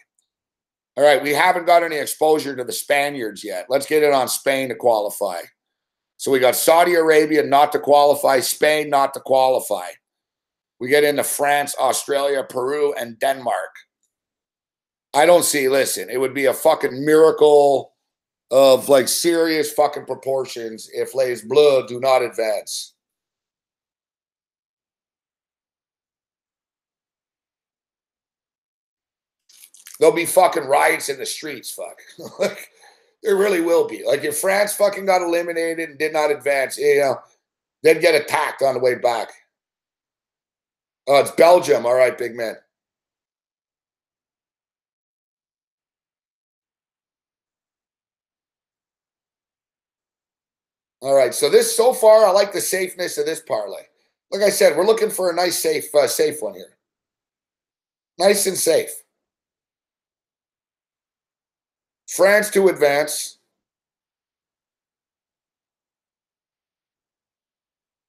All right, we haven't got any exposure to the Spaniards yet. Let's get it on Spain to qualify. So we got Saudi Arabia not to qualify, Spain not to qualify. We get into France, Australia, Peru, and Denmark. I don't see, listen, it would be a fucking miracle of like serious fucking proportions if Les Bleus do not advance. There'll be fucking riots in the streets, fuck. Like, there really will be. Like, if France fucking got eliminated and did not advance, they'd get attacked on the way back. Oh, it's Belgium. All right, big man. All right, so far, I like the safeness of this parlay. Like I said, we're looking for a nice, safe one here. Nice and safe. France to advance.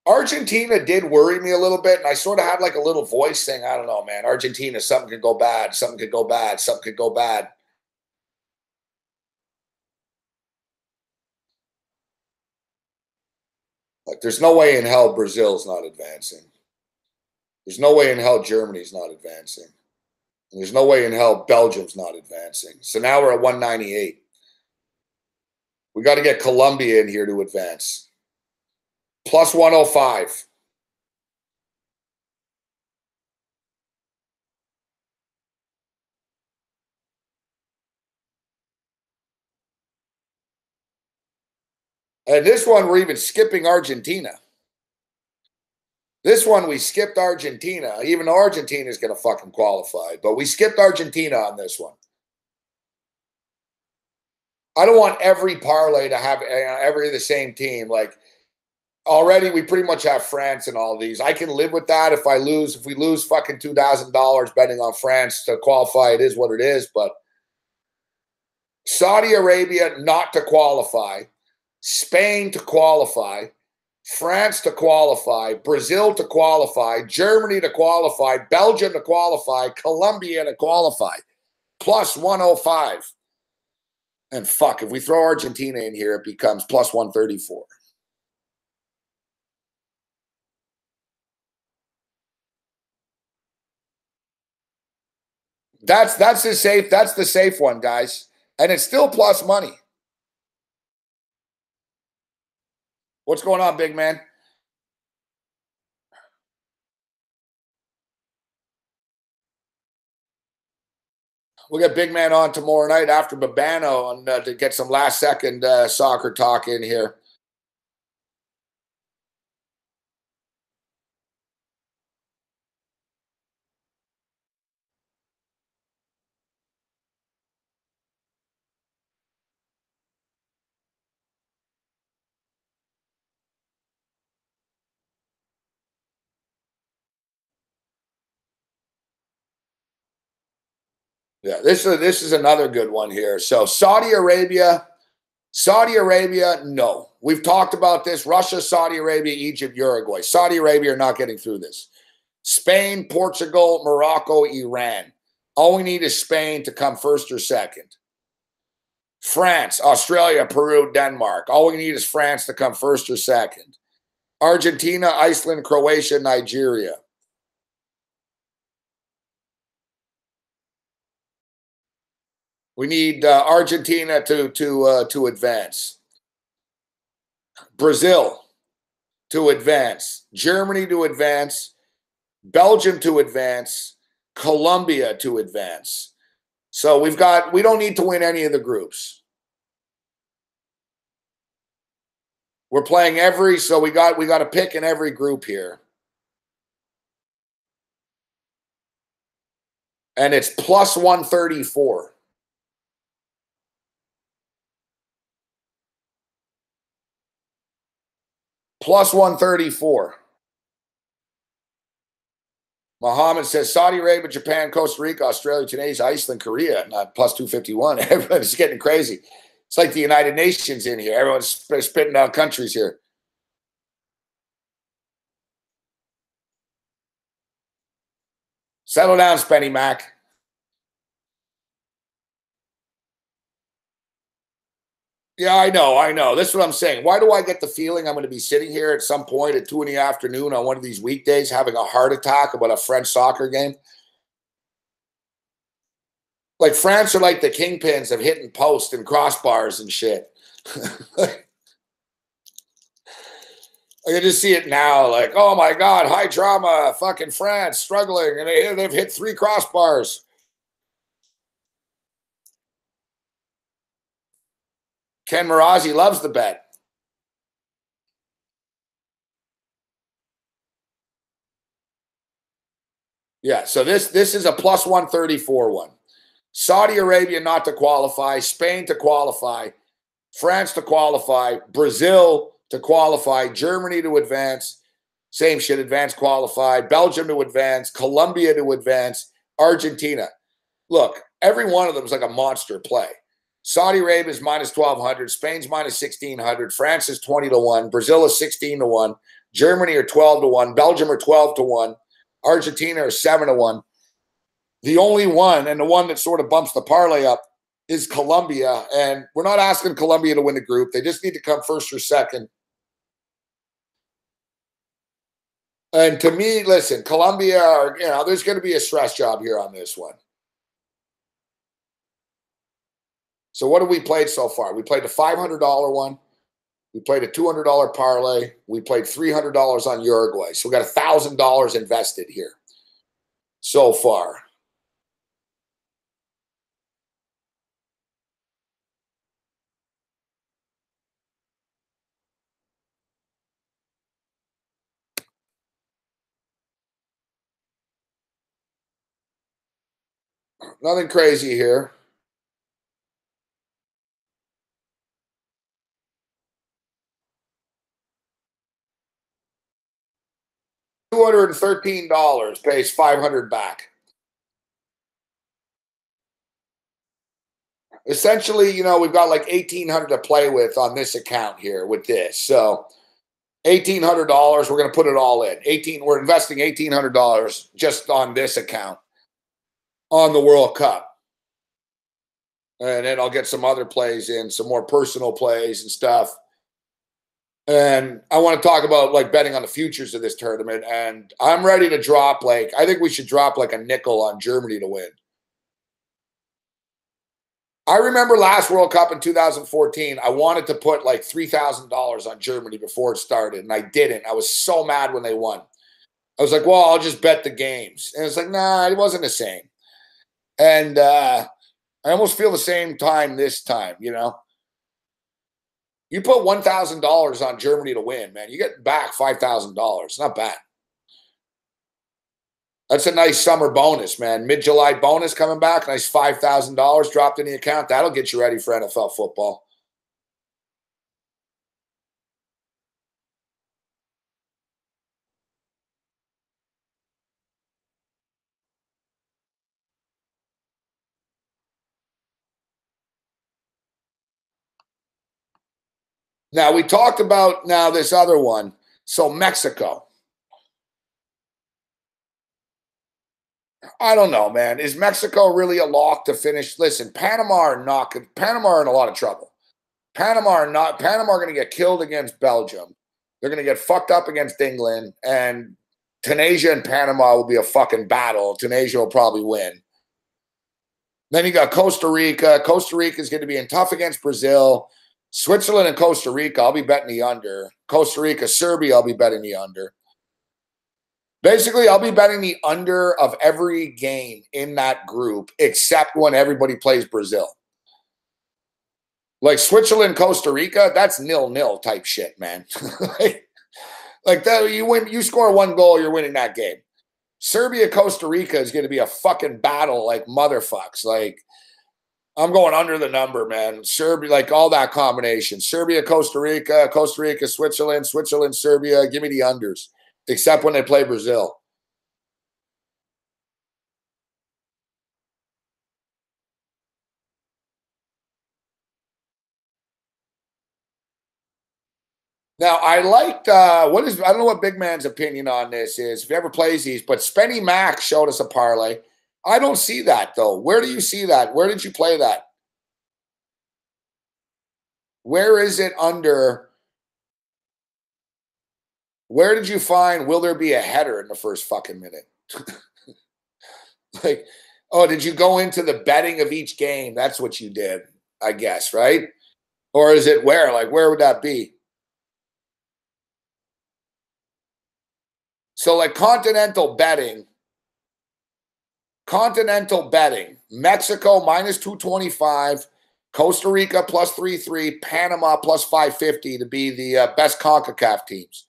Argentina did worry me a little bit, and I sort of had like a little voice saying, I don't know, man, Argentina, something could go bad, something could go bad, something could go bad. Like, there's no way in hell Brazil's not advancing. There's no way in hell Germany's not advancing. And there's no way in hell Belgium's not advancing. So now we're at 198. We got to get Colombia in here to advance. Plus 105. And this one, we're even skipping Argentina. This one, we skipped Argentina, even though Argentina is going to fucking qualify. But we skipped Argentina on this one. I don't want every parlay to have every the same team. Like, already we pretty much have France in all these. I can live with that if we lose fucking $2,000 betting on France to qualify, it is what it is. But Saudi Arabia not to qualify, Spain to qualify, France to qualify, Brazil to qualify, Germany to qualify, Belgium to qualify, Colombia to qualify, plus 105. And fuck, if we throw Argentina in here, it becomes plus 134. That's the safe one, guys. And it's still plus money. What's going on, big man? We'll get big man on tomorrow night after Babano to get some last second soccer talk in here. Yeah, this is another good one here. So Saudi Arabia, no. We've talked about this. Russia, Saudi Arabia, Egypt, Uruguay. Saudi Arabia are not getting through this. Spain, Portugal, Morocco, Iran. All we need is Spain to come first or second. France, Australia, Peru, Denmark. All we need is France to come first or second. Argentina, Iceland, Croatia, Nigeria. We need Argentina to advance. Brazil to advance. Germany to advance. Belgium to advance. Colombia to advance. So we don't need to win any of the groups. We're playing so we got to pick in every group here. And it's plus 134. Plus 134. Mohammed says Saudi Arabia, Japan, Costa Rica, Australia, Tunisia, Iceland, Korea, not plus 251. Everybody's getting crazy. It's like the United Nations in here. Everyone's spitting out countries here. Settle down, Spenny Mac. Yeah, I know. This is what I'm saying. Why do I get the feeling I'm going to be sitting here at some point at 2 in the afternoon on one of these weekdays having a heart attack about a French soccer game? Like France are like the kingpins of hitting posts and crossbars and shit. I can just see it now. Like, oh my God, high drama, fucking France struggling. And they've hit 3 crossbars. Ken Marazi loves the bet. Yeah, so this is a plus 134 one. Saudi Arabia not to qualify, Spain to qualify, France to qualify, Brazil to qualify, Germany to advance, same shit, advance qualify, Belgium to advance, Colombia to advance, Argentina. Look, every one of them is like a monster play. Saudi Arabia is minus 1,200, Spain's minus 1,600, France is 20 to 1, Brazil is 16 to 1, Germany are 12 to 1, Belgium are 12 to 1, Argentina are 7 to 1. The only one, and the one that sort of bumps the parlay up, is Colombia. And we're not asking Colombia to win the group. They just need to come first or second. And to me, listen, Colombia, there's going to be a stress job here on this one. So what have we played so far? We played a $500 one. We played a $200 parlay. We played $300 on Uruguay. So we got $1,000 invested here so far. Nothing crazy here. $213 pays $500 back. Essentially, we've got like $1,800 to play with on this account here with this. So $1,800, we're going to put it all in. We're investing $1,800 just on this account on the World Cup. And then I'll get some other plays in, some more personal plays and stuff. And I want to talk about like betting on the futures of this tournament. And I'm ready to drop I think we should drop like a nickel on Germany to win. I remember last World Cup in 2014, I wanted to put like $3,000 on Germany before it started, and I didn't. I was so mad when they won. I was like, well, I'll just bet the games. And it's like, nah, it wasn't the same. And I almost feel the same time this time, you know? You put $1,000 on Germany to win, man. You get back $5,000. Not bad. That's a nice summer bonus, man. Mid-July bonus coming back. Nice $5,000 dropped in the account. That'll get you ready for NFL football. Now, we talked about this other one. So, Mexico. I don't know, man. Is Mexico really a lock to finish? Listen, Panama are in a lot of trouble. Panama are going to get killed against Belgium. They're going to get fucked up against England, and Tunisia and Panama will be a fucking battle. Tunisia will probably win. Then you got Costa Rica. Costa Rica is going to be in tough against Brazil. Switzerland and Costa Rica, I'll be betting the under. Costa Rica, Serbia, I'll be betting the under. Basically, I'll be betting the under of every game in that group except when everybody plays Brazil. Like Switzerland, Costa Rica, that's 0-0 type shit, man. like that, you score 1 goal, you're winning that game. Serbia, Costa Rica is going to be a fucking battle like motherfucks. Like, I'm going under the number, man. Serbia, like all that combination. Serbia, Costa Rica, Switzerland, Serbia. Give me the unders, except when they play Brazil. Now, I liked, I don't know what Big Man's opinion on this is, if he ever plays these, but Spenny Mac showed us a parlay. I don't see that, though. Where do you see that? Where did you play that? Where is it under? Where did you find, will there be a header in the first fucking minute? Like, oh, did you go into the betting of each game? That's what you did, I guess, right? Or is it where? Like, where would that be? So, like, continental betting, Mexico minus 225, Costa Rica plus 3-3, Panama plus 550 to be the best CONCACAF teams.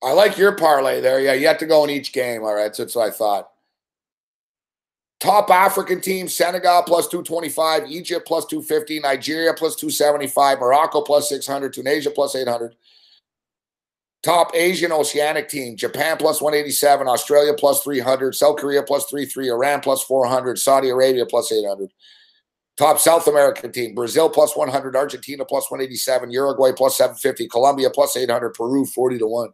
I like your parlay there. Yeah, you have to go in each game. All right, so that's what I thought. Top African teams, Senegal plus 225, Egypt plus 250, Nigeria plus 275, Morocco plus 600, Tunisia plus 800. Top Asian Oceanic team, Japan plus 187, Australia plus 300, South Korea plus 33, Iran plus 400, Saudi Arabia plus 800. Top South American team, Brazil plus 100, Argentina plus 187, Uruguay plus 750, Colombia plus 800, Peru 40-1.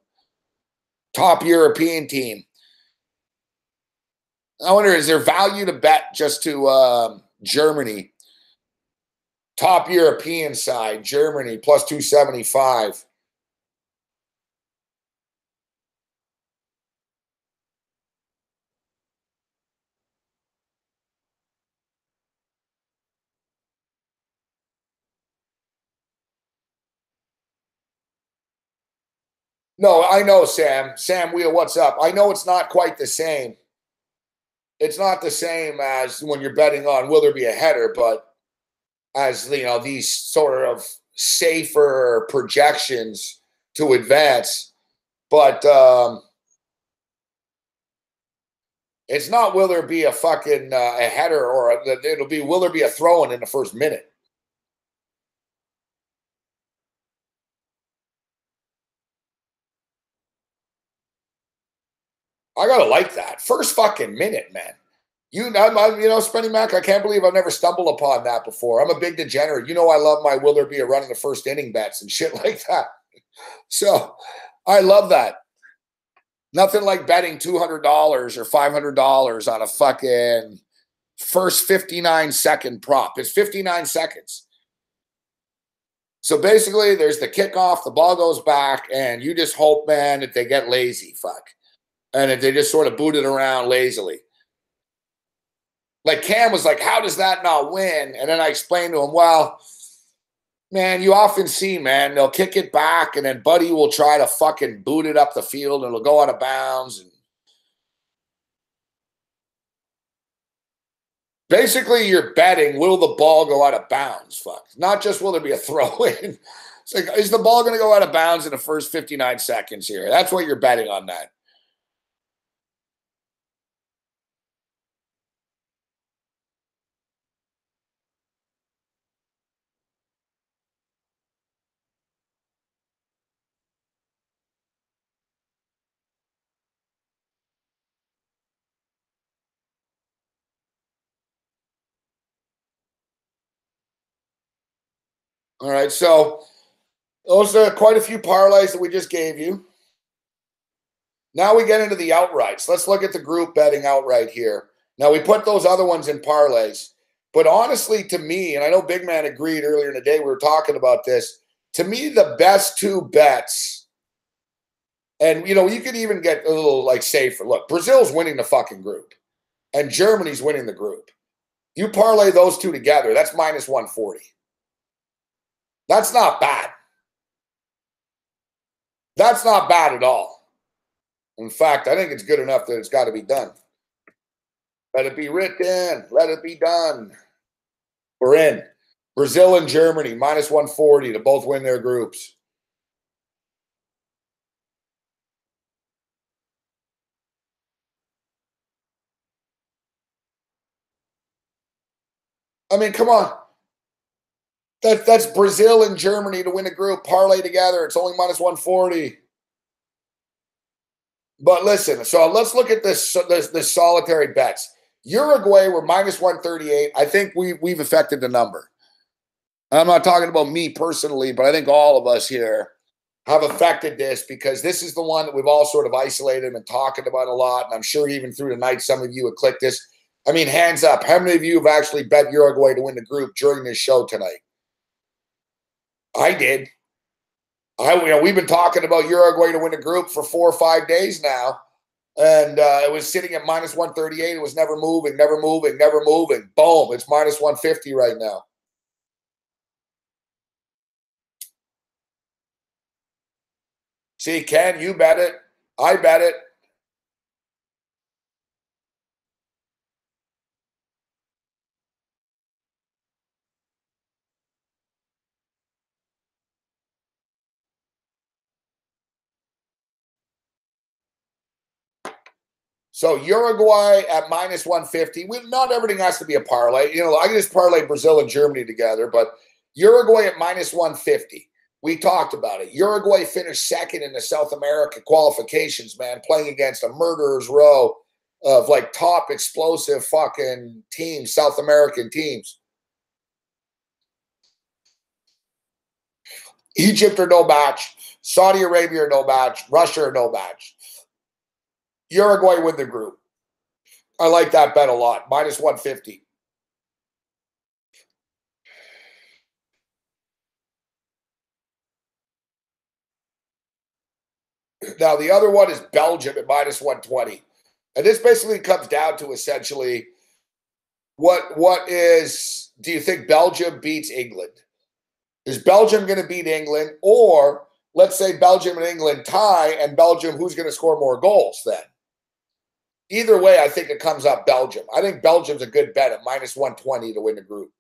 Top European team. I wonder, is there value to bet just to Germany? Top European side, Germany plus 275. No, I know, Sam. Sam Wheel, what's up? I know it's not quite the same. It's not the same as when you're betting on will there be a header, but as you know, these sort of safer projections to advance. But it's not will there be a fucking a header or it'll be will there be a throw-in in the first minute. I gotta like that first fucking minute, man. You know, Spenny Mac, I can't believe I've never stumbled upon that before. I'm a big degenerate. You know, I love my will there be a run in the first inning bets and shit like that. So I love that. Nothing like betting $200 or $500 on a fucking first 59-second prop. It's 59 seconds. So basically, there's the kickoff, the ball goes back, and you just hope, man, that they get lazy, and that they just sort of boot it around lazily. Like Cam was like, how does that not win? And then I explained to him, well, man, you often see, man, they'll kick it back, and then Buddy will try to fucking boot it up the field, and it'll go out of bounds. And basically, you're betting, will the ball go out of bounds? Not just will there be a throw-in. It's like, is the ball going to go out of bounds in the first 59 seconds here? That's what you're betting on that. All right, so those are quite a few parlays that we just gave you. Now we get into the outrights. Let's look at the group betting outright here. Now, we put those other ones in parlays. But honestly, to me, and I know Big Man agreed earlier in the day, we were talking about this. To me, the best two bets, and, you could even get a little, safer. Look, Brazil's winning the fucking group, and Germany's winning the group. You parlay those two together, that's minus 140. That's not bad. That's not bad at all. In fact, I think it's good enough that it's got to be done. Let it be written. Let it be done. We're in. Brazil and Germany, minus 140 to both win their groups. I mean, come on. That's Brazil and Germany to win a group. Parlay together. It's only minus 140. But listen, so let's look at this solitary bets. Uruguay were minus 138. I think we've affected the number. I'm not talking about me personally, but I think all of us here have affected this because this is the one that we've all sort of isolated and talking about a lot. And I'm sure even through the night, some of you would click this. I mean, hands up. How many of you have actually bet Uruguay to win the group during this show tonight? I did. We've been talking about Uruguay to win the group for 4 or 5 days now. And it was sitting at minus 138. It was never moving, never moving, never moving. Boom. It's minus 150 right now. See, Ken, you bet it. I bet it. So Uruguay at minus 150. Not everything has to be a parlay. I can just parlay Brazil and Germany together, but Uruguay at minus 150. We talked about it. Uruguay finished second in the South America qualifications, man, playing against a murderer's row of top explosive fucking teams, South American teams. Egypt are no match. Saudi Arabia are no match. Russia are no match. Uruguay win the group. I like that bet a lot. Minus 150. Now, the other one is Belgium at minus 120. And this basically comes down to essentially do you think Belgium beats England? Is Belgium going to beat England? Or let's say Belgium and England tie, and Belgium, who's going to score more goals then? Either way, I think it comes up Belgium. I think Belgium's a good bet at minus 120 to win the group.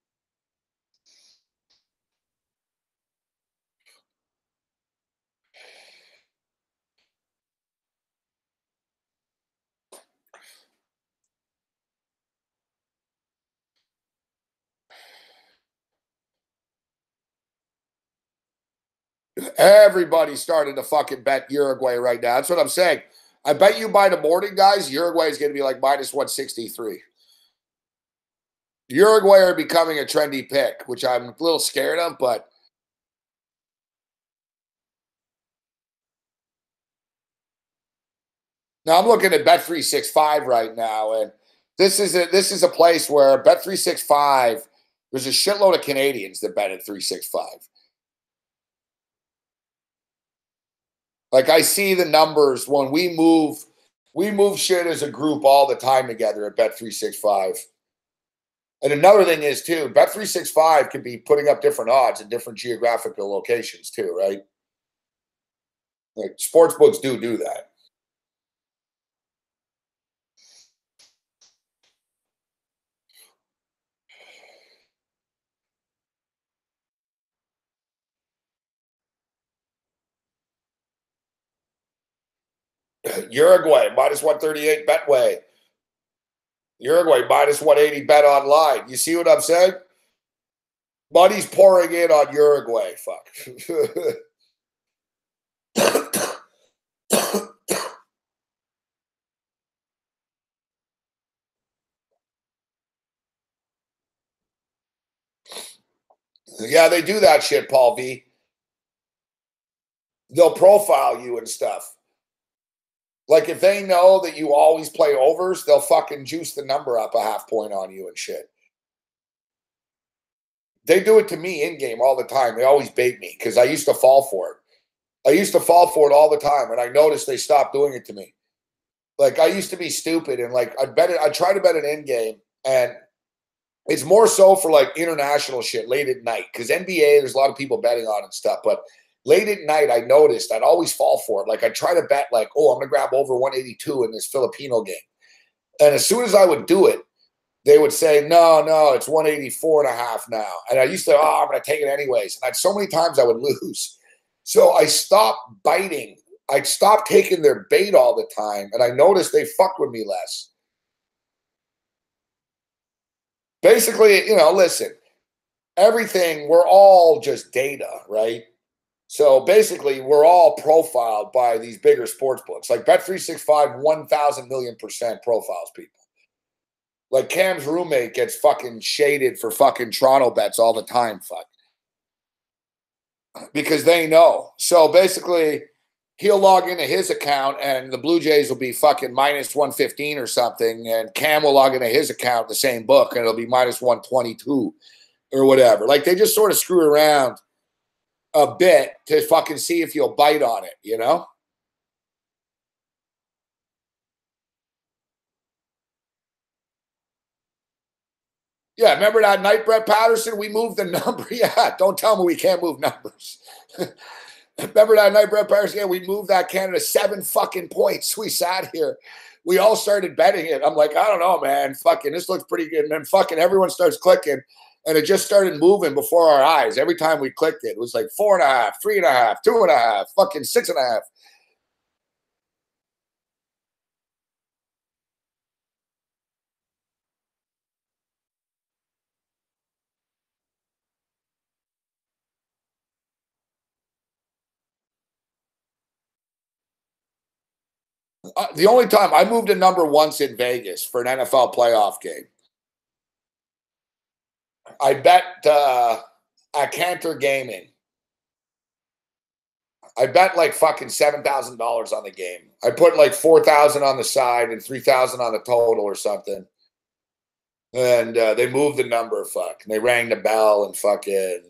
Everybody's starting to fucking bet Uruguay right now. That's what I'm saying. I bet you by the morning, guys, Uruguay is going to be like minus 163. Uruguay are becoming a trendy pick, which I'm a little scared of, but now I'm looking at Bet365 right now, and This is a place where Bet365, there's a shitload of Canadians that bet at 365. Like I see the numbers when we move shit as a group all the time together at Bet365. And another thing is too, Bet365 could be putting up different odds in different geographical locations too, right? Like sportsbooks do that. Uruguay minus 138 Betway. Uruguay minus 180 bet online. You see what I'm saying? Money's pouring in on Uruguay. Fuck. Yeah, they do that shit, Paul V. They'll profile you and stuff. Like if they know that you always play overs, they'll fucking juice the number up a half point on you and shit. They do it to me in game all the time. They always bait me because I used to fall for it. I used to fall for it all the time, and I noticed they stopped doing it to me. Like I used to be stupid and like I'd try to bet an end game, and it's more so for like international shit late at night because NBA there's a lot of people betting on and stuff, but late at night I noticed I'd always fall for it. Like I'd try to bet like, oh, I'm gonna grab over 182 in this Filipino game, and as soon as I would do it, they would say, no, it's 184.5 now. And I used to, I'm going to take it anyways. And so many times I would lose. So I stopped biting. I stopped taking their bait all the time. And I noticed they fuck with me less. Basically, listen, everything, we're all just data, right? So basically, we're all profiled by these bigger sports books. Like Bet365, 1,000 million% profiles people. Like Cam's roommate gets fucking shaded for fucking Toronto bets all the time, fuck. Because they know. So basically, he'll log into his account and the Blue Jays will be fucking minus 115 or something. And Cam will log into his account, the same book, and it'll be minus 122 or whatever. Like they just sort of screw around a bit to fucking see if you'll bite on it, you know? Yeah, remember that night, Brett Patterson? We moved the number. Yeah, don't tell me we can't move numbers. Remember that night, Brett Patterson? Yeah, we moved that Canada 7 fucking points. We sat here. We all started betting it. I'm like, I don't know, man. Fucking, this looks pretty good. And then fucking everyone starts clicking. And it just started moving before our eyes. Every time we clicked it, it was like 4.5, 3.5, 2.5, fucking 6.5. The only time I moved a number once in Vegas for an NFL playoff game. I bet at Cantor Gaming. I bet like fucking $7,000 on the game. I put like 4,000 on the side and 3,000 on the total or something. And they moved the number, fuck. And they rang the bell and fucking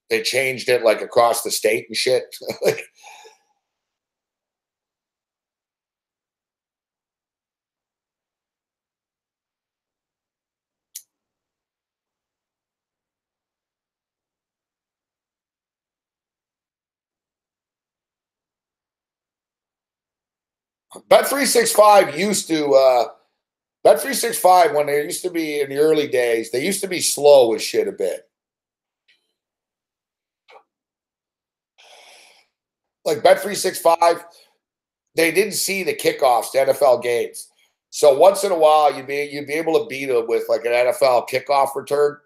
they changed it like across the state and shit. Bet365 used to Bet365 when they used to be in the early days, they used to be slow with shit a bit. Like Bet365, they didn't see the kickoffs to NFL games. So once in a while, you'd be able to beat them with like an NFL kickoff return.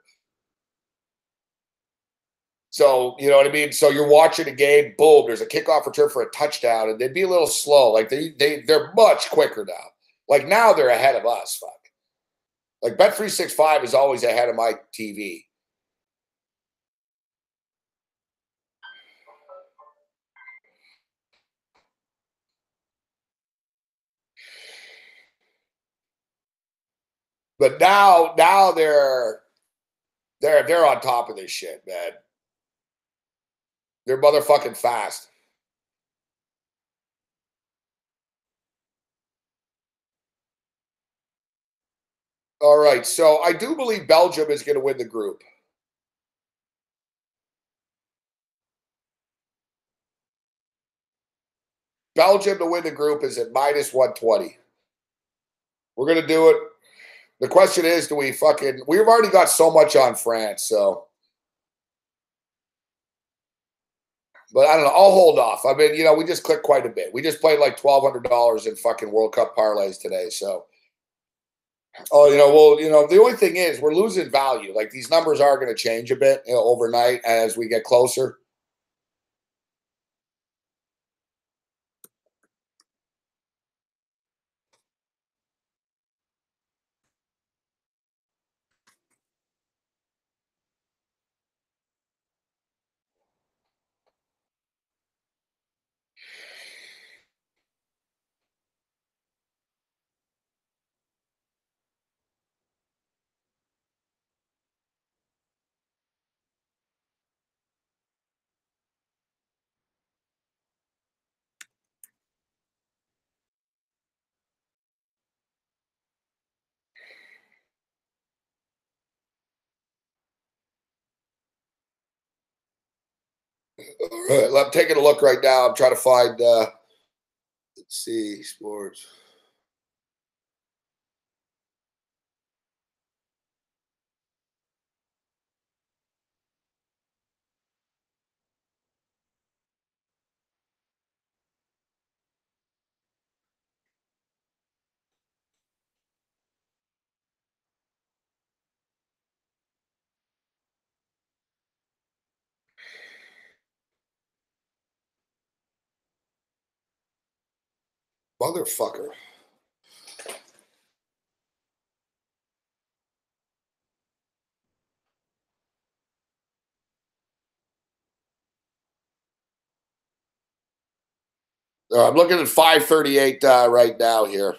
So you know what I mean. So you're watching a game, boom, there's a kickoff return for a touchdown, and they'd be a little slow. Like they're much quicker now. Like now they're ahead of us. Fuck. Like Bet365 is always ahead of my TV. But now they're on top of this shit, man. They're motherfucking fast. All right, so I do believe Belgium is going to win the group. Belgium to win the group is at -120. We're going to do it. The question is, do we fucking... We've already got so much on France, so... But I don't know. I'll hold off. I mean, we just clicked quite a bit. We just played like $1,200 in fucking World Cup parlays today, so... the only thing is we're losing value. Like, these numbers are going to change a bit overnight as we get closer. All right, I'm taking a look right now. I'm trying to find, let's see, sports. Motherfucker. I'm looking at 538 right now here.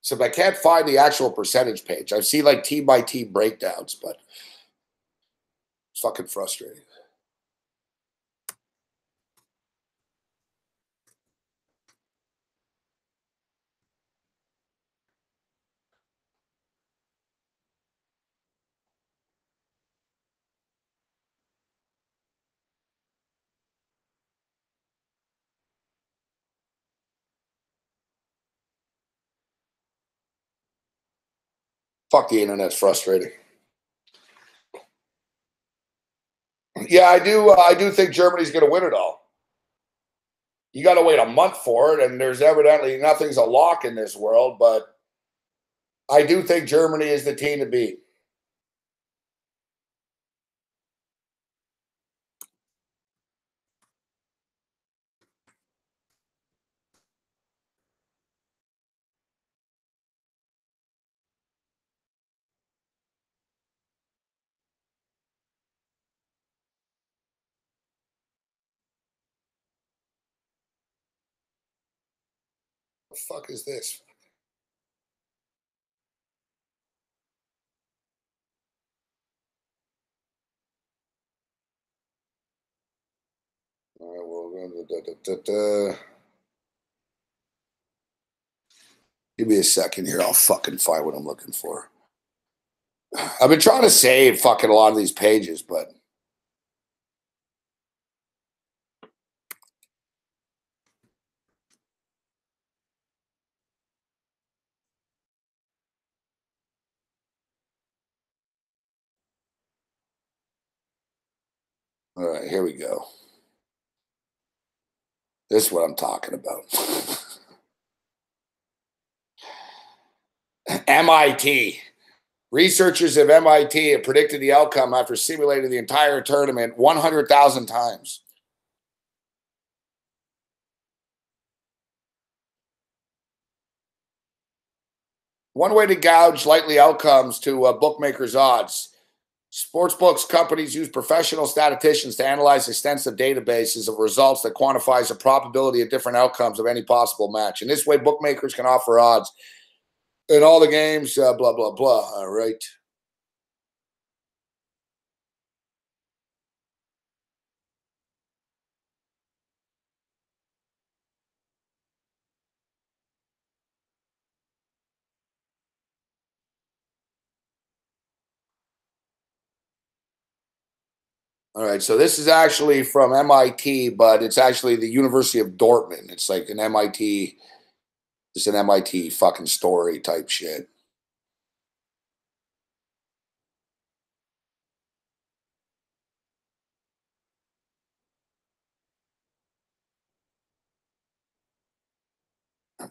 So if I can't find the actual percentage page, I see like team by team breakdowns, but it's fucking frustrating. Fuck, the internet's frustrating. Yeah, I do think Germany's going to win it all. You got to wait a month for it, and there's evidently nothing's a lock in this world, but I do think Germany is the team to beat. What the fuck is this? All right, well, give me a second here. I'll fucking find what I'm looking for. I've been trying to save fucking a lot of these pages, but all right, here we go. This is what I'm talking about. MIT. Researchers of MIT have predicted the outcome after simulating the entire tournament 100,000 times. One way to gouge likely outcomes to bookmakers' odds. Sportsbooks companies use professional statisticians to analyze extensive databases of results that quantifies the probability of different outcomes of any possible match. In this way, bookmakers can offer odds in all the games, blah, blah, blah. All right. All right, so this is actually from MIT, but it's actually the University of Dortmund. It's like an MIT, it's an MIT fucking story type shit.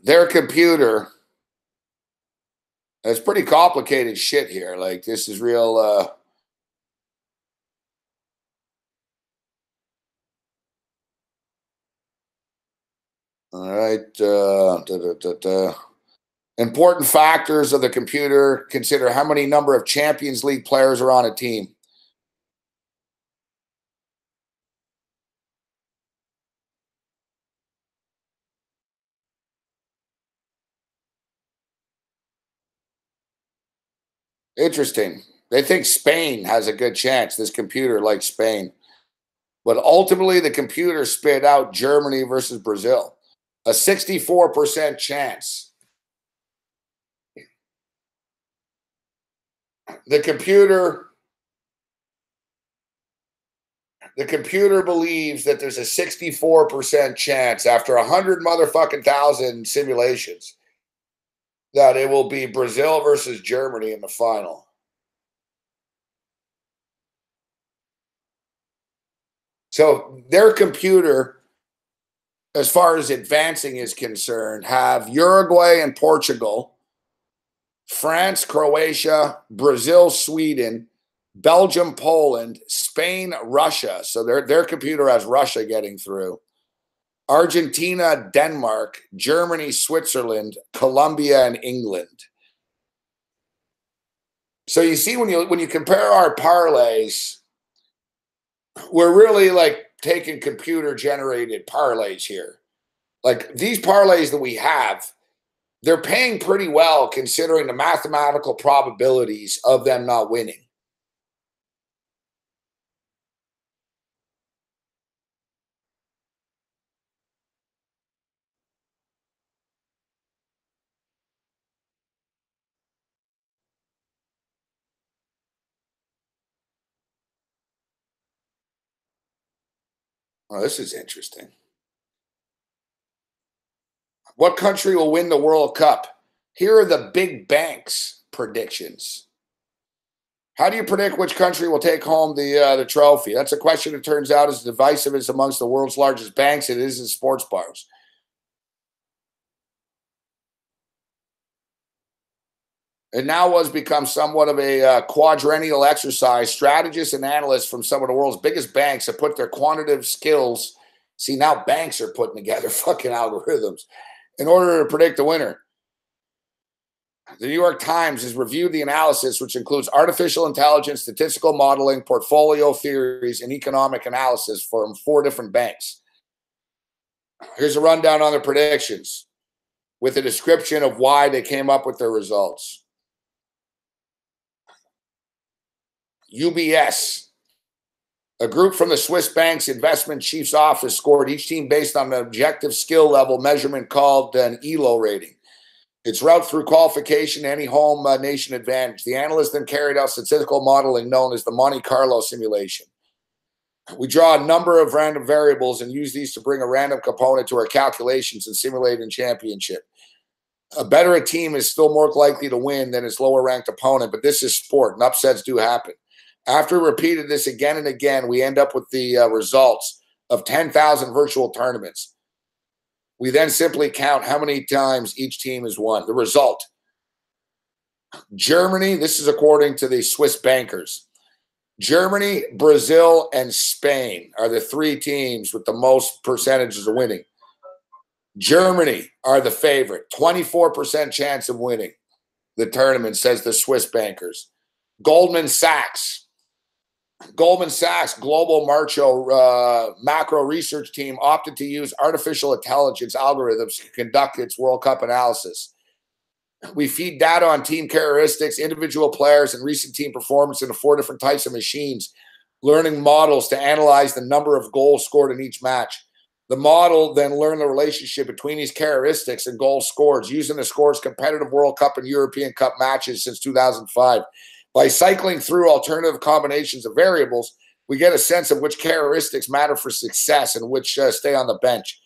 Their computer, it's pretty complicated shit here. Like, this is real, all right. Important factors of the computer consider how many number of Champions League players are on a team. Interesting. They think Spain has a good chance. This computer likes Spain. But ultimately, the computer spit out Germany versus Brazil. A 64% chance. The computer believes that there's a 64% chance after 100 motherfucking thousand simulations that it will be Brazil versus Germany in the final. So their computer, as far as advancing is concerned, have Uruguay and Portugal, France, Croatia, Brazil, Sweden, Belgium, Poland, Spain, Russia. So their computer has Russia getting through. Argentina, Denmark, Germany, Switzerland, Colombia, and England. So you see, when you compare our parlays, we're really like taking computer generated parlays here. Like, these parlays that we have, they're paying pretty well considering the mathematical probabilities of them not winning. Oh, this is interesting. What country will win the World Cup? Here are the big banks' predictions. How do you predict which country will take home the trophy? That's a question that turns out is divisive as amongst the world's largest banks. It is in sports bars. It now has become somewhat of a quadrennial exercise. Strategists and analysts from some of the world's biggest banks have put their quantitative skills. See, now banks are putting together fucking algorithms in order to predict the winner. The New York Times has reviewed the analysis, which includes artificial intelligence, statistical modeling, portfolio theories, and economic analysis from 4 different banks. Here's a rundown on the predictions with a description of why they came up with their results. UBS, a group from the Swiss Bank's investment chief's office, scored each team based on an objective skill level measurement called an ELO rating. Its route through qualification, any home nation advantage. The analyst then carried out statistical modeling known as the Monte Carlo simulation. We draw a number of random variables and use these to bring a random component to our calculations and simulate a championship. A better a team is still more likely to win than its lower ranked opponent, but this is sport and upsets do happen. After we repeated this again and again, we end up with the results of 10,000 virtual tournaments. We then simply count how many times each team has won. The result: Germany, this is according to the Swiss bankers. Germany, Brazil, and Spain are the 3 teams with the most percentages of winning. Germany are the favorite, 24% chance of winning. the tournament, says the Swiss bankers. Goldman Sachs. Goldman Sachs Global Macro Research Team opted to use artificial intelligence algorithms to conduct its World Cup analysis. We feed data on team characteristics, individual players, and recent team performance into 4 different types of machines, learning models to analyze the number of goals scored in each match. The model then learned the relationship between these characteristics and goals scored, using the scores competitive World Cup and European Cup matches since 2005. By cycling through alternative combinations of variables, we get a sense of which characteristics matter for success and which stay on the bench.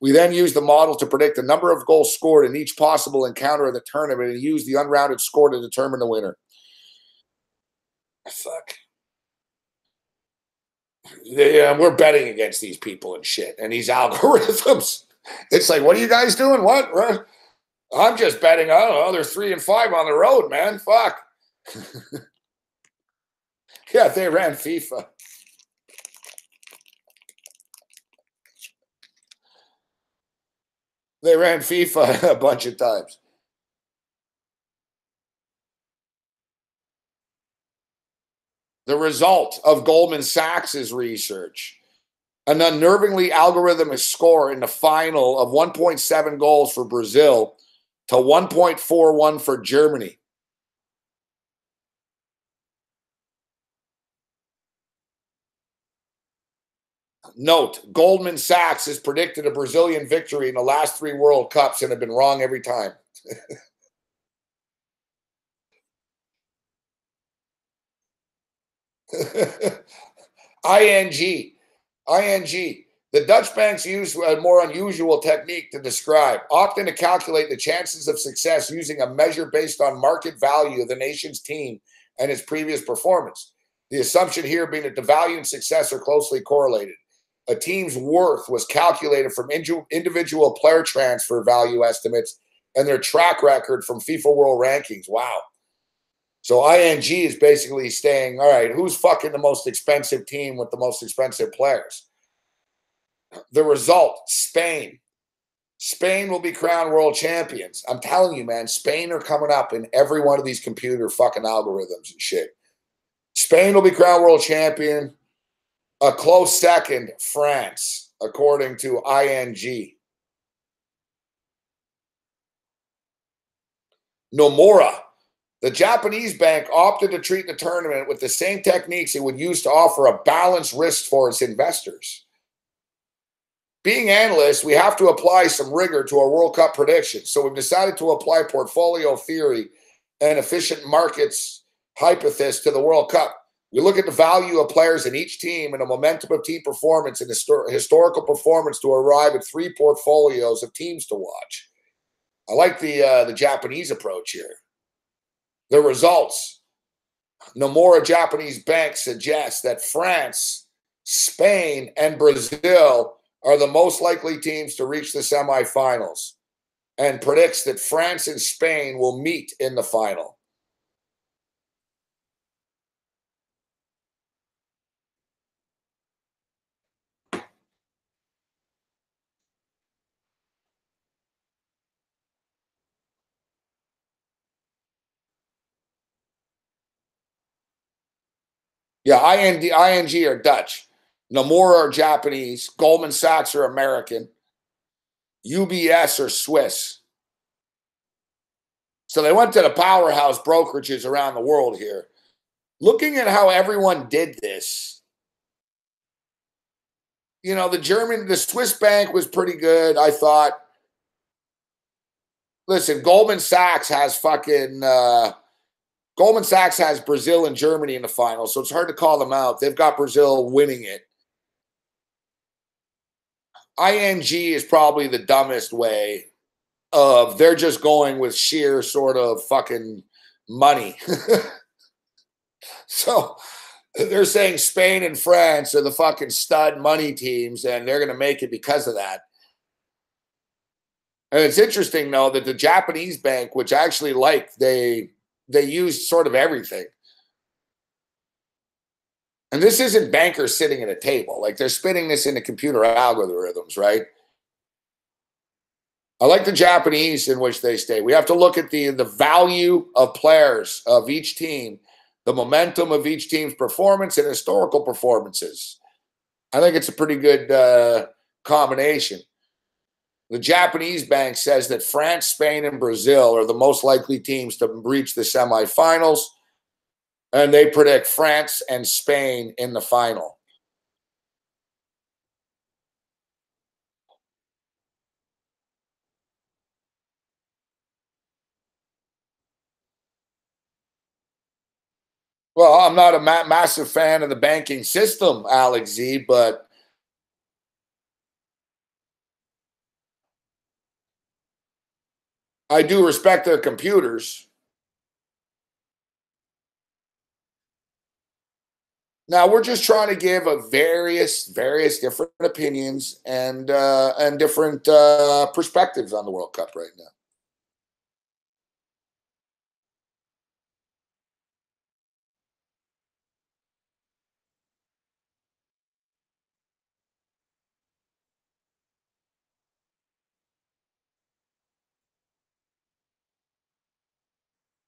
We then use the model to predict the number of goals scored in each possible encounter of the tournament and use the unrounded score to determine the winner. Fuck. We're betting against these people and shit and these algorithms. It's like, what are you guys doing? What? I'm just betting. I don't know. They're 3-5 on the road, man. Fuck. Yeah, they ran FIFA. They ran FIFA a bunch of times. The result of Goldman Sachs' research: an unnervingly algorithmic score in the final of 1.7 goals for Brazil to 1.41 for Germany. Note, Goldman Sachs has predicted a Brazilian victory in the last 3 World Cups and have been wrong every time. ING. The Dutch banks use a more unusual technique to describe, opting to calculate the chances of success using a measure based on market value of the nation's team and its previous performance. The assumption here being that the value and success are closely correlated. A team's worth was calculated from individual player transfer value estimates and their track record from FIFA World Rankings. Wow. So ING is basically saying, all right, who's fucking the most expensive team with the most expensive players? The result, Spain. Spain will be crowned world champions. I'm telling you, man, Spain are coming up in every one of these computer fucking algorithms and shit. Spain will be crowned world champion. A close second, France, according to ING. Nomura. The Japanese bank opted to treat the tournament with the same techniques it would use to offer a balanced risk for its investors. Being analysts, we have to apply some rigor to our World Cup predictions, so we've decided to apply portfolio theory and efficient markets hypothesis to the World Cup. We look at the value of players in each team and the momentum of team performance and historical performance to arrive at 3 portfolios of teams to watch. I like the Japanese approach here. The results: Nomura Japanese Bank suggests that France, Spain, and Brazil are the most likely teams to reach the semifinals and predicts that France and Spain will meet in the final. Yeah, ING are Dutch. Nomura are Japanese. Goldman Sachs are American. UBS are Swiss. So they went to the powerhouse brokerages around the world here. Looking at how everyone did this, you know, the Swiss bank was pretty good, I thought. Listen, Goldman Sachs has Brazil and Germany in the final, so it's hard to call them out. They've got Brazil winning it. ING is probably the dumbest way of, they're just going with sheer sort of fucking money. So they're saying Spain and France are the fucking stud money teams, and they're going to make it because of that. And it's interesting, though, that the Japanese bank, which I actually like, they use sort of everything. And this isn't bankers sitting at a table. Like, they're spitting this into computer algorithms, right? I like the Japanese in which they stay. We have to look at the value of players of each team, the momentum of each team's performance, and historical performances. I think it's a pretty good combination. The Japanese bank says that France, Spain, and Brazil are the most likely teams to reach the semifinals, and they predict France and Spain in the final. Well, I'm not a massive fan of the banking system, Alex Z, but I do respect their computers. Now we're just trying to give a various different opinions and different perspectives on the World Cup right now.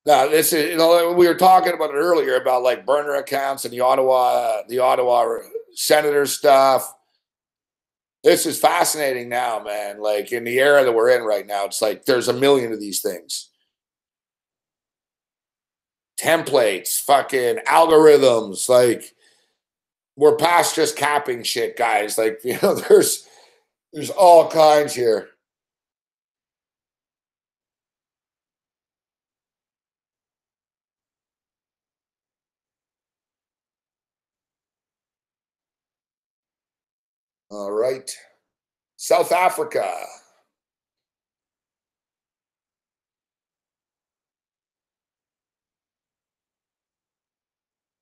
Now, this is, we were talking about it earlier about like burner accounts and the Ottawa Senator stuff. This is fascinating now, man. Like in the era that we're in right now, it's like there's a million of these things. Templates, fucking algorithms, like we're past just capping shit, guys. Like, there's all kinds here. All right. South Africa.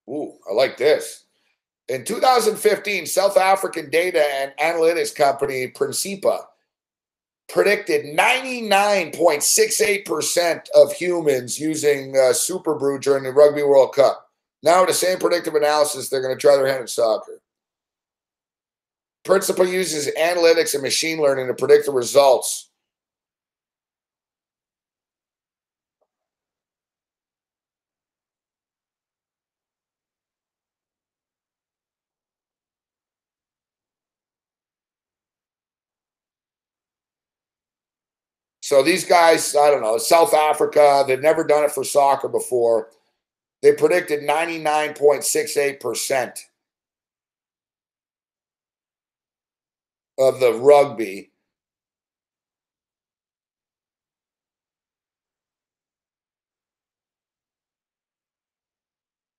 Ooh, I like this. In 2015, South African data and analytics company Principa predicted 99.68% of humans using Super Brew during the Rugby World Cup. Now, with the same predictive analysis, they're going to try their hand at soccer. Principal uses analytics and machine learning to predict the results. So these guys, I don't know, South Africa, they've never done it for soccer before. They predicted 99.68% of the rugby.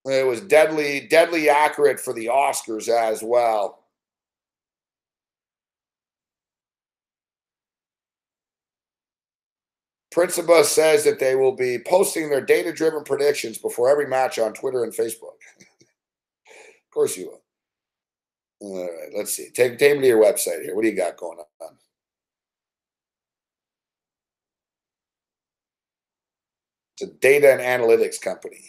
It was deadly accurate for the Oscars as well. Principa says that they will be posting their data-driven predictions before every match on Twitter and Facebook. Of course you will. All right, let's see. Take me to your website here. What do you got going on? It's a data and analytics company.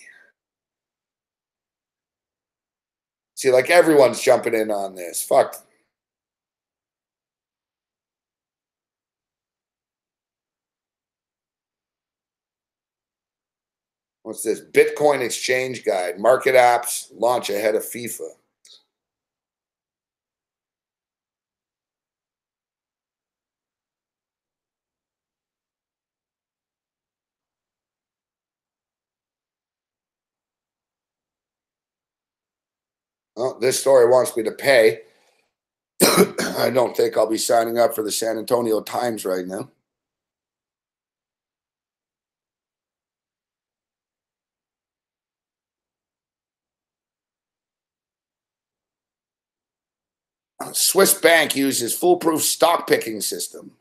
See, like everyone's jumping in on this. Fuck. What's this? Bitcoin exchange guide. Market apps launch ahead of FIFA. Well, this story wants me to pay. I don't think I'll be signing up for the San Antonio Times right now. Swiss bank uses foolproof stock picking system.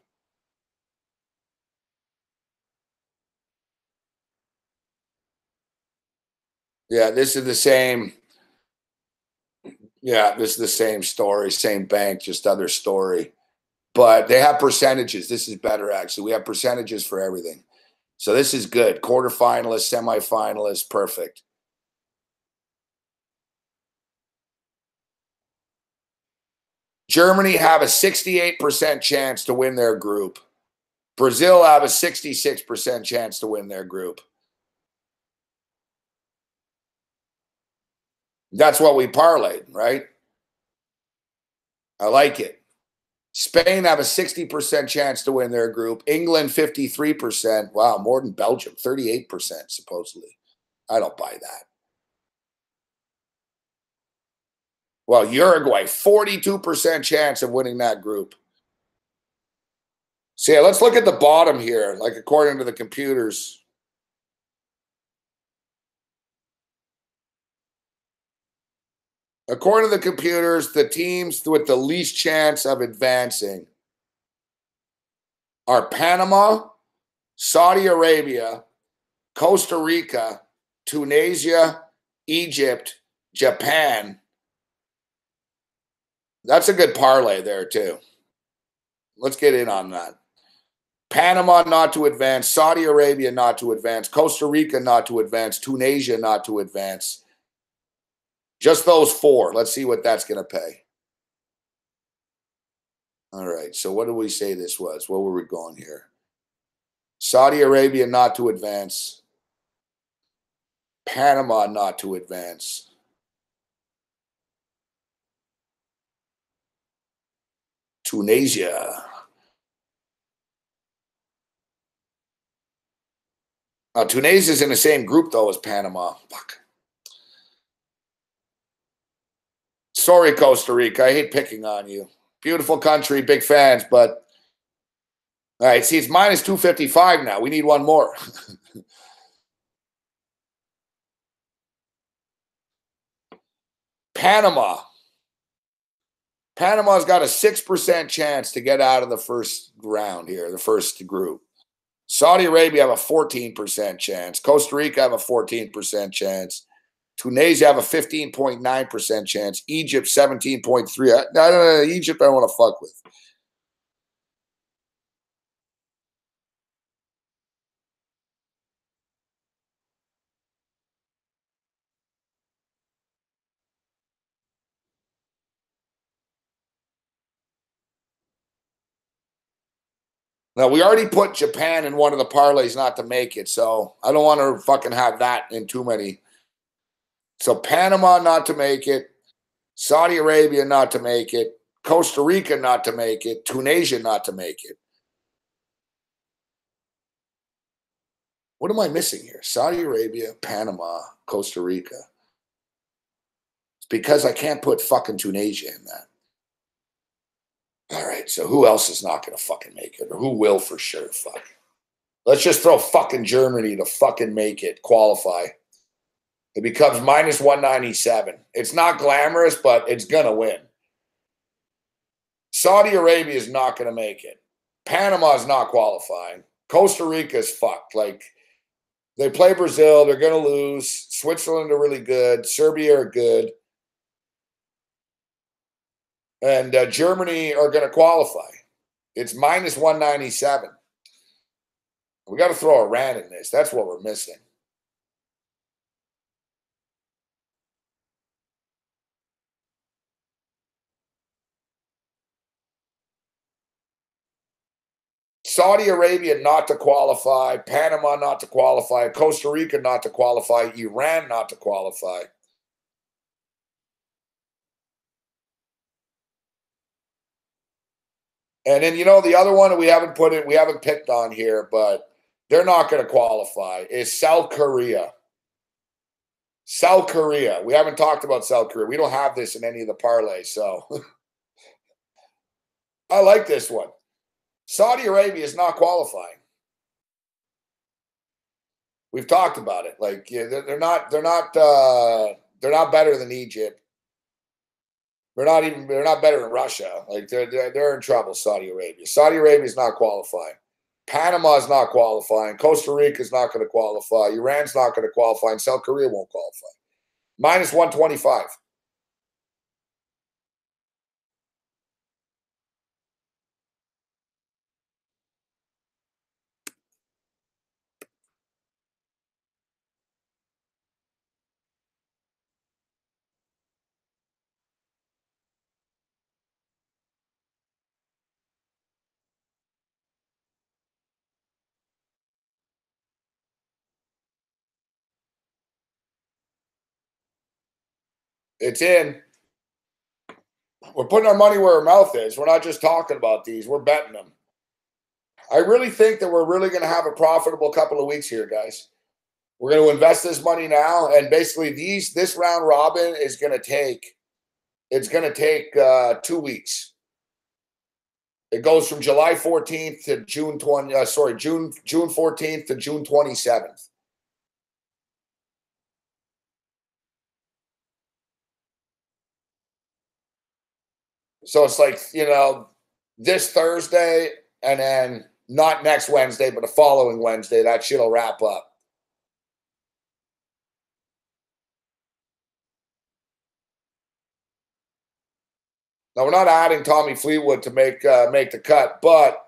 Yeah, this is the same. Yeah, this is the same story, same bank, just other story. But they have percentages. This is better, actually. We have percentages for everything. So this is good. Quarterfinalists, semifinalists, perfect. Germany have a 68% chance to win their group. Brazil have a 66% chance to win their group. That's what we parlayed, right? I like it. Spain have a 60% chance to win their group. England, 53%. Wow, more than Belgium, 38%, supposedly. I don't buy that. Well, Uruguay, 42% chance of winning that group. So yeah, let's look at the bottom here, like according to the computers. According to the computers, the teams with the least chance of advancing are Panama, Saudi Arabia, Costa Rica, Tunisia, Egypt, Japan. That's a good parlay there, too. Let's get in on that. Panama not to advance, Saudi Arabia not to advance, Costa Rica not to advance, Tunisia not to advance. Just those four. Let's see what that's going to pay. All right, so what did we say this was? Where were we going here? Saudi Arabia not to advance. Panama not to advance. Tunisia. Tunisia's in the same group, though, as Panama. Fuck. Sorry, Costa Rica. I hate picking on you. Beautiful country, big fans, but... All right, see, it's minus 255 now. We need one more. Panama. Panama's got a 6% chance to get out of the first round here, the first group. Saudi Arabia have a 14% chance. Costa Rica have a 14% chance. Tunisia have a 15.9% chance. Egypt, 17.3%. No, Egypt I don't want to fuck with. Now, we already put Japan in one of the parlays not to make it, so I don't want to fucking have that in too many. So Panama not to make it. Saudi Arabia not to make it. Costa Rica not to make it. Tunisia not to make it. What am I missing here? Saudi Arabia, Panama, Costa Rica. It's because I can't put fucking Tunisia in that. All right, so who else is not going to fucking make it? Or who will for sure? Fuck. Let's just throw fucking Germany to fucking make it, qualify. It becomes minus 197. It's not glamorous, but it's going to win. Saudi Arabia is not going to make it. Panama is not qualifying. Costa Rica is fucked. Like, they play Brazil. They're going to lose. Switzerland are really good. Serbia are good. And Germany are going to qualify. It's minus 197. We got to throw a rant in this. That's what we're missing. Saudi Arabia not to qualify. Panama not to qualify. Costa Rica not to qualify. Iran not to qualify. And then, you know, the other one we haven't picked on here, but they're not going to qualify, is South Korea. South Korea. We haven't talked about South Korea. We don't have this in any of the parlays, so I like this one. Saudi Arabia is not qualifying. We've talked about it. Like, yeah, they're not better than Egypt. They're not better than Russia. Like, they're in trouble, Saudi Arabia. Saudi Arabia is not qualifying. Panama is not qualifying. Costa Rica is not going to qualify. Iran's not going to qualify. And South Korea won't qualify. Minus 125. It's in. We're putting our money where our mouth is. We're not just talking about these. We're betting them. I really think that we're really going to have a profitable couple of weeks here, guys. We're going to invest this money now, and basically this round robin is going to take. It's going to take 2 weeks. It goes from July 14th to June 14th to June 27th. So it's like, this Thursday, and then not next Wednesday, but the following Wednesday, that shit'll wrap up. Now, we're not adding Tommy Fleetwood to make the cut, but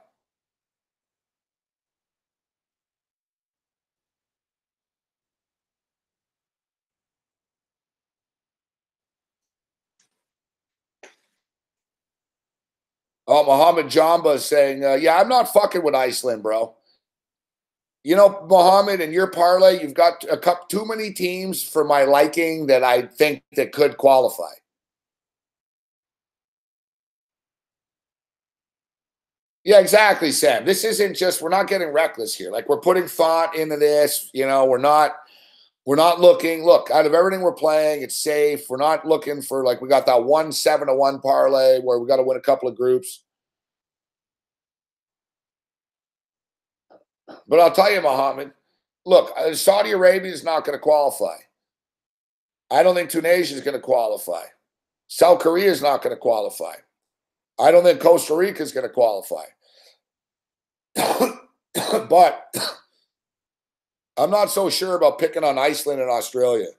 Mohammed Jamba is saying, yeah, I'm not fucking with Iceland, bro. Mohammed, in your parlay, you've got a couple too many teams for my liking that I think that could qualify. Yeah, exactly, Sam. This isn't just, we're not getting reckless here. Like, we're putting thought into this. We're not looking. Look, out of everything we're playing, it's safe. We're not looking for, like, we got that 1-7-1 parlay where we got to win a couple of groups. But I'll tell you, Mohammed, look, Saudi Arabia is not going to qualify. I don't think Tunisia is going to qualify. South Korea is not going to qualify. I don't think Costa Rica is going to qualify. But I'm not so sure about picking on Iceland and Australia.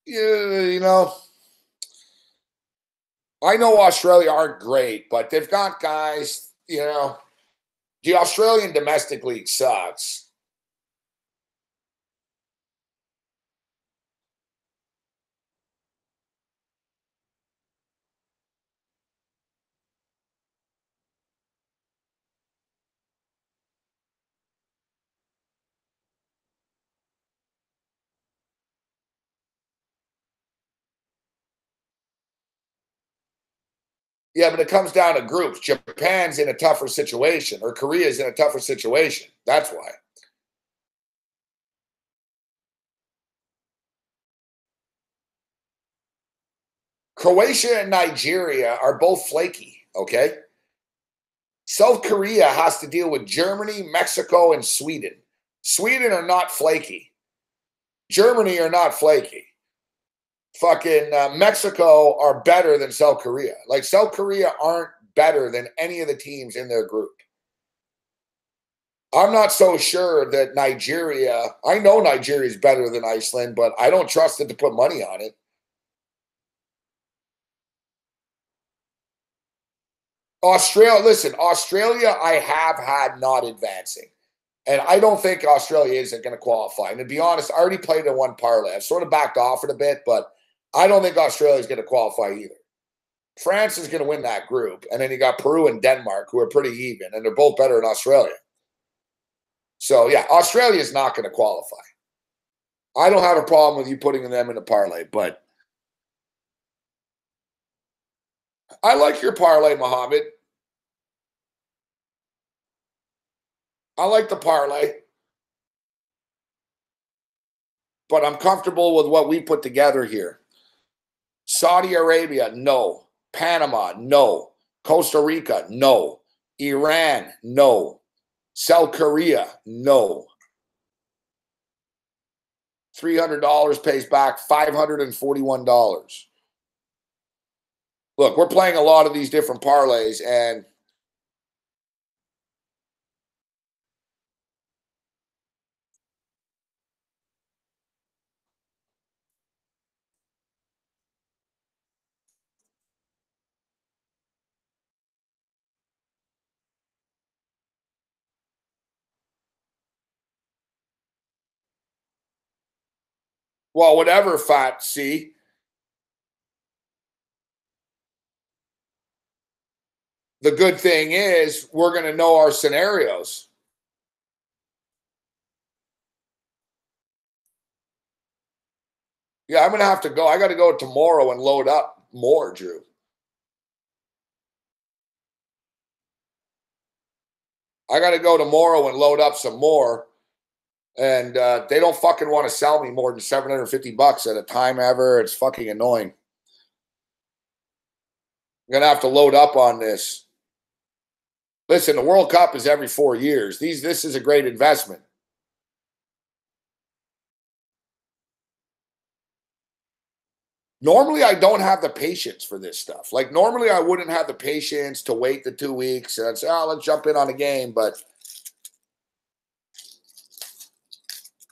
Yeah, I know Australia aren't great, but they've got guys, the Australian domestic league sucks. Yeah, but it comes down to groups. Japan's in a tougher situation, or Korea's in a tougher situation. That's why. Croatia and Nigeria are both flaky, okay? South Korea has to deal with Germany, Mexico, and Sweden. Sweden are not flaky. Germany are not flaky. Fucking Mexico are better than South Korea. Like, South Korea aren't better than any of the teams in their group. I'm not so sure that Nigeria, I know Nigeria is better than Iceland, but I don't trust it to put money on it. Australia I have had not advancing. And I don't think Australia isn't going to qualify. And to be honest, I already played in one parlay. I've sort of backed off it a bit, but I don't think Australia is going to qualify either. France is going to win that group. And then you got Peru and Denmark, who are pretty even, and they're both better than Australia. So, yeah, Australia is not going to qualify. I don't have a problem with you putting them in a parlay, but I like your parlay, Mohammed. I like the parlay. But I'm comfortable with what we put together here. Saudi Arabia, no. Panama, no. Costa Rica, no. Iran, no. South Korea, no. $300 pays back $541. Look, we're playing a lot of these different parlays, and well, whatever, Fat C. The good thing is we're going to know our scenarios. Yeah, I'm going to have to go. I got to go tomorrow and load up more, Drew. I got to go tomorrow and load up some more. And they don't fucking want to sell me more than $750 at a time ever. It's fucking annoying. I'm going to have to load up on this. Listen, the World Cup is every 4 years. This is a great investment. Normally, I don't have the patience for this stuff. Like, normally, I wouldn't have the patience to wait the 2 weeks and say, oh, let's jump in on a game. But,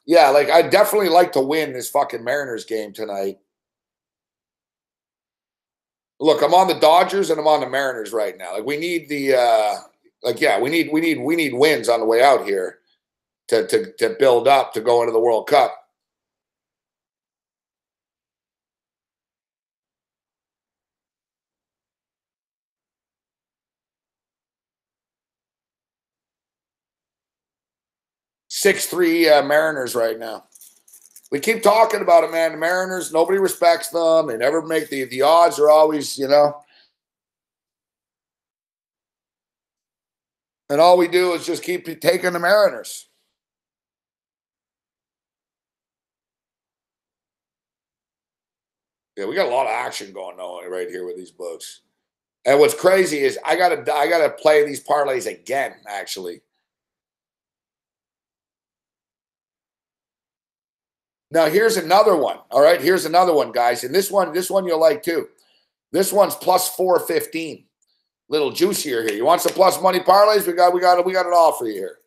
yeah, like, I'd definitely like to win this fucking Mariners game tonight. Look, I'm on the Dodgers and I'm on the Mariners right now. Like, we need the we need wins on the way out here to build up to go into the World Cup. Six-three Mariners right now. We keep talking about it, man. The Mariners, nobody respects them. They never make the odds are always, you know. And all we do is just keep taking the Mariners. Yeah, we got a lot of action going on right here with these books. And what's crazy is I gotta play these parlays again, actually. Now here's another one. All right, here's another one, guys. And this one you'll like too. This one's plus 415. Little juicier here. You want some plus money parlays? We got it all for you here.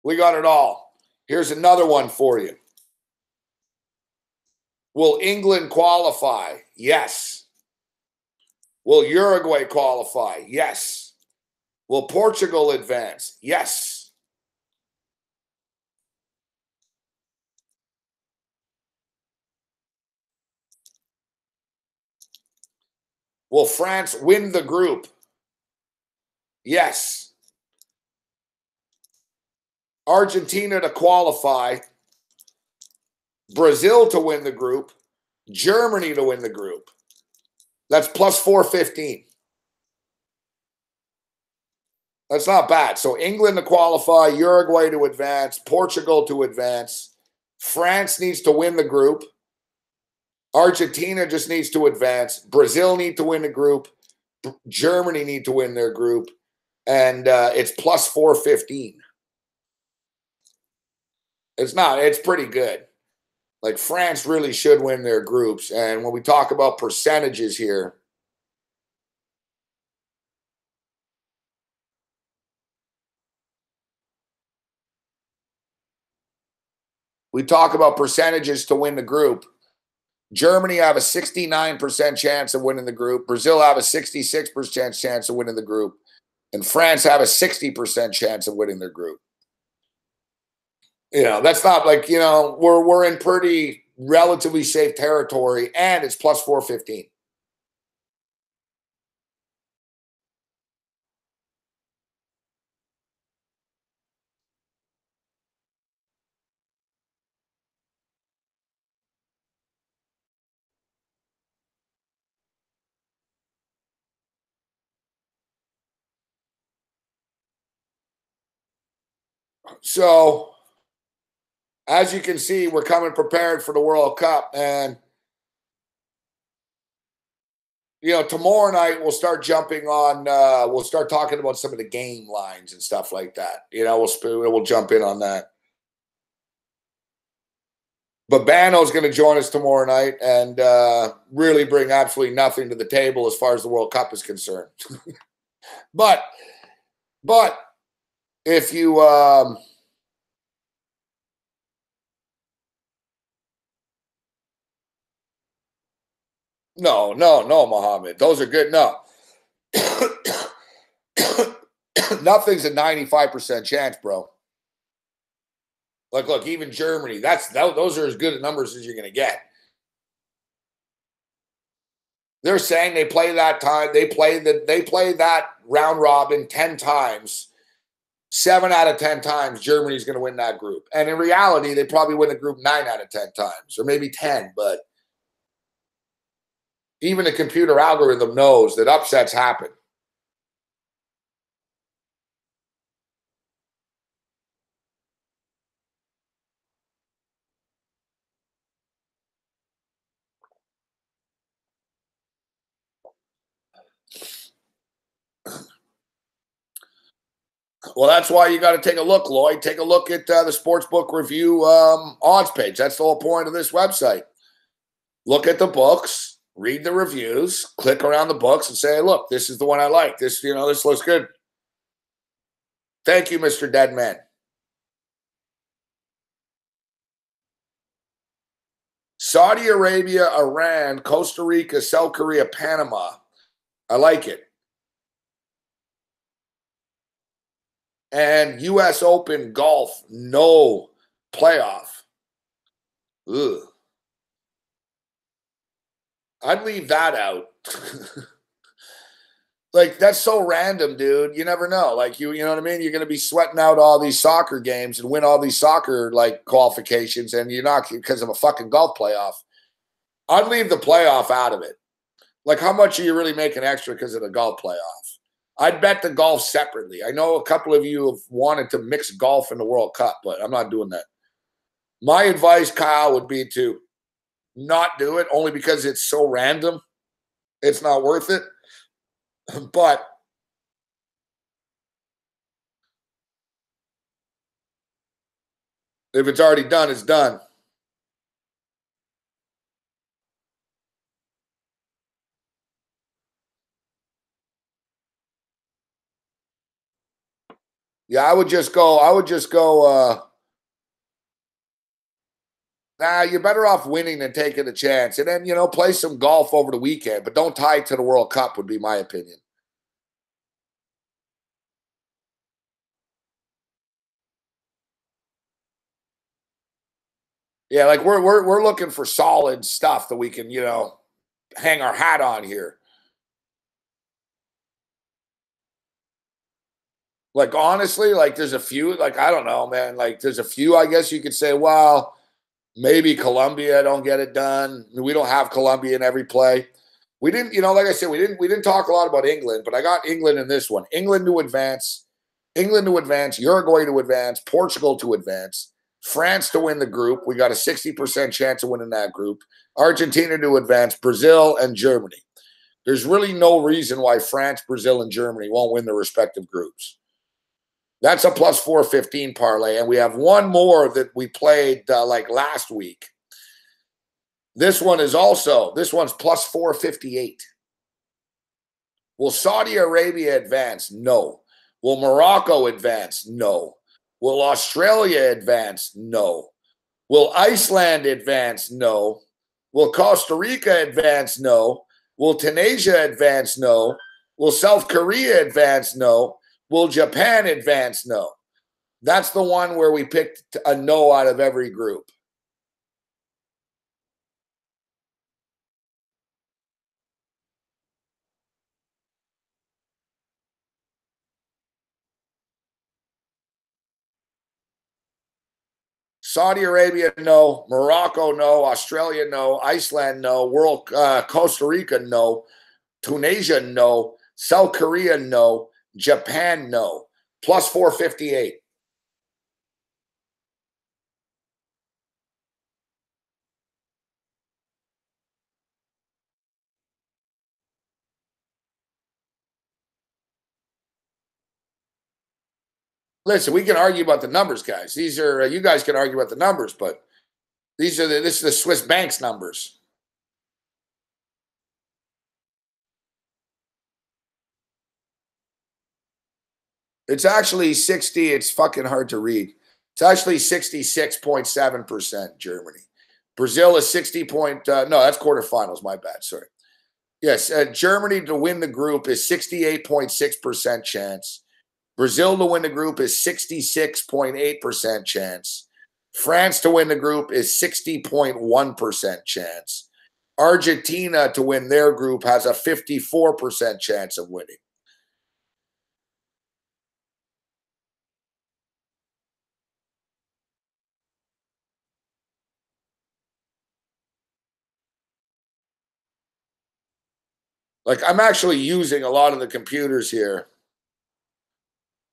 We got it all. Here's another one for you. Will England qualify? Yes. Will Uruguay qualify? Yes. Will Portugal advance? Yes. Will France win the group? Yes. Argentina to qualify. Brazil to win the group. Germany to win the group. That's plus 415. That's not bad. So England to qualify, Uruguay to advance, Portugal to advance. France needs to win the group. Argentina just needs to advance. Brazil need to win the group. Germany need to win their group. And it's plus 415. It's pretty good. Like, France really should win their groups. And when we talk about percentages here, we talk about percentages to win the group. Germany have a 69% chance of winning the group. Brazil have a 66% chance of winning the group. And France have a 60% chance of winning their group. You know, that's not like, you know, we're in pretty relatively safe territory, and it's plus 415. So, as you can see, we're coming prepared for the World Cup. And, you know, tomorrow night we'll start jumping on, we'll start talking about some of the game lines and stuff like that. You know, we'll jump in on that. But Bano's going to join us tomorrow night and really bring absolutely nothing to the table as far as the World Cup is concerned. but if you no, Mohammed. Those are good. No. Nothing's a 95% chance, bro. Like, look, even Germany, those are as good numbers as you're going to get. They're saying they play that time. They play that round robin 10 times. 7 out of 10 times Germany's going to win that group. And in reality, they probably win the group 9 out of 10 times, or maybe 10. But even the computer algorithm knows that upsets happen. Well, that's why you got to take a look, Lloyd. Take a look at the Sportsbook review odds page. That's the whole point of this website. Look at the books, read the reviews, click around the books, and say, "Look, this is the one I like. This, this looks good." Thank you, Mr. Deadman. Saudi Arabia, Iran, Costa Rica, South Korea, Panama. I like it. And U.S. Open golf, no playoff. Ugh. I'd leave that out. Like, that's so random, dude. You never know. Like, you know what I mean? You're going to be sweating out all these soccer games and win all these soccer, like, qualifications, and you're not because of a fucking golf playoff. I'd leave the playoff out of it. Like, how much are you really making extra because of the golf playoff? I'd bet the golf separately. I know a couple of you have wanted to mix golf in the World Cup, but I'm not doing that. My advice, Kyle, would be to not do it, only because it's so random. It's not worth it. But if it's already done, it's done. Yeah, I would just go, nah, you're better off winning than taking a chance. And then, play some golf over the weekend, but don't tie it to the World Cup would be my opinion. Yeah, like we're looking for solid stuff that we can, hang our hat on here. Like, honestly, like, there's a few, like, I don't know, man. Like, there's a few, I guess you could say, well, maybe Colombia don't get it done. We don't have Colombia in every play. We didn't, like I said, we didn't talk a lot about England, but I got England in this one. England to advance, Uruguay to advance, Portugal to advance, France to win the group. We got a 60% chance of winning that group. Argentina to advance, Brazil and Germany. There's really no reason why France, Brazil, and Germany won't win their respective groups. That's a plus 415 parlay. And we have one more that we played like last week. This one's plus 458. Will Saudi Arabia advance? No. Will Morocco advance? No. Will Australia advance? No. Will Iceland advance? No. Will Costa Rica advance? No. Will Tunisia advance? No. Will South Korea advance? No. Will Japan advance? No. That's the one where we picked a no out of every group. Saudi Arabia, no. Morocco, no. Australia, no. Iceland, no. Costa Rica, no. Tunisia, no. South Korea, no. Japan, no. Plus 458. Listen, we can argue about the numbers, guys. These are you guys can argue about the numbers, but this is the Swiss banks numbers. It's actually 60. It's fucking hard to read. It's actually 66.7% Germany. Brazil is 60 point. No, that's quarterfinals. My bad. Sorry. Yes, Germany to win the group is 68.6% chance. Brazil to win the group is 66.8% chance. France to win the group is 60.1% chance. Argentina to win their group has a 54% chance of winning. Like, I'm actually using a lot of the computers here.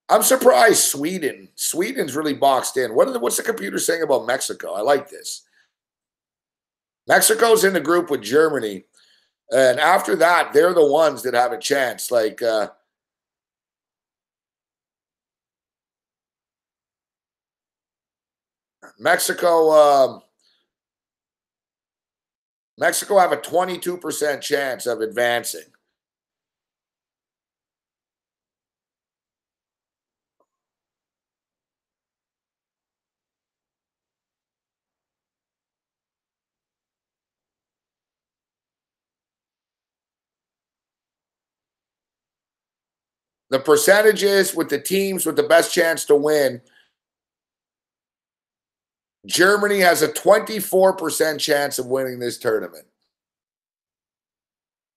I'm surprised Sweden's really boxed in. What's the computer saying about Mexico? I like this. Mexico's in the group with Germany. And after that, they're the ones that have a chance. Like, Mexico have a 22% chance of advancing. The percentages with the teams with the best chance to win. Germany has a 24% chance of winning this tournament.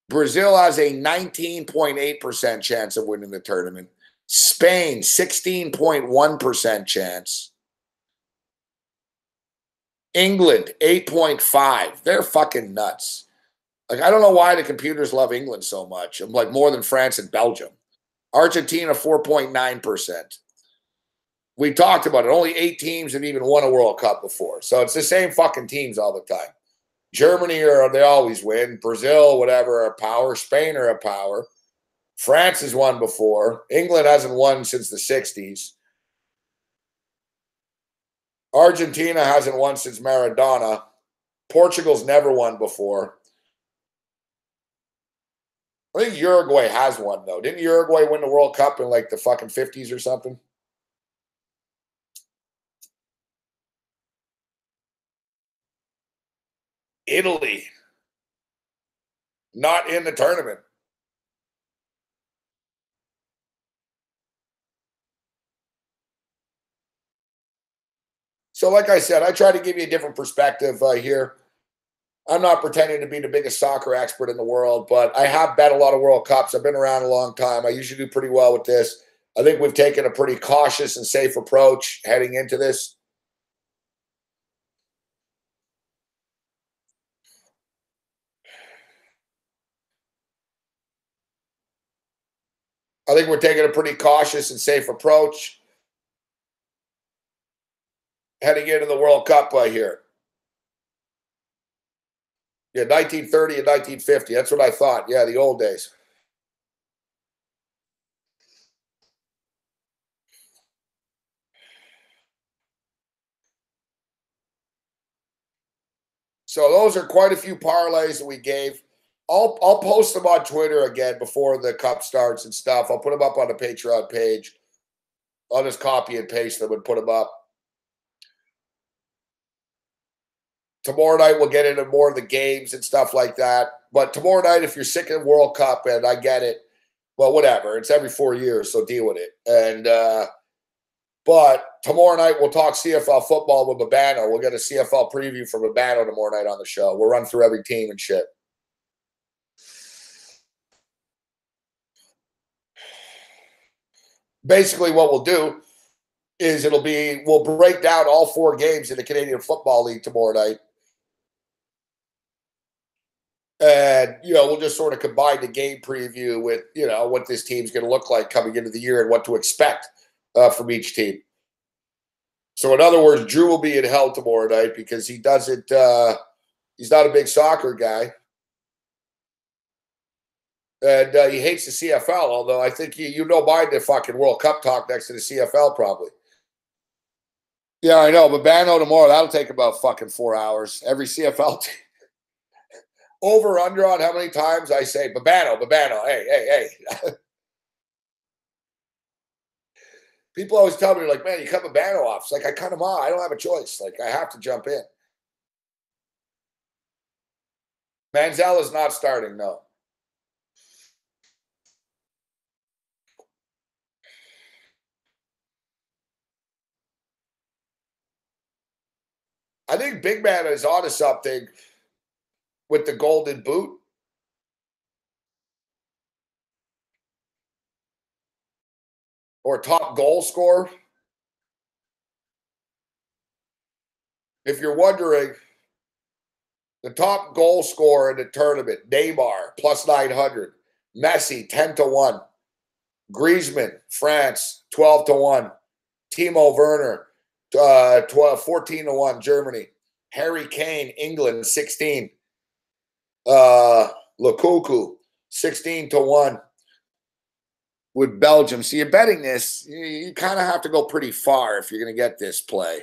Brazil has a 19.8% chance of winning the tournament. Spain, 16.1% chance. England, 8.5%. They're fucking nuts. Like, I don't know why the computers love England so much. I'm like more than France and Belgium. Argentina, 4.9%. We talked about it. Only 8 teams have even won a World Cup before. So it's the same fucking teams all the time. Germany, they always win. Brazil, whatever, are a power. Spain are a power. France has won before. England hasn't won since the 60s. Argentina hasn't won since Maradona. Portugal's never won before. I think Uruguay has won, though. Didn't Uruguay win the World Cup in like the fucking 50s or something? Italy, not in the tournament. So like I said, I try to give you a different perspective here. I'm not pretending to be the biggest soccer expert in the world, but I have bet a lot of World Cups. I've been around a long time. I usually do pretty well with this. I think we've taken a pretty cautious and safe approach heading into this. I think we're taking a pretty cautious and safe approach heading into the World Cup here. Yeah, 1930 and 1950. That's what I thought. Yeah, the old days. So those are quite a few parlays that we gave. I'll post them on Twitter again before the cup starts and stuff. I'll put them up on the Patreon page. I'll just copy and paste them and put them up. Tomorrow night we'll get into more of the games and stuff like that. But tomorrow night, if you're sick of World Cup, and I get it, well, whatever. It's every 4 years, so deal with it. And but tomorrow night we'll talk CFL football with Babano. We'll get a CFL preview from Babano tomorrow night on the show. We'll run through every team and shit. Basically, what we'll do is we'll break down all 4 games in the Canadian Football League tomorrow night. And, we'll just sort of combine the game preview with, what this team's going to look like coming into the year and what to expect from each team. So, in other words, Drew will be in hell tomorrow night because he doesn't, he's not a big soccer guy. And he hates the CFL, although I think you don't mind the fucking World Cup talk next to the CFL probably. Yeah, I know. But Babano tomorrow, that'll take about fucking 4 hours. Every CFL team. Over, under on how many times I say, Babano, hey. People always tell me, like, man, you cut Babano off. It's like, I cut him off. I don't have a choice. Like, I have to jump in. Manziel is not starting, no. I think Big Man is onto something with the golden boot. Or top goal scorer. If you're wondering, the top goal scorer in the tournament, Neymar, plus 900. Messi 10-1. Griezmann, France 12-1. Timo Werner 14-1. Germany. Harry Kane, England 16. Lukaku 16-1 with Belgium. So you're betting this, you kind of have to go pretty far if you're going to get this play.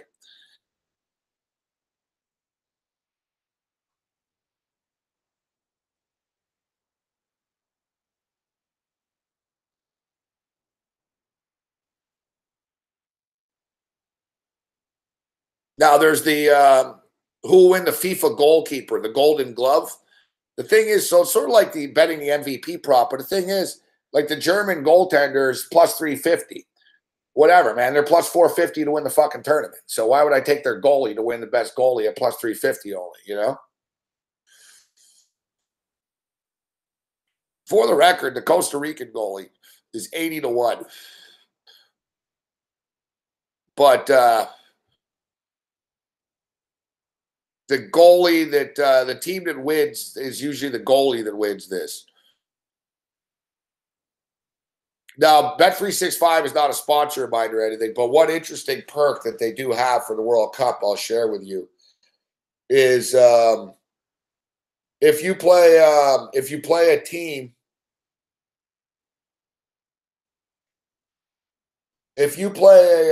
Now there's the who will win the FIFA goalkeeper, the Golden Glove. The thing is, so it's sort of like the betting the MVP prop, but the thing is, like the German goaltenders plus 350. Whatever, man. They're plus 450 to win the fucking tournament. So why would I take their goalie to win the best goalie at plus 350 only, you know? For the record, the Costa Rican goalie is 80-1. But the goalie that the team that wins is usually the goalie that wins this. Now, Bet365 is not a sponsor of mine or anything, but one interesting perk that they do have for the World Cup I'll share with you is if you play a team, if you play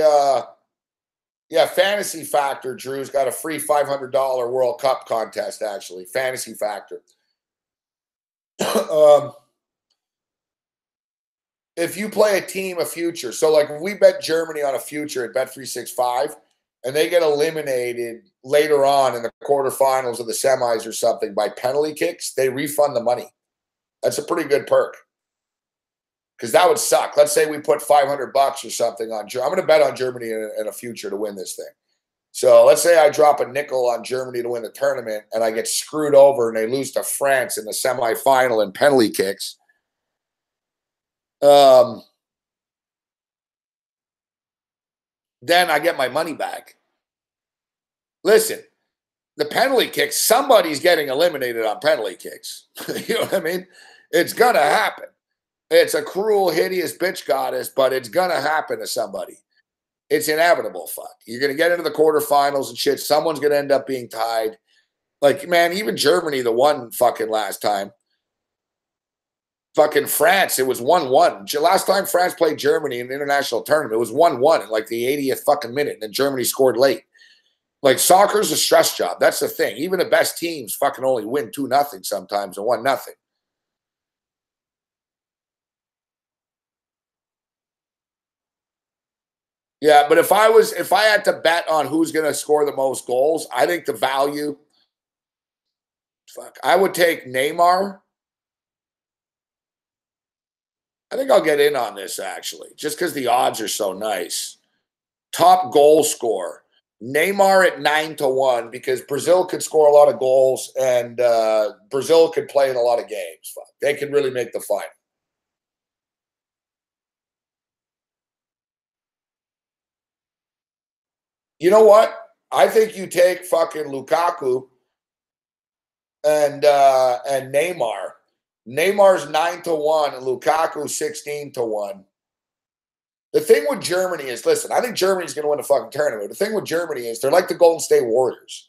a Fantasy Factor, Drew's got a free $500 World Cup contest, actually. Fantasy Factor. If you play a team, a future, so like if we bet Germany on a future at Bet365 and they get eliminated later on in the quarterfinals or the semis or something by penalty kicks, they refund the money. That's a pretty good perk. Because that would suck. Let's say we put $500 or something on Germany. I'm going to bet on Germany in a future to win this thing. So let's say I drop a nickel on Germany to win the tournament and I get screwed over and they lose to France in the semifinal in penalty kicks. Then I get my money back. Listen, the penalty kicks, somebody's getting eliminated on penalty kicks. You know what I mean? It's going to happen. It's a cruel, hideous bitch goddess, but it's going to happen to somebody. It's inevitable, fuck. You're going to get into the quarterfinals and shit. Someone's going to end up being tied. Like, man, even Germany, the one fucking last time. Fucking France, it was 1-1. Last time France played Germany in an international tournament, it was 1-1 in like the 80th fucking minute, and then Germany scored late. Like, soccer's a stress job. That's the thing. Even the best teams fucking only win 2-0 sometimes and 1-0. Yeah, but if I had to bet on who's going to score the most goals, I think the value, I would take Neymar. I think I'll get in on this, actually, just because the odds are so nice. Top goal scorer. Neymar at 9-1 because Brazil could score a lot of goals and Brazil could play in a lot of games. They could really make the final. You know what? I think you take fucking Lukaku and Neymar. Neymar's 9-1 and Lukaku 16-1. The thing with Germany is, listen, I think Germany's going to win the fucking tournament. The thing with Germany is they're like the Golden State Warriors.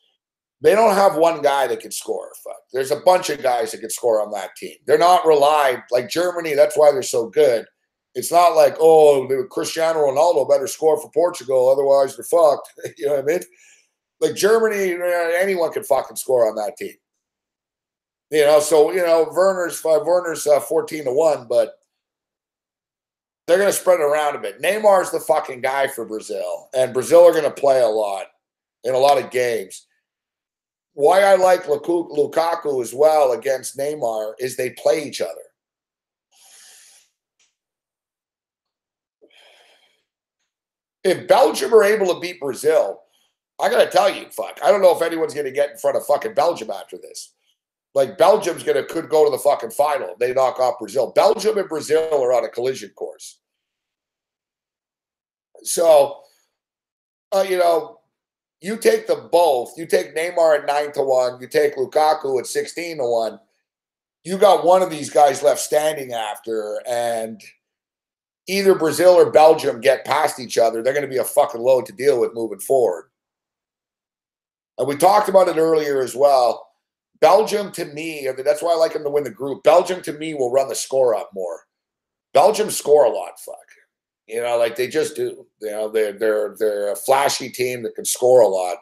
They don't have one guy that can score. Fuck. There's a bunch of guys that can score on that team. They're not relied like Germany. That's why they're so good. It's not like, oh, Cristiano Ronaldo better score for Portugal, otherwise they're fucked. You know what I mean? Like Germany, anyone can fucking score on that team. You know, so Werner's 14-1, but they're going to spread it around a bit. Neymar's the fucking guy for Brazil, and Brazil are going to play a lot in a lot of games. Why I like Lukaku as well against Neymar is they play each other. If Belgium are able to beat Brazil, I got to tell you, fuck, I don't know if anyone's going to get in front of fucking Belgium after this. Like, Belgium's could go to the fucking final. They knock off Brazil. Belgium and Brazil are on a collision course. So, you take them both. You take Neymar at 9-1. You take Lukaku at 16-1. you got one of these guys left standing after, and either Brazil or Belgium get past each other, they're going to be a fucking load to deal with moving forward. And we talked about it earlier as well. Belgium, to me, that's why I like them to win the group. Belgium, to me, will run the score up more. Belgium score a lot, fuck. You know, like they just do. You know, they're a flashy team that can score a lot.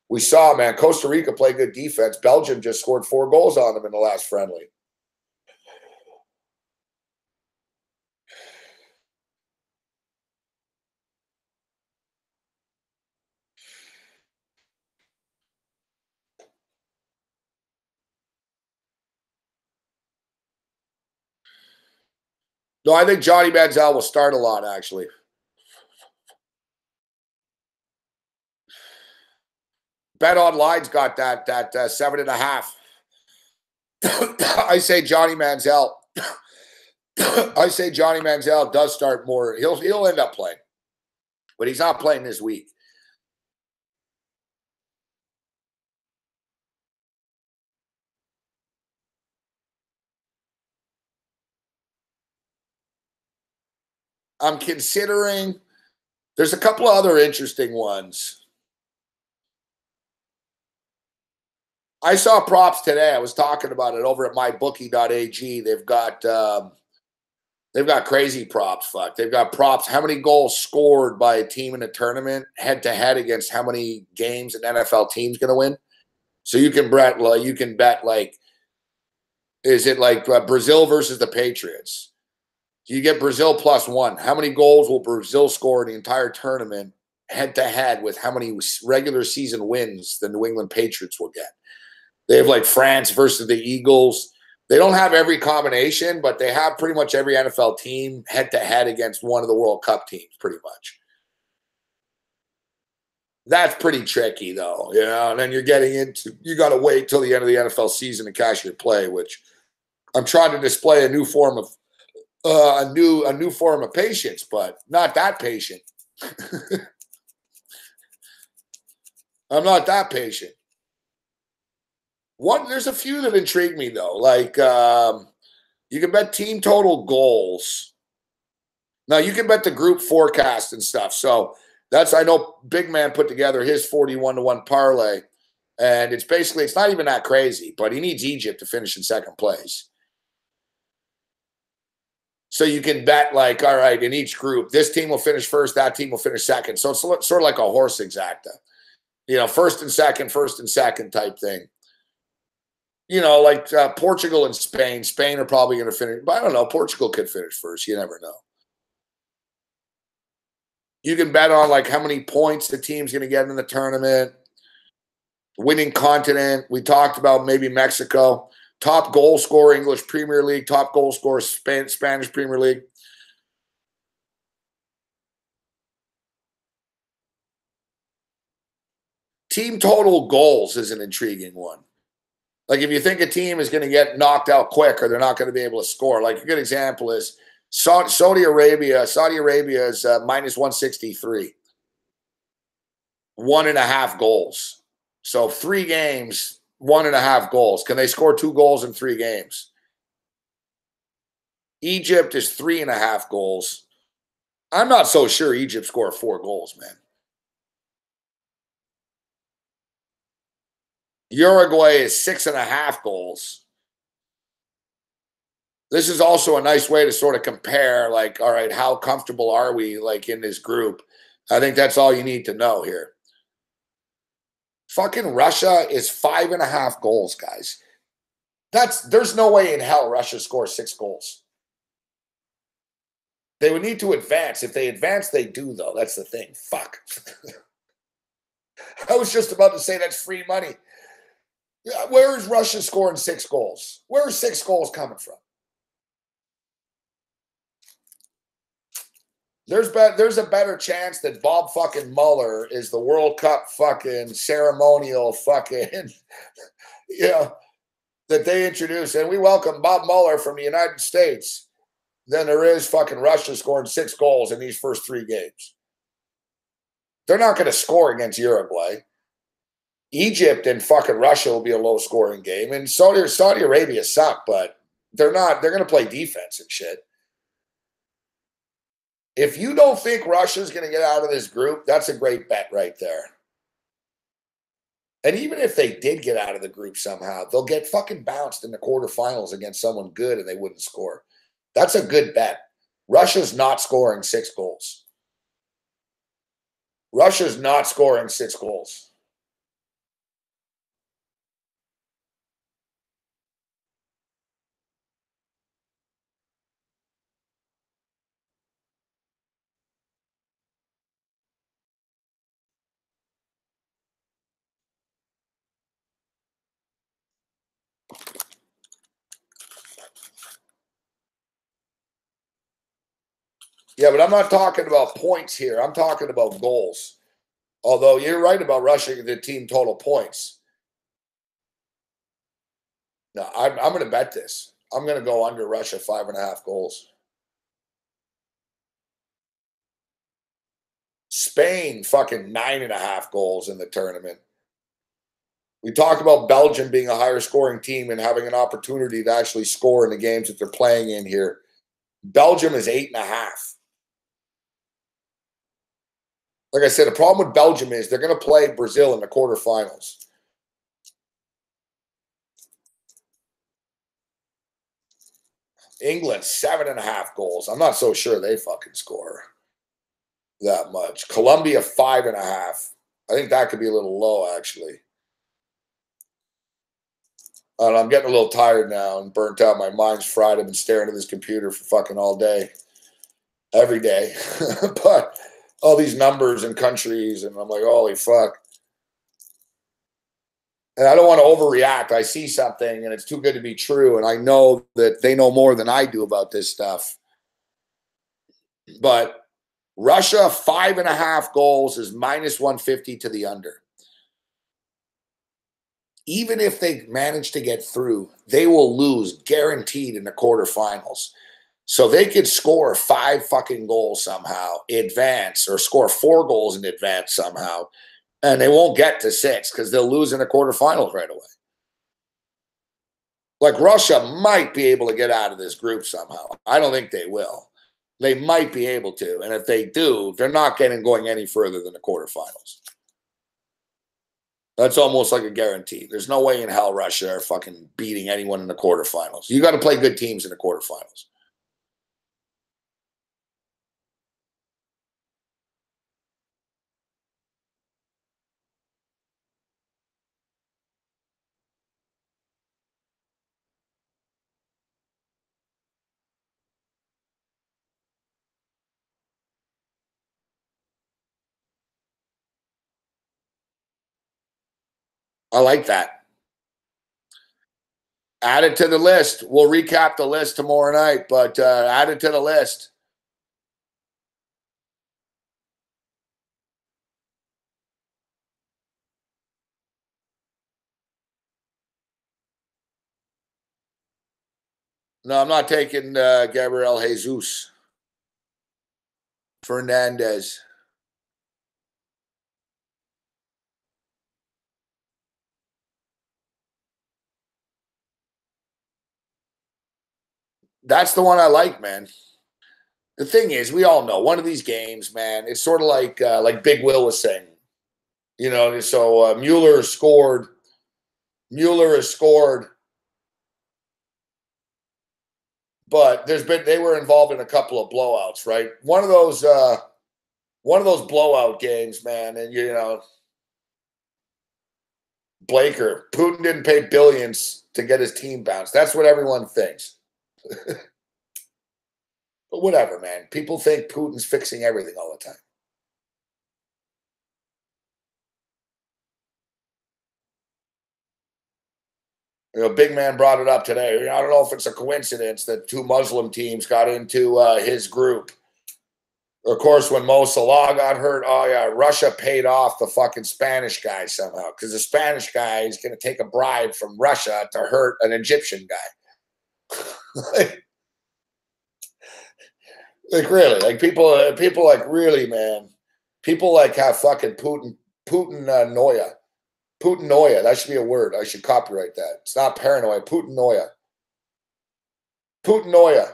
We saw, man, Costa Rica play good defense. Belgium just scored 4 goals on them in the last friendly. No, I think Johnny Manziel will start a lot, actually. Bet Online's got that 7.5. I say Johnny Manziel. I say Johnny Manziel does start more. He'll end up playing, but he's not playing this week. I'm considering. There's a couple of other interesting ones. I saw props today. I was talking about it over at mybookie.ag. They've got crazy props. Fuck. They've got props. How many goals scored by a team in a tournament head to head against how many games an NFL team's going to win? So you can bet like, is it like Brazil versus the Patriots? You get Brazil +1. How many goals will Brazil score in the entire tournament head to head with how many regular season wins the New England Patriots will get? They have like France versus the Eagles. They don't have every combination, but they have pretty much every NFL team head to head against one of the World Cup teams, pretty much. That's pretty tricky, though, you know. And then you're getting into, you got to wait till the end of the NFL season to cash your play, which I'm trying to display a new form of a new form of patience, but not that patient. I'm not that patient. There's a few that intrigue me though. Like you can bet team total goals. Now you can bet the group forecast and stuff. So that's, I know Big Man put together his 41-1 parlay, and it's not even that crazy, but he needs Egypt to finish in second place. So you can bet like, all right, in each group, this team will finish first, that team will finish second. So it's sort of like a horse exacta, you know, first and second type thing. You know, like Portugal and Spain. Spain are probably going to finish, but I don't know. Portugal could finish first. You never know. You can bet on like how many points the team's going to get in the tournament. Winning continent. We talked about maybe Mexico. Top goal scorer, English Premier League. Top goal scorer, Spanish Premier League. Team total goals is an intriguing one. Like if you think a team is going to get knocked out quick or they're not going to be able to score. Like a good example is Saudi Arabia. Saudi Arabia is -163. 1.5 goals. So 3 games, 1.5 goals. Can they score 2 goals in 3 games? Egypt is 3.5 goals. I'm not so sure Egypt scored 4 goals, man. Uruguay is 6.5 goals. This is also a nice way to sort of compare, like, all right, how comfortable are we, like, in this group? I think that's all you need to know here. Fucking Russia is 5.5 goals, guys. There's no way in hell Russia scores 6 goals. They would need to advance. If they advance, they do, though. That's the thing. Fuck. I was just about to say that's free money. Where is Russia scoring 6 goals? Where are 6 goals coming from? There's a better chance that Bob fucking Mueller is the World Cup fucking ceremonial fucking, you know, that they introduced. And we welcome Bob Mueller from the United States. Than there is fucking Russia scoring 6 goals in these first 3 games. They're not going to score against Uruguay. Egypt and fucking Russia will be a low-scoring game, and Saudi Arabia suck, but they're not. They're going to play defense and shit. If you don't think Russia's going to get out of this group, that's a great bet right there. And even if they did get out of the group somehow, they'll get fucking bounced in the quarterfinals against someone good and they wouldn't score. That's a good bet. Russia's not scoring 6 goals. Russia's not scoring 6 goals. Yeah, but I'm not talking about points here. I'm talking about goals. Although you're right about Russia, the team total points. No, I'm going to bet this. I'm going to go under Russia 5.5 goals. Spain fucking 9.5 goals in the tournament. We talk about Belgium being a higher scoring team and having an opportunity to actually score in the games that they're playing in here. Belgium is 8.5. Like I said, the problem with Belgium is they're going to play Brazil in the quarterfinals. England, 7.5 goals. I'm not so sure they fucking score that much. Colombia, 5.5. I think that could be a little low, actually. And I'm getting a little tired now and burnt out. My mind's fried. I've been staring at this computer for fucking all day. Every day. But all these numbers and countries, and I'm like, holy fuck. And I don't want to overreact. I see something, and it's too good to be true, and I know that they know more than I do about this stuff. But Russia, 5.5 goals is -150 to the under. Even if they manage to get through, they will lose guaranteed in the quarterfinals. So they could score 5 fucking goals somehow, advance, or score 4 goals in advance somehow, and they won't get to 6 because they'll lose in the quarterfinals right away. Like Russia might be able to get out of this group somehow. I don't think they will. They might be able to, and if they do, they're not going any further than the quarterfinals. That's almost like a guarantee. There's no way in hell Russia are fucking beating anyone in the quarterfinals. You got to play good teams in the quarterfinals. I like that. Add it to the list. We'll recap the list tomorrow night, but add it to the list. No, I'm not taking Gabriel Jesus Fernandez. That's the one I like, man. The thing is, we all know one of these games, man. It's sort of like Big Will was saying, you know. So Mueller has scored. But they were involved in a couple of blowouts, right? One of those blowout games, man, and you know, Blaker, Putin didn't pay billions to get his team bounced. That's what everyone thinks. But whatever, man. People think Putin's fixing everything all the time. You know, Big Man brought it up today. I don't know if it's a coincidence that 2 Muslim teams got into his group. Of course, when Mo Salah got hurt, oh yeah, Russia paid off the fucking Spanish guy somehow because the Spanish guy is going to take a bribe from Russia to hurt an Egyptian guy. Like really, like people like really, man. People like have fucking Putin Noya. Putinoia. That should be a word. I should copyright that. It's not paranoia. Putinoia. Putinoia.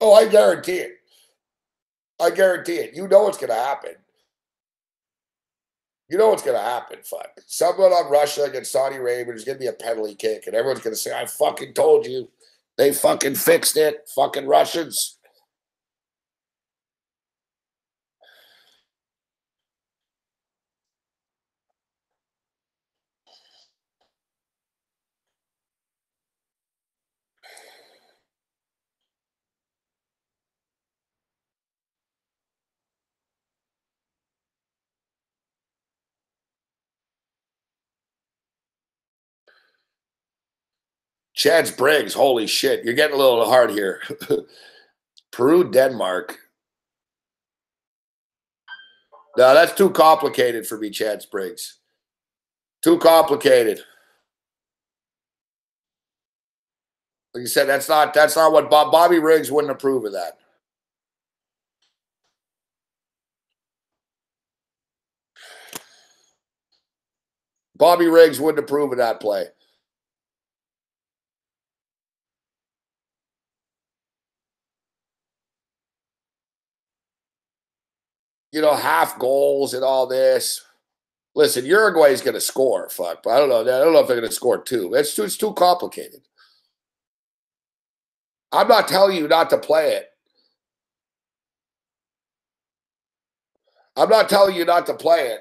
Oh, I guarantee it. I guarantee it. You know what's going to happen. You know what's going to happen, fuck. Someone on Russia against Saudi Arabia, there's going to be a penalty kick, and everyone's going to say, I fucking told you. They fucking fixed it. Fucking Russians. Chance Briggs, holy shit. You're getting a little hard here. Peru, Denmark. No, that's too complicated for me, Chance Briggs. Too complicated. Like you said, that's not what Bobby Riggs wouldn't approve of that. Bobby Riggs wouldn't approve of that play. You know, half goals and all this. Listen, Uruguay's going to score, fuck. But I don't know. I don't know if they're going to score two. It's too complicated. I'm not telling you not to play it. I'm not telling you not to play it.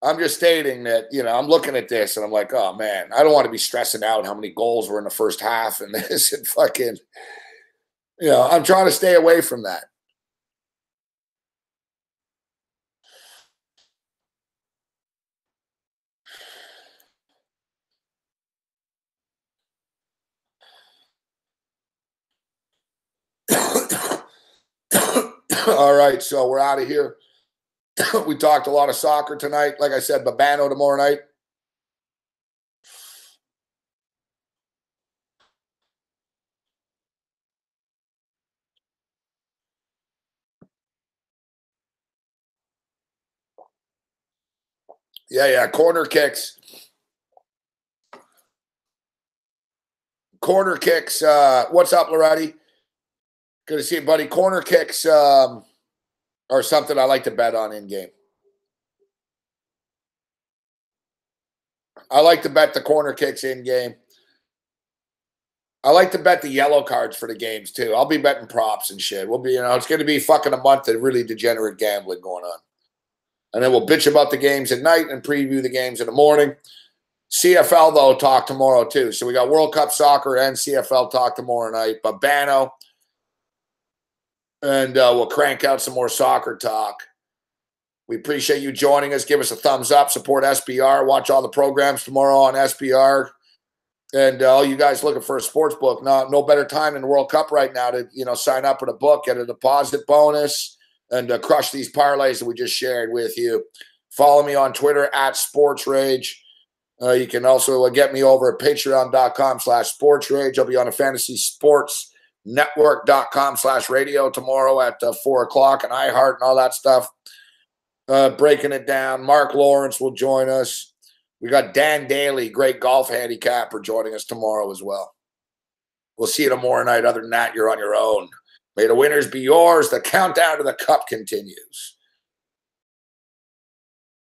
I'm just stating that, you know, I'm looking at this and I'm like, oh, man, I don't want to be stressing out how many goals were in the first half and this and fucking, you know, I'm trying to stay away from that. All right, so we're out of here. We talked a lot of soccer tonight. Like I said, Babano tomorrow night. Yeah, corner kicks. Corner kicks. What's up, Loretti? Good to see you, buddy. Corner kicks are something I like to bet on in game. I like to bet the corner kicks in game. I like to bet the yellow cards for the games too. I'll be betting props and shit. We'll be, you know, it's going to be fucking a month of really degenerate gambling going on. And then we'll bitch about the games at night and preview the games in the morning. CFL, though, talk tomorrow, too. So we got World Cup soccer and CFL talk tomorrow night. Babano. And we'll crank out some more soccer talk. We appreciate you joining us. Give us a thumbs up. Support SBR. Watch all the programs tomorrow on SBR. And all you guys looking for a sports book, no better time in the World Cup right now to, you know, sign up with a book, get a deposit bonus, and crush these parlays that we just shared with you. Follow me on Twitter at SportsRage. You can also get me over at patreon.com/SportsRage. I'll be on the Fantasy Sports Network.com/radio tomorrow at 4 o'clock and iHeart and all that stuff. Breaking it down. Mark Lawrence will join us. We got Dan Daly, great golf handicapper, joining us tomorrow as well. We'll see you tomorrow night. Other than that, you're on your own. May the winners be yours. The countdown to the cup continues.